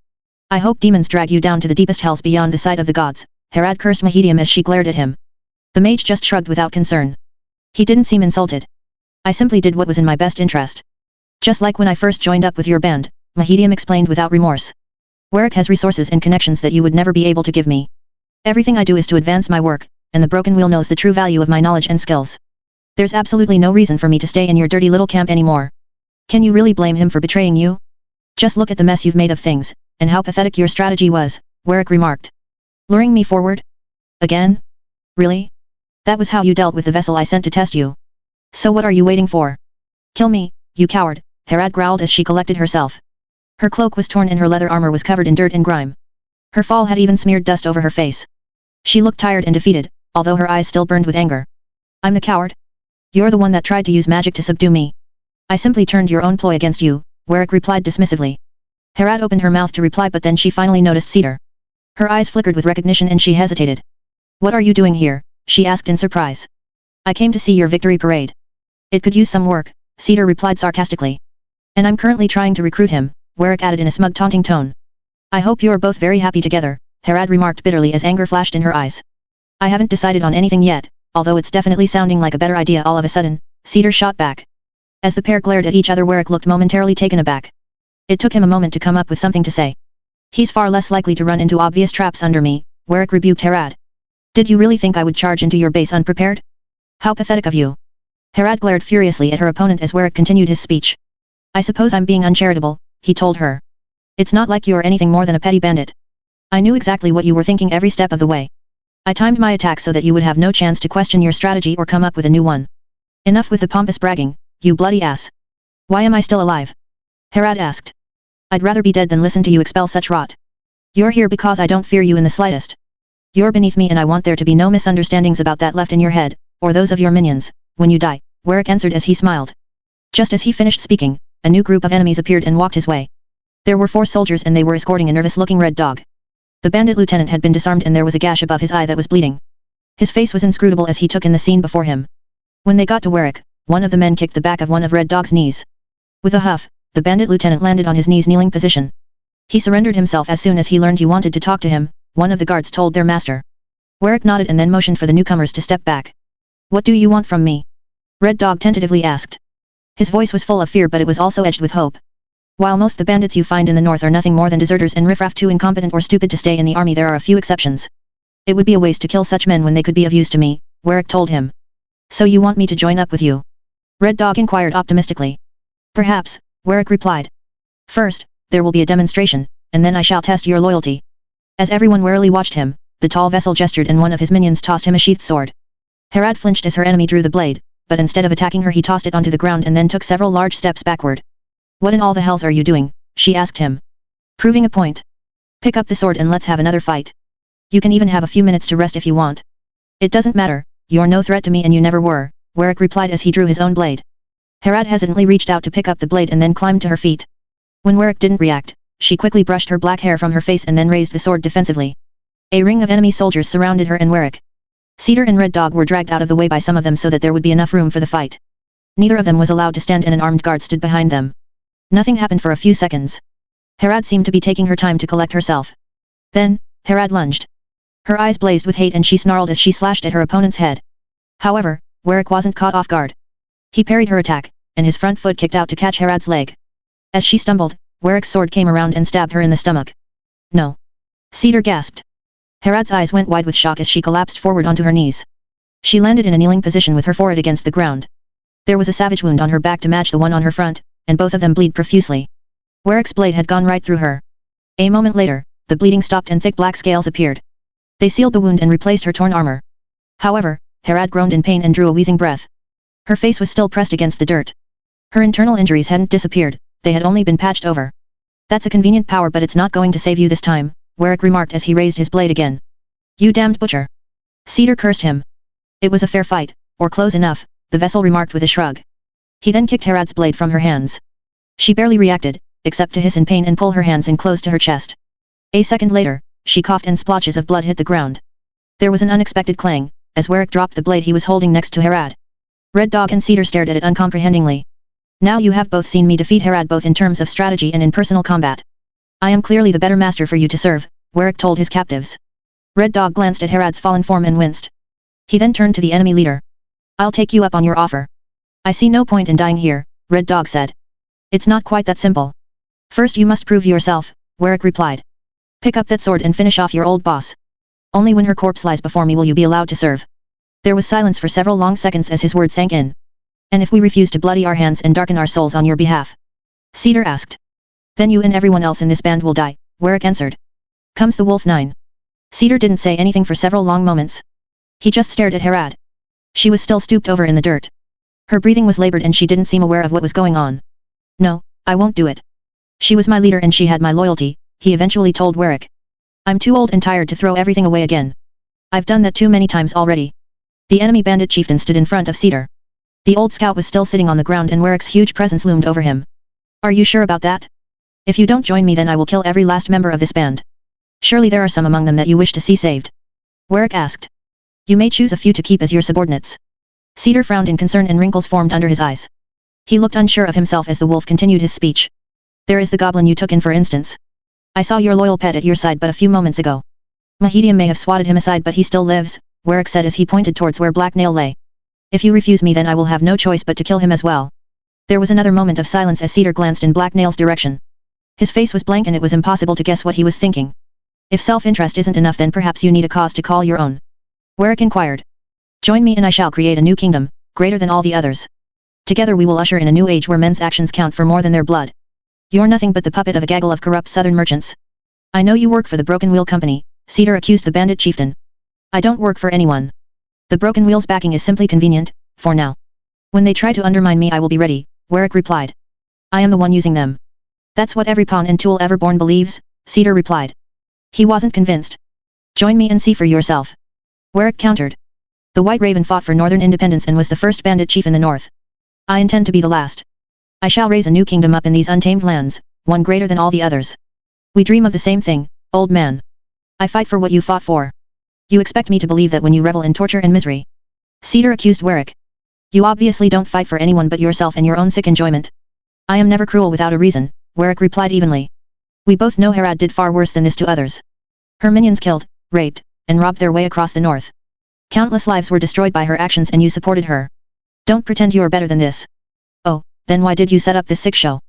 I hope demons drag you down to the deepest hells beyond the sight of the gods, Herad cursed Mahedium as she glared at him. The mage just shrugged without concern. He didn't seem insulted. I simply did what was in my best interest. Just like when I first joined up with your band, Mahedium explained without remorse. Warwick has resources and connections that you would never be able to give me. Everything I do is to advance my work, and the broken wheel knows the true value of my knowledge and skills. There's absolutely no reason for me to stay in your dirty little camp anymore. Can you really blame him for betraying you? Just look at the mess you've made of things, and how pathetic your strategy was, Warwick remarked. Luring me forward? Again? Really? That was how you dealt with the vessel I sent to test you. So what are you waiting for? Kill me, you coward, Herad growled as she collected herself. Her cloak was torn and her leather armor was covered in dirt and grime. Her fall had even smeared dust over her face. She looked tired and defeated, although her eyes still burned with anger. I'm the coward? You're the one that tried to use magic to subdue me. I simply turned your own ploy against you, Warwick replied dismissively. Herad opened her mouth to reply, but then she finally noticed Cedar. Her eyes flickered with recognition and she hesitated. What are you doing here? She asked in surprise. I came to see your victory parade. It could use some work, Cedar replied sarcastically. And I'm currently trying to recruit him, Warwick added in a smug taunting tone. I hope you are both very happy together, Herad remarked bitterly as anger flashed in her eyes. I haven't decided on anything yet, although it's definitely sounding like a better idea all of a sudden, Cedar shot back. As the pair glared at each other, Warwick looked momentarily taken aback. It took him a moment to come up with something to say. He's far less likely to run into obvious traps under me, Warwick rebuked Herad. Did you really think I would charge into your base unprepared? How pathetic of you. Herad glared furiously at her opponent as Warwick continued his speech. I suppose I'm being uncharitable, he told her. It's not like you're anything more than a petty bandit. I knew exactly what you were thinking every step of the way. I timed my attack so that you would have no chance to question your strategy or come up with a new one. Enough with the pompous bragging, you bloody ass. Why am I still alive? Herad asked. I'd rather be dead than listen to you expel such rot. You're here because I don't fear you in the slightest. You're beneath me and I want there to be no misunderstandings about that left in your head, or those of your minions, when you die, Warwick answered as he smiled. Just as he finished speaking, a new group of enemies appeared and walked his way. There were 4 soldiers and they were escorting a nervous-looking red dog. The bandit lieutenant had been disarmed and there was a gash above his eye that was bleeding. His face was inscrutable as he took in the scene before him. When they got to Warwick, one of the men kicked the back of one of Red Dog's knees. With a huff, the bandit lieutenant landed on his knees kneeling position. He surrendered himself as soon as he learned you wanted to talk to him, one of the guards told their master. Warwick nodded and then motioned for the newcomers to step back. What do you want from me? Red Dog tentatively asked. His voice was full of fear but it was also edged with hope. While most the bandits you find in the north are nothing more than deserters and riffraff too incompetent or stupid to stay in the army, there are a few exceptions. It would be a waste to kill such men when they could be of use to me, Warwick told him. So you want me to join up with you? Red Dog inquired optimistically. Perhaps, Warwick replied. First, there will be a demonstration, and then I shall test your loyalty. As everyone warily watched him, the tall vessel gestured and one of his minions tossed him a sheathed sword. Herad flinched as her enemy drew the blade, but instead of attacking her he tossed it onto the ground and then took several large steps backward. What in all the hells are you doing? She asked him. Proving a point. Pick up the sword and let's have another fight. You can even have a few minutes to rest if you want. It doesn't matter, you're no threat to me and you never were, Warwick replied as he drew his own blade. Herad hesitantly reached out to pick up the blade and then climbed to her feet. When Warwick didn't react, she quickly brushed her black hair from her face and then raised the sword defensively. A ring of enemy soldiers surrounded her and Warwick. Cedar and Red Dog were dragged out of the way by some of them so that there would be enough room for the fight. Neither of them was allowed to stand and an armed guard stood behind them. Nothing happened for a few seconds. Herad seemed to be taking her time to collect herself. Then, Herad lunged. Her eyes blazed with hate and she snarled as she slashed at her opponent's head. However, Warwick wasn't caught off guard. He parried her attack, and his front foot kicked out to catch Herad's leg. As she stumbled, Warwick's sword came around and stabbed her in the stomach. No. Cedar gasped. Herad's eyes went wide with shock as she collapsed forward onto her knees. She landed in a kneeling position with her forehead against the ground. There was a savage wound on her back to match the one on her front, and both of them bleed profusely. Warwick's blade had gone right through her. A moment later, the bleeding stopped and thick black scales appeared. They sealed the wound and replaced her torn armor. However, Herad groaned in pain and drew a wheezing breath. Her face was still pressed against the dirt. Her internal injuries hadn't disappeared, they had only been patched over. That's a convenient power but it's not going to save you this time, Warwick remarked as he raised his blade again. You damned butcher. Cedar cursed him. It was a fair fight, or close enough, the vessel remarked with a shrug. He then kicked Herad's blade from her hands. She barely reacted, except to hiss in pain and pull her hands in close to her chest. A second later, she coughed and splotches of blood hit the ground. There was an unexpected clang, as Warwick dropped the blade he was holding next to Herad. Red Dog and Cedar stared at it uncomprehendingly. Now you have both seen me defeat Herad both in terms of strategy and in personal combat. I am clearly the better master for you to serve, Warwick told his captives. Red Dog glanced at Herad's fallen form and winced. He then turned to the enemy leader. I'll take you up on your offer. I see no point in dying here, Red Dog said. It's not quite that simple. First you must prove yourself, Warwick replied. Pick up that sword and finish off your old boss. Only when her corpse lies before me will you be allowed to serve. There was silence for several long seconds as his words sank in. And if we refuse to bloody our hands and darken our souls on your behalf? Cedar asked. Then you and everyone else in this band will die, Warwick answered. Comes the wolf 9. Cedar didn't say anything for several long moments. He just stared at Harad. She was still stooped over in the dirt. Her breathing was labored and she didn't seem aware of what was going on. No, I won't do it. She was my leader and she had my loyalty, he eventually told Warwick. I'm too old and tired to throw everything away again. I've done that too many times already. The enemy bandit chieftain stood in front of Cedar. The old scout was still sitting on the ground and Warwick's huge presence loomed over him. Are you sure about that? If you don't join me then I will kill every last member of this band. Surely there are some among them that you wish to see saved. Warwick asked. You may choose a few to keep as your subordinates. Cedar frowned in concern and wrinkles formed under his eyes. He looked unsure of himself as the wolf continued his speech. There is the goblin you took in for instance. I saw your loyal pet at your side but a few moments ago. Mahedium may have swatted him aside but he still lives, Warwick said as he pointed towards where Black Nail lay. If you refuse me then I will have no choice but to kill him as well. There was another moment of silence as Cedar glanced in Black Nail's direction. His face was blank and it was impossible to guess what he was thinking. If self-interest isn't enough then perhaps you need a cause to call your own. Warwick inquired. Join me and I shall create a new kingdom, greater than all the others. Together we will usher in a new age where men's actions count for more than their blood. You're nothing but the puppet of a gaggle of corrupt southern merchants. I know you work for the Broken Wheel Company, Cedar accused the bandit chieftain. I don't work for anyone. The Broken Wheel's backing is simply convenient, for now. When they try to undermine me I will be ready, Warwick replied. I am the one using them. That's what every pawn and tool ever born believes, Cedar replied. He wasn't convinced. Join me and see for yourself. Warwick countered. The White Raven fought for northern independence and was the first bandit chief in the north. I intend to be the last. I shall raise a new kingdom up in these untamed lands, one greater than all the others. We dream of the same thing, old man. I fight for what you fought for. You expect me to believe that when you revel in torture and misery? Cedar accused Warwick. You obviously don't fight for anyone but yourself and your own sick enjoyment. I am never cruel without a reason, Warwick replied evenly. We both know Harad did far worse than this to others. Her minions killed, raped, and robbed their way across the north. Countless lives were destroyed by her actions and you supported her. Don't pretend you are better than this. Oh, then why did you set up this sick show?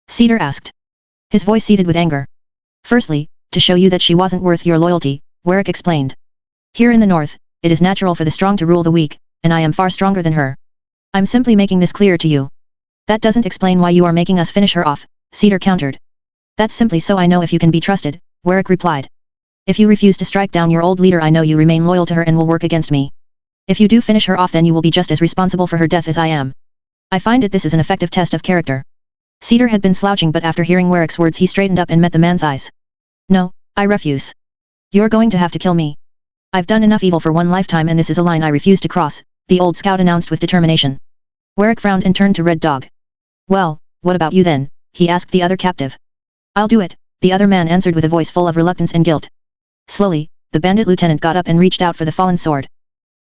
Cedar asked. His voice seethed with anger. Firstly, to show you that she wasn't worth your loyalty, Warwick explained. Here in the north, it is natural for the strong to rule the weak, and I am far stronger than her. I'm simply making this clear to you. That doesn't explain why you are making us finish her off, Cedar countered. That's simply so I know if you can be trusted, Warwick replied. If you refuse to strike down your old leader I know you remain loyal to her and will work against me. If you do finish her off then you will be just as responsible for her death as I am. I find that this is an effective test of character. Cedar had been slouching but after hearing Warwick's words he straightened up and met the man's eyes. No, I refuse. You're going to have to kill me. I've done enough evil for one lifetime and this is a line I refuse to cross, the old scout announced with determination. Warwick frowned and turned to Red Dog. Well, what about you then, he asked the other captive. I'll do it, the other man answered with a voice full of reluctance and guilt. Slowly, the bandit lieutenant got up and reached out for the fallen sword.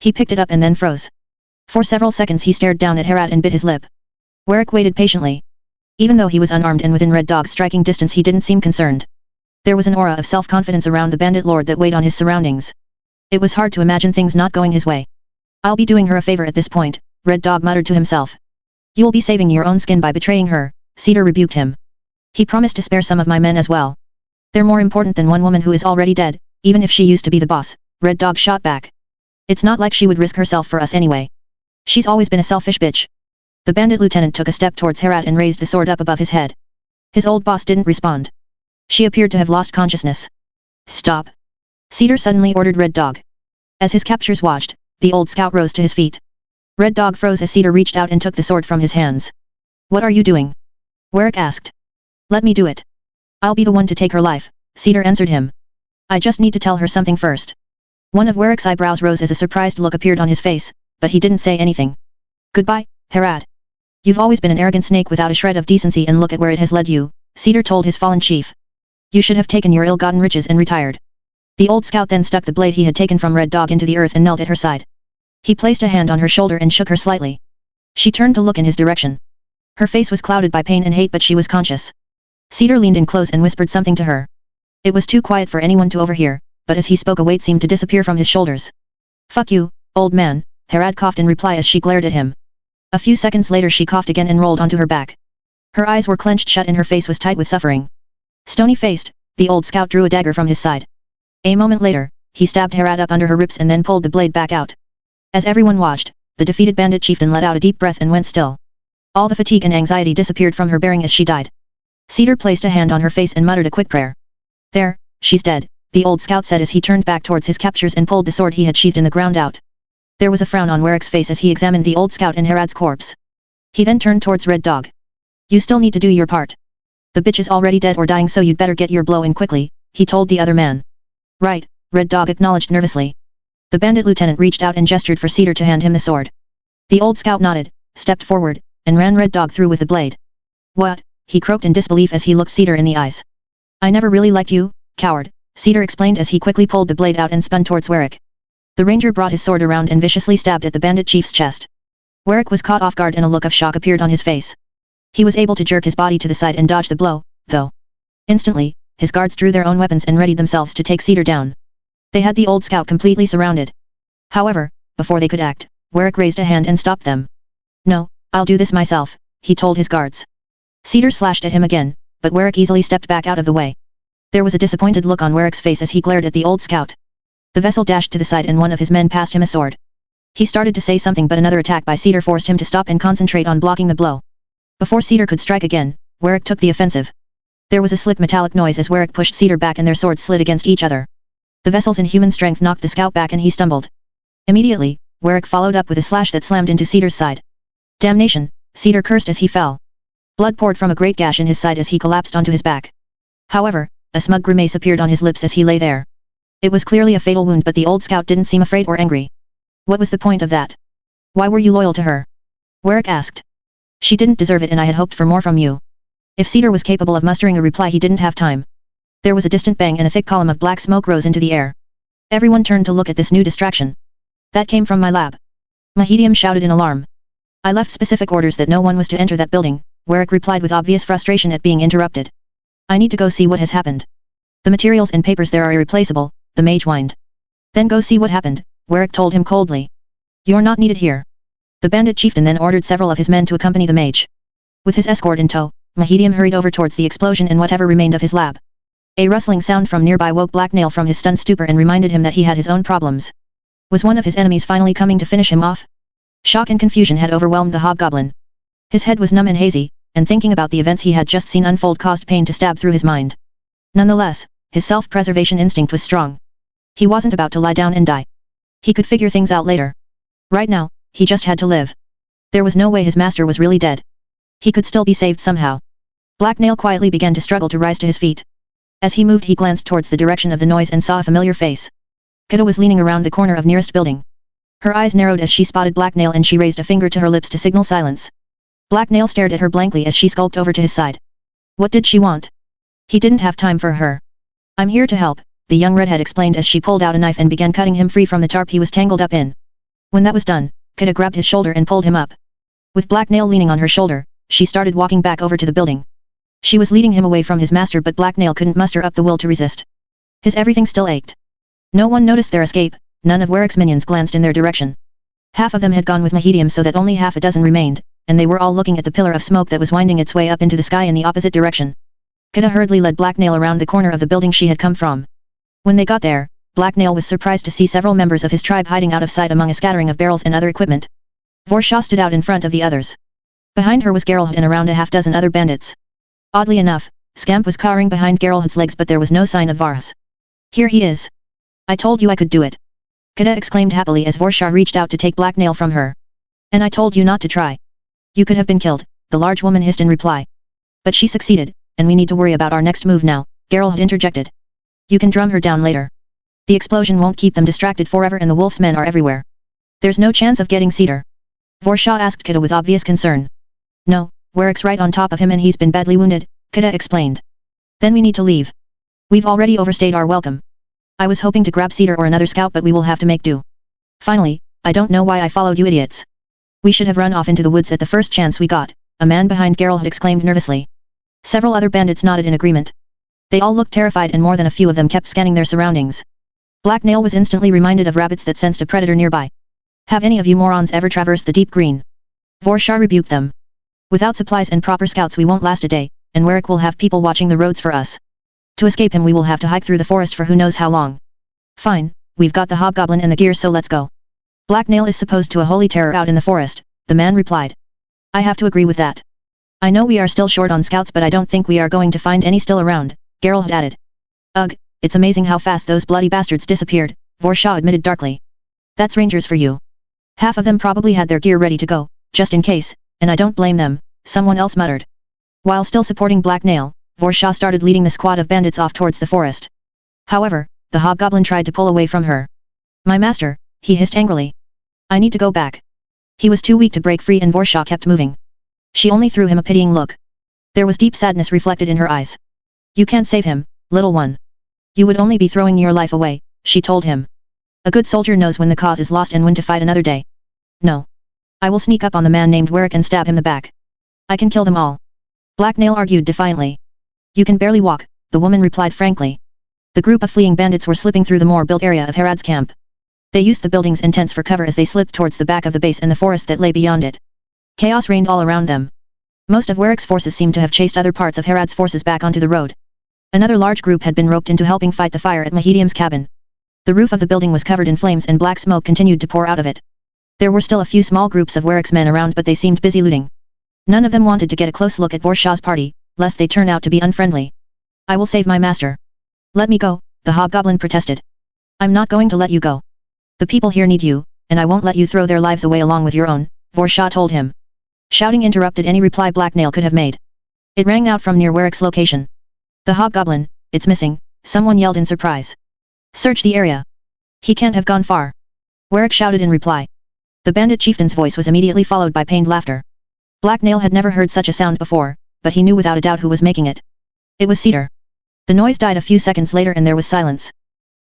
He picked it up and then froze. For several seconds he stared down at Harad and bit his lip. Warwick waited patiently. Even though he was unarmed and within Red Dog's striking distance he didn't seem concerned. There was an aura of self-confidence around the bandit lord that weighed on his surroundings. It was hard to imagine things not going his way. I'll be doing her a favor at this point, Red Dog muttered to himself. You'll be saving your own skin by betraying her, Cedar rebuked him. He promised to spare some of my men as well. They're more important than one woman who is already dead, even if she used to be the boss, Red Dog shot back. It's not like she would risk herself for us anyway. She's always been a selfish bitch. The bandit lieutenant took a step towards Harad and raised the sword up above his head. His old boss didn't respond. She appeared to have lost consciousness. Stop. Cedar suddenly ordered Red Dog. As his captors watched, the old scout rose to his feet. Red Dog froze as Cedar reached out and took the sword from his hands. What are you doing? Warwick asked. Let me do it. I'll be the one to take her life, Cedar answered him. I just need to tell her something first. One of Warwick's eyebrows rose as a surprised look appeared on his face, but he didn't say anything. Goodbye, Harad. You've always been an arrogant snake without a shred of decency and look at where it has led you, Cedar told his fallen chief. You should have taken your ill-gotten riches and retired. The old scout then stuck the blade he had taken from Red Dog into the earth and knelt at her side. He placed a hand on her shoulder and shook her slightly. She turned to look in his direction. Her face was clouded by pain and hate but she was conscious. Cedar leaned in close and whispered something to her. It was too quiet for anyone to overhear, but as he spoke a weight seemed to disappear from his shoulders. Fuck you, old man, Harad coughed in reply as she glared at him. A few seconds later she coughed again and rolled onto her back. Her eyes were clenched shut and her face was tight with suffering. Stony-faced, The old scout drew a dagger from his side. A moment later, he stabbed Harad up under her ribs and then pulled the blade back out. As everyone watched, the defeated bandit chieftain let out a deep breath and went still. All the fatigue and anxiety disappeared from her bearing as she died. Cedar placed a hand on her face and muttered a quick prayer. There, she's dead, the old scout said as he turned back towards his captors and pulled the sword he had sheathed in the ground out. There was a frown on Warwick's face as he examined the old scout and Harad's corpse. He then turned towards Red Dog. You still need to do your part. The bitch is already dead or dying, so you'd better get your blow in quickly, he told the other man. Right, Red Dog acknowledged nervously. The bandit lieutenant reached out and gestured for Cedar to hand him the sword. The old scout nodded, stepped forward, and ran Red Dog through with the blade. What? He croaked in disbelief as he looked Cedar in the eyes. I never really liked you, coward, Cedar explained as he quickly pulled the blade out and spun towards Warwick. The ranger brought his sword around and viciously stabbed at the bandit chief's chest. Warwick was caught off guard and a look of shock appeared on his face. He was able to jerk his body to the side and dodge the blow, though. Instantly, his guards drew their own weapons and readied themselves to take Cedar down. They had the old scout completely surrounded. However, before they could act, Warwick raised a hand and stopped them. No, I'll do this myself, he told his guards. Cedar slashed at him again, but Warwick easily stepped back out of the way. There was a disappointed look on Warwick's face as he glared at the old scout. The vessel dashed to the side and one of his men passed him a sword. He started to say something, but another attack by Cedar forced him to stop and concentrate on blocking the blow. Before Cedar could strike again, Warwick took the offensive. There was a slick metallic noise as Warwick pushed Cedar back and their swords slid against each other. The vessel's inhuman strength knocked the scout back and he stumbled. Immediately, Warwick followed up with a slash that slammed into Cedar's side. Damnation, Cedar cursed as he fell. Blood poured from a great gash in his side as he collapsed onto his back. However, a smug grimace appeared on his lips as he lay there. It was clearly a fatal wound, but the old scout didn't seem afraid or angry. What was the point of that? Why were you loyal to her? Warwick asked. She didn't deserve it and I had hoped for more from you. If Cedar was capable of mustering a reply, he didn't have time. There was a distant bang and a thick column of black smoke rose into the air. Everyone turned to look at this new distraction. That came from my lab. Mahedium shouted in alarm. I left specific orders that no one was to enter that building, Warwick replied with obvious frustration at being interrupted. I need to go see what has happened. The materials and papers there are irreplaceable, the mage whined. Then go see what happened, Warwick told him coldly. You're not needed here. The bandit chieftain then ordered several of his men to accompany the mage. With his escort in tow, Mahedium hurried over towards the explosion and whatever remained of his lab. A rustling sound from nearby woke Black Nail from his stunned stupor and reminded him that he had his own problems. Was one of his enemies finally coming to finish him off? Shock and confusion had overwhelmed the hobgoblin. His head was numb and hazy, and thinking about the events he had just seen unfold caused pain to stab through his mind. Nonetheless, his self-preservation instinct was strong. He wasn't about to lie down and die. He could figure things out later. Right now, he just had to live. There was no way his master was really dead. He could still be saved somehow. Black Nail quietly began to struggle to rise to his feet. As he moved, he glanced towards the direction of the noise and saw a familiar face. Kida was leaning around the corner of nearest building. Her eyes narrowed as she spotted Black Nail and she raised a finger to her lips to signal silence. Black Nail stared at her blankly as she skulked over to his side. What did she want? He didn't have time for her. I'm here to help, the young redhead explained as she pulled out a knife and began cutting him free from the tarp he was tangled up in. When that was done, Kida grabbed his shoulder and pulled him up. With Black Nail leaning on her shoulder, she started walking back over to the building. She was leading him away from his master, but Black Nail couldn't muster up the will to resist. His everything still ached. No one noticed their escape, none of Warwick's minions glanced in their direction. Half of them had gone with Mahedium so that only half a dozen remained, and they were all looking at the pillar of smoke that was winding its way up into the sky in the opposite direction. Kida hurriedly led Black Nail around the corner of the building she had come from. When they got there, Black Nail was surprised to see several members of his tribe hiding out of sight among a scattering of barrels and other equipment. Vorsha stood out in front of the others. Behind her was Geralt and around a half-dozen other bandits. Oddly enough, Scamp was cowering behind Geralt's legs, but there was no sign of Varus. Here he is. I told you I could do it. Kida exclaimed happily as Vorsha reached out to take Black Nail from her. And I told you not to try. You could have been killed, the large woman hissed in reply. But she succeeded, and we need to worry about our next move now, Geralt interjected. You can drum her down later. The explosion won't keep them distracted forever and the wolf's men are everywhere. There's no chance of getting Cedar. Vorsha asked Kida with obvious concern. No, Warwick's right on top of him and he's been badly wounded, Kida explained. Then we need to leave. We've already overstayed our welcome. I was hoping to grab Cedar or another scout, but we will have to make do. Finally, I don't know why I followed you idiots. We should have run off into the woods at the first chance we got, a man behind Geralt had exclaimed nervously. Several other bandits nodded in agreement. They all looked terrified and more than a few of them kept scanning their surroundings. Black Nail was instantly reminded of rabbits that sensed a predator nearby. Have any of you morons ever traversed the deep green? Vorsha rebuked them. Without supplies and proper scouts we won't last a day, and Warwick will have people watching the roads for us. To escape him we will have to hike through the forest for who knows how long. Fine, we've got the hobgoblin and the gear, so let's go. Black Nail is supposed to a holy terror out in the forest, the man replied. I have to agree with that. I know we are still short on scouts, but I don't think we are going to find any still around, Geralt added. Ugh, it's amazing how fast those bloody bastards disappeared, Vorshaw admitted darkly. That's rangers for you. Half of them probably had their gear ready to go, just in case, and I don't blame them, someone else muttered. While still supporting Black Nail, Vorshaw started leading the squad of bandits off towards the forest. However, the hobgoblin tried to pull away from her. My master, he hissed angrily. I need to go back. He was too weak to break free and Vorshaw kept moving. She only threw him a pitying look. There was deep sadness reflected in her eyes. You can't save him, little one. You would only be throwing your life away, she told him. A good soldier knows when the cause is lost and when to fight another day. No. I will sneak up on the man named Warwick and stab him in the back. I can kill them all. Black Nail argued defiantly. You can barely walk, the woman replied frankly. The group of fleeing bandits were slipping through the more built area of Herod's camp. They used the buildings and tents for cover as they slipped towards the back of the base and the forest that lay beyond it. Chaos reigned all around them. Most of Warwick's forces seemed to have chased other parts of Herod's forces back onto the road. Another large group had been roped into helping fight the fire at Mahedium's cabin. The roof of the building was covered in flames and black smoke continued to pour out of it. There were still a few small groups of Warwick's men around, but they seemed busy looting. None of them wanted to get a close look at Vorshaw's party, lest they turn out to be unfriendly. I will save my master. Let me go, the hobgoblin protested. I'm not going to let you go. The people here need you, and I won't let you throw their lives away along with your own, Vorshaw told him. Shouting interrupted any reply Black Nail could have made. It rang out from near Warwick's location. The hobgoblin, it's missing, someone yelled in surprise. Search the area. He can't have gone far. Warwick shouted in reply. The bandit chieftain's voice was immediately followed by pained laughter. Black Nail had never heard such a sound before, but he knew without a doubt who was making it. It was Cedar. The noise died a few seconds later and there was silence.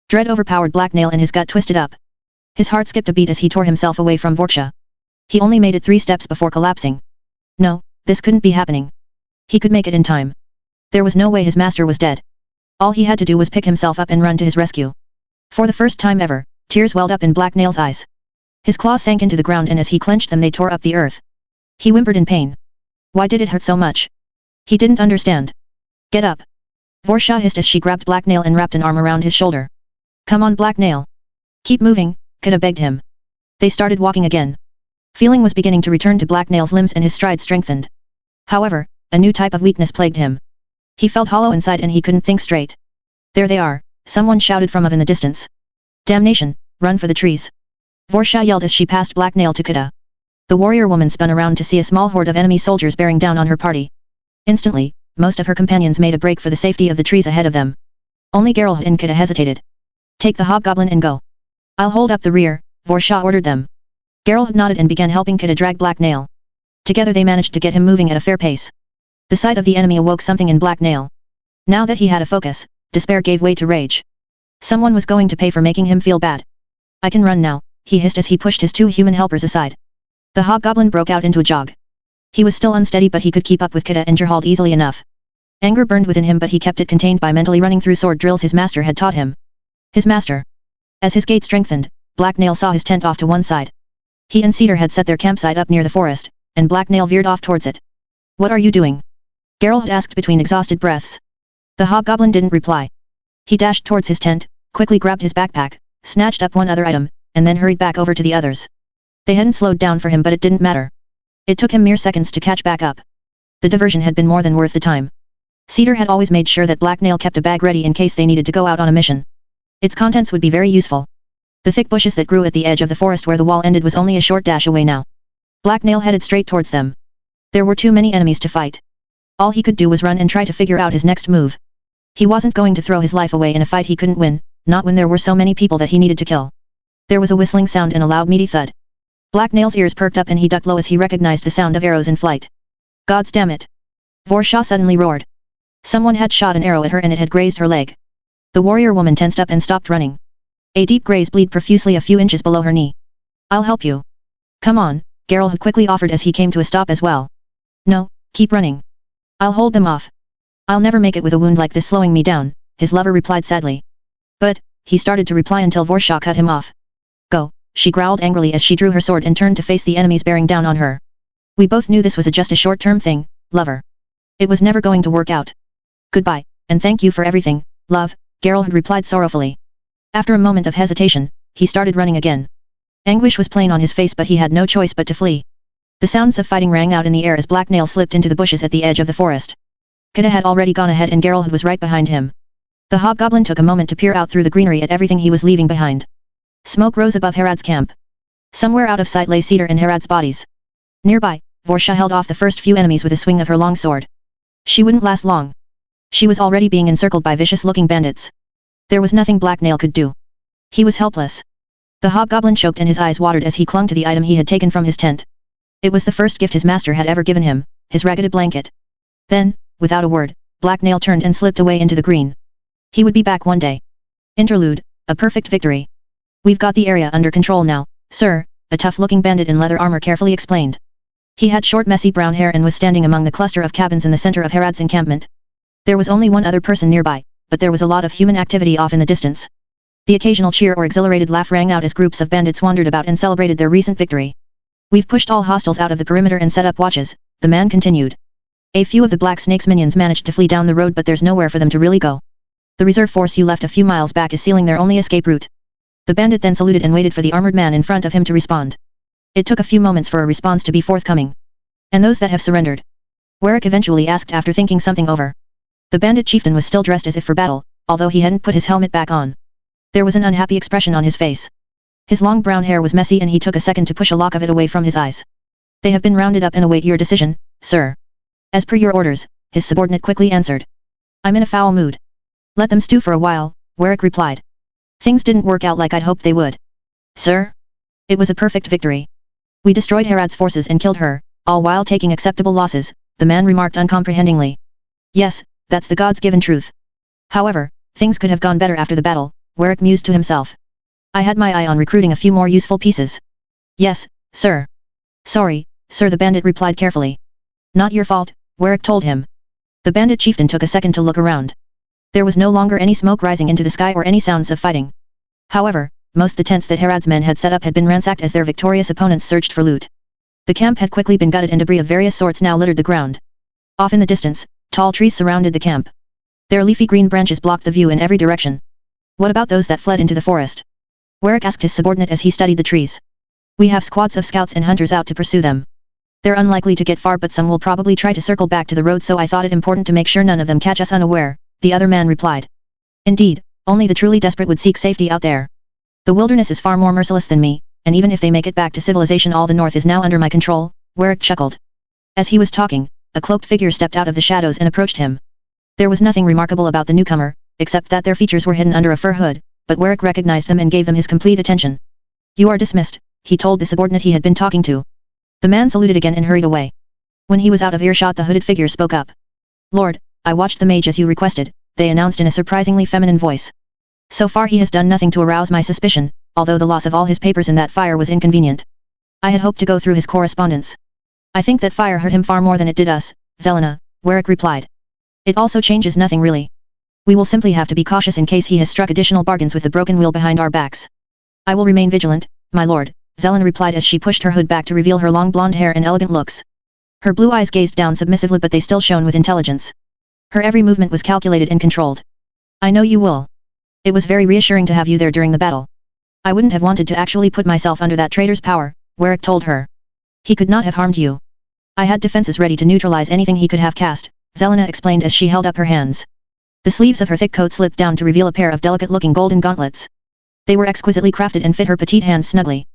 Dread overpowered Black Nail and his gut twisted up. His heart skipped a beat as he tore himself away from Vorshaw. He only made it 3 steps before collapsing. No, this couldn't be happening. He could make it in time. There was no way his master was dead. All he had to do was pick himself up and run to his rescue. For the first time ever, tears welled up in Black Nail's eyes. His claws sank into the ground and as he clenched them they tore up the earth. He whimpered in pain. Why did it hurt so much? He didn't understand. Get up. Vorshaw hissed as she grabbed Black Nail and wrapped an arm around his shoulder. Come on Black Nail. Keep moving, Kida begged him. They started walking again. Feeling was beginning to return to Black Nail's limbs and his stride strengthened. However, a new type of weakness plagued him. He felt hollow inside and he couldn't think straight. There they are, someone shouted from in the distance. Damnation, run for the trees. Vorshaw yelled as she passed Black Nail to Kida. The warrior woman spun around to see a small horde of enemy soldiers bearing down on her party. Instantly, most of her companions made a break for the safety of the trees ahead of them. Only Geralt and Kida hesitated. Take the hobgoblin and go. I'll hold up the rear, Vorshaw ordered them. Geralt nodded and began helping Kida drag Black Nail. Together they managed to get him moving at a fair pace. The sight of the enemy awoke something in Black Nail. Now that he had a focus, despair gave way to rage. Someone was going to pay for making him feel bad. I can run now, he hissed as he pushed his 2 human helpers aside. The hobgoblin broke out into a jog. He was still unsteady but he could keep up with Kida and Geralt easily enough. Anger burned within him but he kept it contained by mentally running through sword drills his master had taught him. His master. As his gait strengthened, Black Nail saw his tent off to one side. He and Cedar had set their campsite up near the forest, and Black Nail veered off towards it. What are you doing? Geralt asked between exhausted breaths. The hobgoblin didn't reply. He dashed towards his tent, quickly grabbed his backpack, snatched up one other item, and then hurried back over to the others. They hadn't slowed down for him but it didn't matter. It took him mere seconds to catch back up. The diversion had been more than worth the time. Cedar had always made sure that Black Nail kept a bag ready in case they needed to go out on a mission. Its contents would be very useful. The thick bushes that grew at the edge of the forest where the wall ended was only a short dash away now. Black Nail headed straight towards them. There were too many enemies to fight. All he could do was run and try to figure out his next move. He wasn't going to throw his life away in a fight he couldn't win, not when there were so many people that he needed to kill. There was a whistling sound and a loud meaty thud. Black Nail's ears perked up and he ducked low as he recognized the sound of arrows in flight. Gods damn it! Vorshaw suddenly roared. Someone had shot an arrow at her and it had grazed her leg. The warrior woman tensed up and stopped running. A deep graze bled profusely a few inches below her knee. I'll help you. Come on, Geralt had quickly offered as he came to a stop as well. No, keep running. I'll hold them off. I'll never make it with a wound like this slowing me down, his lover replied sadly. But, he started to reply until Vorshaw cut him off. Go, she growled angrily as she drew her sword and turned to face the enemies bearing down on her. We both knew this was just a short-term thing, lover. It was never going to work out. Goodbye, and thank you for everything, Love, Geralt replied sorrowfully. After a moment of hesitation, he started running again. Anguish was plain on his face but he had no choice but to flee. The sounds of fighting rang out in the air as Black Nail slipped into the bushes at the edge of the forest. Kida had already gone ahead and Geralt was right behind him. The hobgoblin took a moment to peer out through the greenery at everything he was leaving behind. Smoke rose above Herod's camp. Somewhere out of sight lay Cedar and Herod's bodies. Nearby, Vorsha held off the first few enemies with a swing of her long sword. She wouldn't last long. She was already being encircled by vicious-looking bandits. There was nothing Black Nail could do. He was helpless. The hobgoblin choked and his eyes watered as he clung to the item he had taken from his tent. It was the first gift his master had ever given him, his ragged blanket. Then, without a word, Black Nail turned and slipped away into the green. He would be back one day. Interlude, a perfect victory. We've got the area under control now, sir, a tough-looking bandit in leather armor carefully explained. He had short messy brown hair and was standing among the cluster of cabins in the center of Herod's encampment. There was only one other person nearby, but there was a lot of human activity off in the distance. The occasional cheer or exhilarated laugh rang out as groups of bandits wandered about and celebrated their recent victory. We've pushed all hostiles out of the perimeter and set up watches, the man continued. A few of the Black Snake's minions managed to flee down the road but there's nowhere for them to really go. The reserve force you left a few miles back is sealing their only escape route. The bandit then saluted and waited for the armored man in front of him to respond. It took a few moments for a response to be forthcoming. And those that have surrendered? Warwick eventually asked after thinking something over. The bandit chieftain was still dressed as if for battle, although he hadn't put his helmet back on. There was an unhappy expression on his face. His long brown hair was messy and he took a second to push a lock of it away from his eyes. They have been rounded up and await your decision, sir. As per your orders, his subordinate quickly answered. I'm in a foul mood. Let them stew for a while, Warwick replied. Things didn't work out like I'd hoped they would. Sir? It was a perfect victory. We destroyed Herod's forces and killed her, all while taking acceptable losses, the man remarked uncomprehendingly. Yes, that's the gods-given truth. However, things could have gone better after the battle, Warwick mused to himself. I had my eye on recruiting a few more useful pieces. Yes, sir. Sorry, sir, the bandit replied carefully. Not your fault, Warwick told him. The bandit chieftain took a second to look around. There was no longer any smoke rising into the sky or any sounds of fighting. However, most of the tents that Herod's men had set up had been ransacked as their victorious opponents searched for loot. The camp had quickly been gutted and debris of various sorts now littered the ground. Off in the distance, tall trees surrounded the camp. Their leafy green branches blocked the view in every direction. What about those that fled into the forest? Warwick asked his subordinate as he studied the trees. We have squads of scouts and hunters out to pursue them. They're unlikely to get far but some will probably try to circle back to the road so I thought it important to make sure none of them catch us unaware, the other man replied. Indeed, only the truly desperate would seek safety out there. The wilderness is far more merciless than me, and even if they make it back to civilization all the north is now under my control, Warwick chuckled. As he was talking, a cloaked figure stepped out of the shadows and approached him. There was nothing remarkable about the newcomer, except that their features were hidden under a fur hood, but Warwick recognized them and gave them his complete attention. You are dismissed, he told the subordinate he had been talking to. The man saluted again and hurried away. When he was out of earshot the hooded figure spoke up. Lord, I watched the mage as you requested, they announced in a surprisingly feminine voice. So far he has done nothing to arouse my suspicion, although the loss of all his papers in that fire was inconvenient. I had hoped to go through his correspondence. I think that fire hurt him far more than it did us, Zelena, Warwick replied. It also changes nothing really. We will simply have to be cautious in case he has struck additional bargains with the broken wheel behind our backs. I will remain vigilant, my lord, Zelena replied as she pushed her hood back to reveal her long blonde hair and elegant looks. Her blue eyes gazed down submissively but they still shone with intelligence. Her every movement was calculated and controlled. I know you will. It was very reassuring to have you there during the battle. I wouldn't have wanted to actually put myself under that traitor's power, Warwick told her. He could not have harmed you. I had defenses ready to neutralize anything he could have cast, Zelena explained as she held up her hands. The sleeves of her thick coat slipped down to reveal a pair of delicate-looking golden gauntlets. They were exquisitely crafted and fit her petite hands snugly.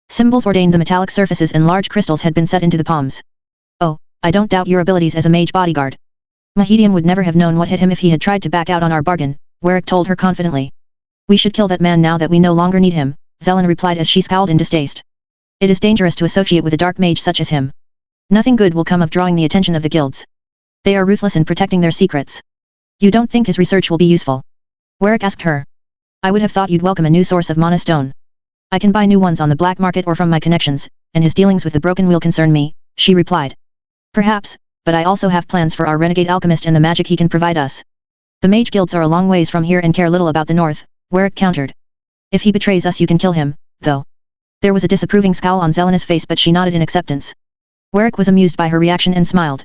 Symbols ordained the metallic surfaces and large crystals had been set into the palms. Oh, I don't doubt your abilities as a mage bodyguard. Mahedium would never have known what hit him if he had tried to back out on our bargain, Warwick told her confidently. We should kill that man now that we no longer need him, Zelena replied as she scowled in distaste. It is dangerous to associate with a dark mage such as him. Nothing good will come of drawing the attention of the guilds. They are ruthless in protecting their secrets. You don't think his research will be useful? Warwick asked her. I would have thought you'd welcome a new source of mana stone. I can buy new ones on the black market or from my connections, and his dealings with the broken wheel concern me, she replied. Perhaps, but I also have plans for our renegade alchemist and the magic he can provide us. The mage guilds are a long ways from here and care little about the north, Warwick countered. If he betrays us you can kill him, though. There was a disapproving scowl on Zelena's face but she nodded in acceptance. Warwick was amused by her reaction and smiled.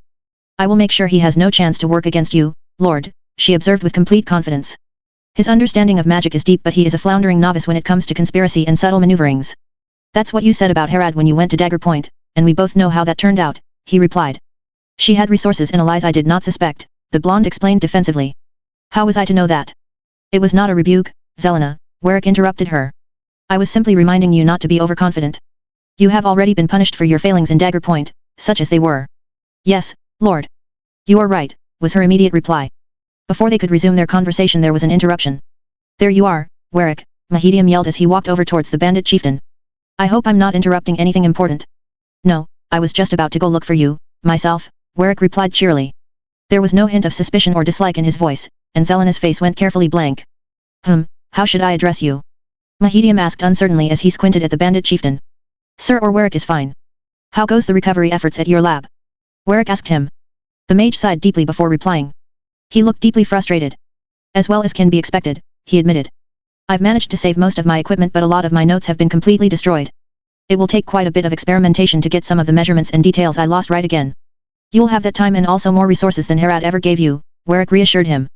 I will make sure he has no chance to work against you, Lord, she observed with complete confidence. His understanding of magic is deep, but he is a floundering novice when it comes to conspiracy and subtle maneuverings. That's what you said about Herad when you went to Dagger Point, and we both know how that turned out, he replied. She had resources and allies I did not suspect, the blonde explained defensively. How was I to know that? It was not a rebuke, Zelena, Warwick interrupted her. I was simply reminding you not to be overconfident. You have already been punished for your failings in Dagger Point, such as they were. Yes, Lord. You are right, was her immediate reply. Before they could resume their conversation there was an interruption. There you are, Warwick, Mahedium yelled as he walked over towards the bandit chieftain. I hope I'm not interrupting anything important. No, I was just about to go look for you, myself, Warwick replied cheerily. There was no hint of suspicion or dislike in his voice, and Zelena's face went carefully blank. How should I address you? Mahedium asked uncertainly as he squinted at the bandit chieftain. Sir or Warwick is fine. How goes the recovery efforts at your lab? Warwick asked him. The mage sighed deeply before replying. He looked deeply frustrated. As well as can be expected, he admitted. I've managed to save most of my equipment, but a lot of my notes have been completely destroyed. It will take quite a bit of experimentation to get some of the measurements and details I lost right again. You'll have that time and also more resources than Herad ever gave you, Warwick reassured him.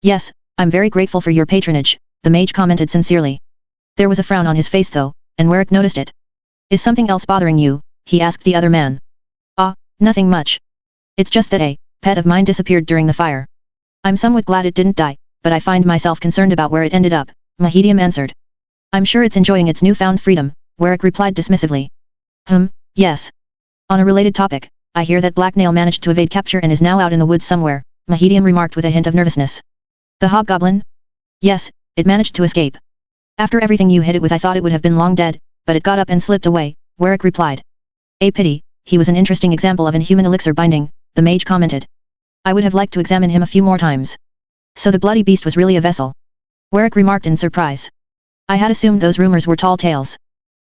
Yes, I'm very grateful for your patronage, the mage commented sincerely. There was a frown on his face though, and Warwick noticed it. Is something else bothering you? He asked the other man. Nothing much. It's just that a pet of mine disappeared during the fire. I'm somewhat glad it didn't die, but I find myself concerned about where it ended up, Mahedium answered. I'm sure it's enjoying its newfound freedom, Warwick replied dismissively. Yes. On a related topic, I hear that Black Nail managed to evade capture and is now out in the woods somewhere, Mahedium remarked with a hint of nervousness. The hobgoblin? Yes, it managed to escape. After everything you hit it with I thought it would have been long dead, but it got up and slipped away, Warwick replied. A pity, he was an interesting example of inhuman elixir binding, the mage commented. I would have liked to examine him a few more times. So the bloody beast was really a vessel? Warwick remarked in surprise. I had assumed those rumors were tall tales.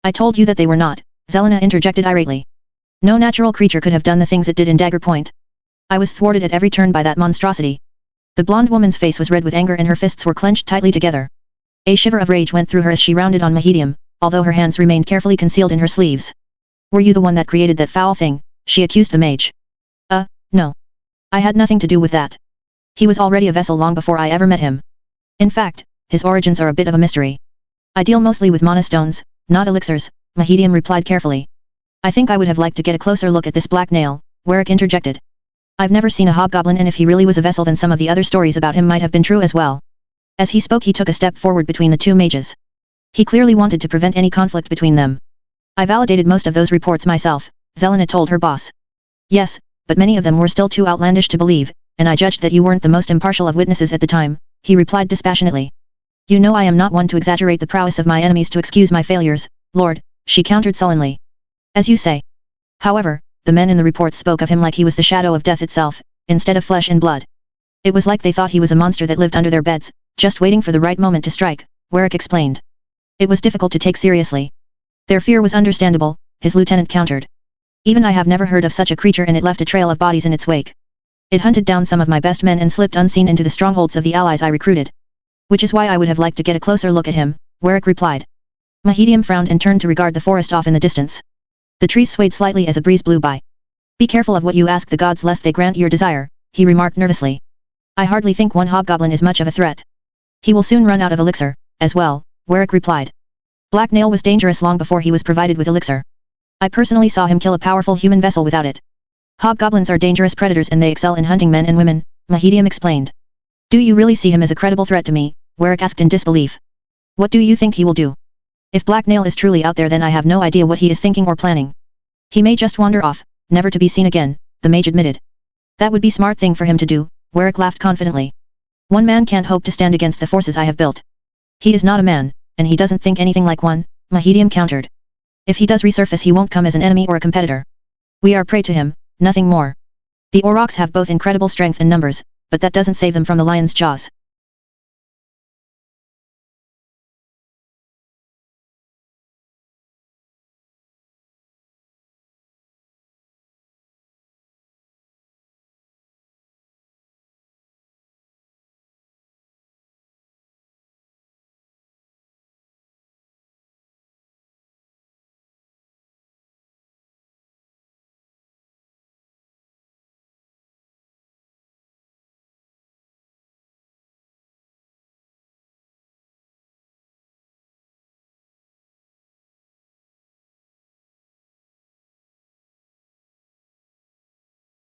I told you that they were not, Zelena interjected irately. No natural creature could have done the things it did in Dagger Point. I was thwarted at every turn by that monstrosity. The blonde woman's face was red with anger and her fists were clenched tightly together. A shiver of rage went through her as she rounded on Mahedium, although her hands remained carefully concealed in her sleeves. Were you the one that created that foul thing? She accused the mage. No. I had nothing to do with that. He was already a vessel long before I ever met him. In fact, his origins are a bit of a mystery. I deal mostly with mana stones, not elixirs, Mahedium replied carefully. I think I would have liked to get a closer look at this Black Nail, Warwick interjected. I've never seen a hobgoblin, and if he really was a vessel then some of the other stories about him might have been true as well. As he spoke he took a step forward between the two mages. He clearly wanted to prevent any conflict between them. I validated most of those reports myself, Zelena told her boss. Yes, but many of them were still too outlandish to believe, and I judged that you weren't the most impartial of witnesses at the time, he replied dispassionately. You know I am not one to exaggerate the prowess of my enemies to excuse my failures, Lord, she countered sullenly. As you say. However, the men in the reports spoke of him like he was the shadow of death itself, instead of flesh and blood. It was like they thought he was a monster that lived under their beds, just waiting for the right moment to strike, Warwick explained. It was difficult to take seriously. Their fear was understandable, his lieutenant countered. Even I have never heard of such a creature, and it left a trail of bodies in its wake. It hunted down some of my best men and slipped unseen into the strongholds of the allies I recruited. Which is why I would have liked to get a closer look at him, Warwick replied. Mahedium frowned and turned to regard the forest off in the distance. The trees swayed slightly as a breeze blew by. Be careful of what you ask the gods lest they grant your desire, he remarked nervously. I hardly think one hobgoblin is much of a threat. He will soon run out of elixir, as well, Warwick replied. Black Nail was dangerous long before he was provided with elixir. I personally saw him kill a powerful human vessel without it. Hobgoblins are dangerous predators and they excel in hunting men and women, Mahedium explained. Do you really see him as a credible threat to me? Warwick asked in disbelief. What do you think he will do? If Black Nail is truly out there then I have no idea what he is thinking or planning. He may just wander off, never to be seen again, the mage admitted. That would be smart thing for him to do, Warwick laughed confidently. One man can't hope to stand against the forces I have built. He is not a man, and he doesn't think anything like one, Mahedium countered. If he does resurface he won't come as an enemy or a competitor. We are prey to him, nothing more. The Aurochs have both incredible strength and numbers, but that doesn't save them from the lion's jaws.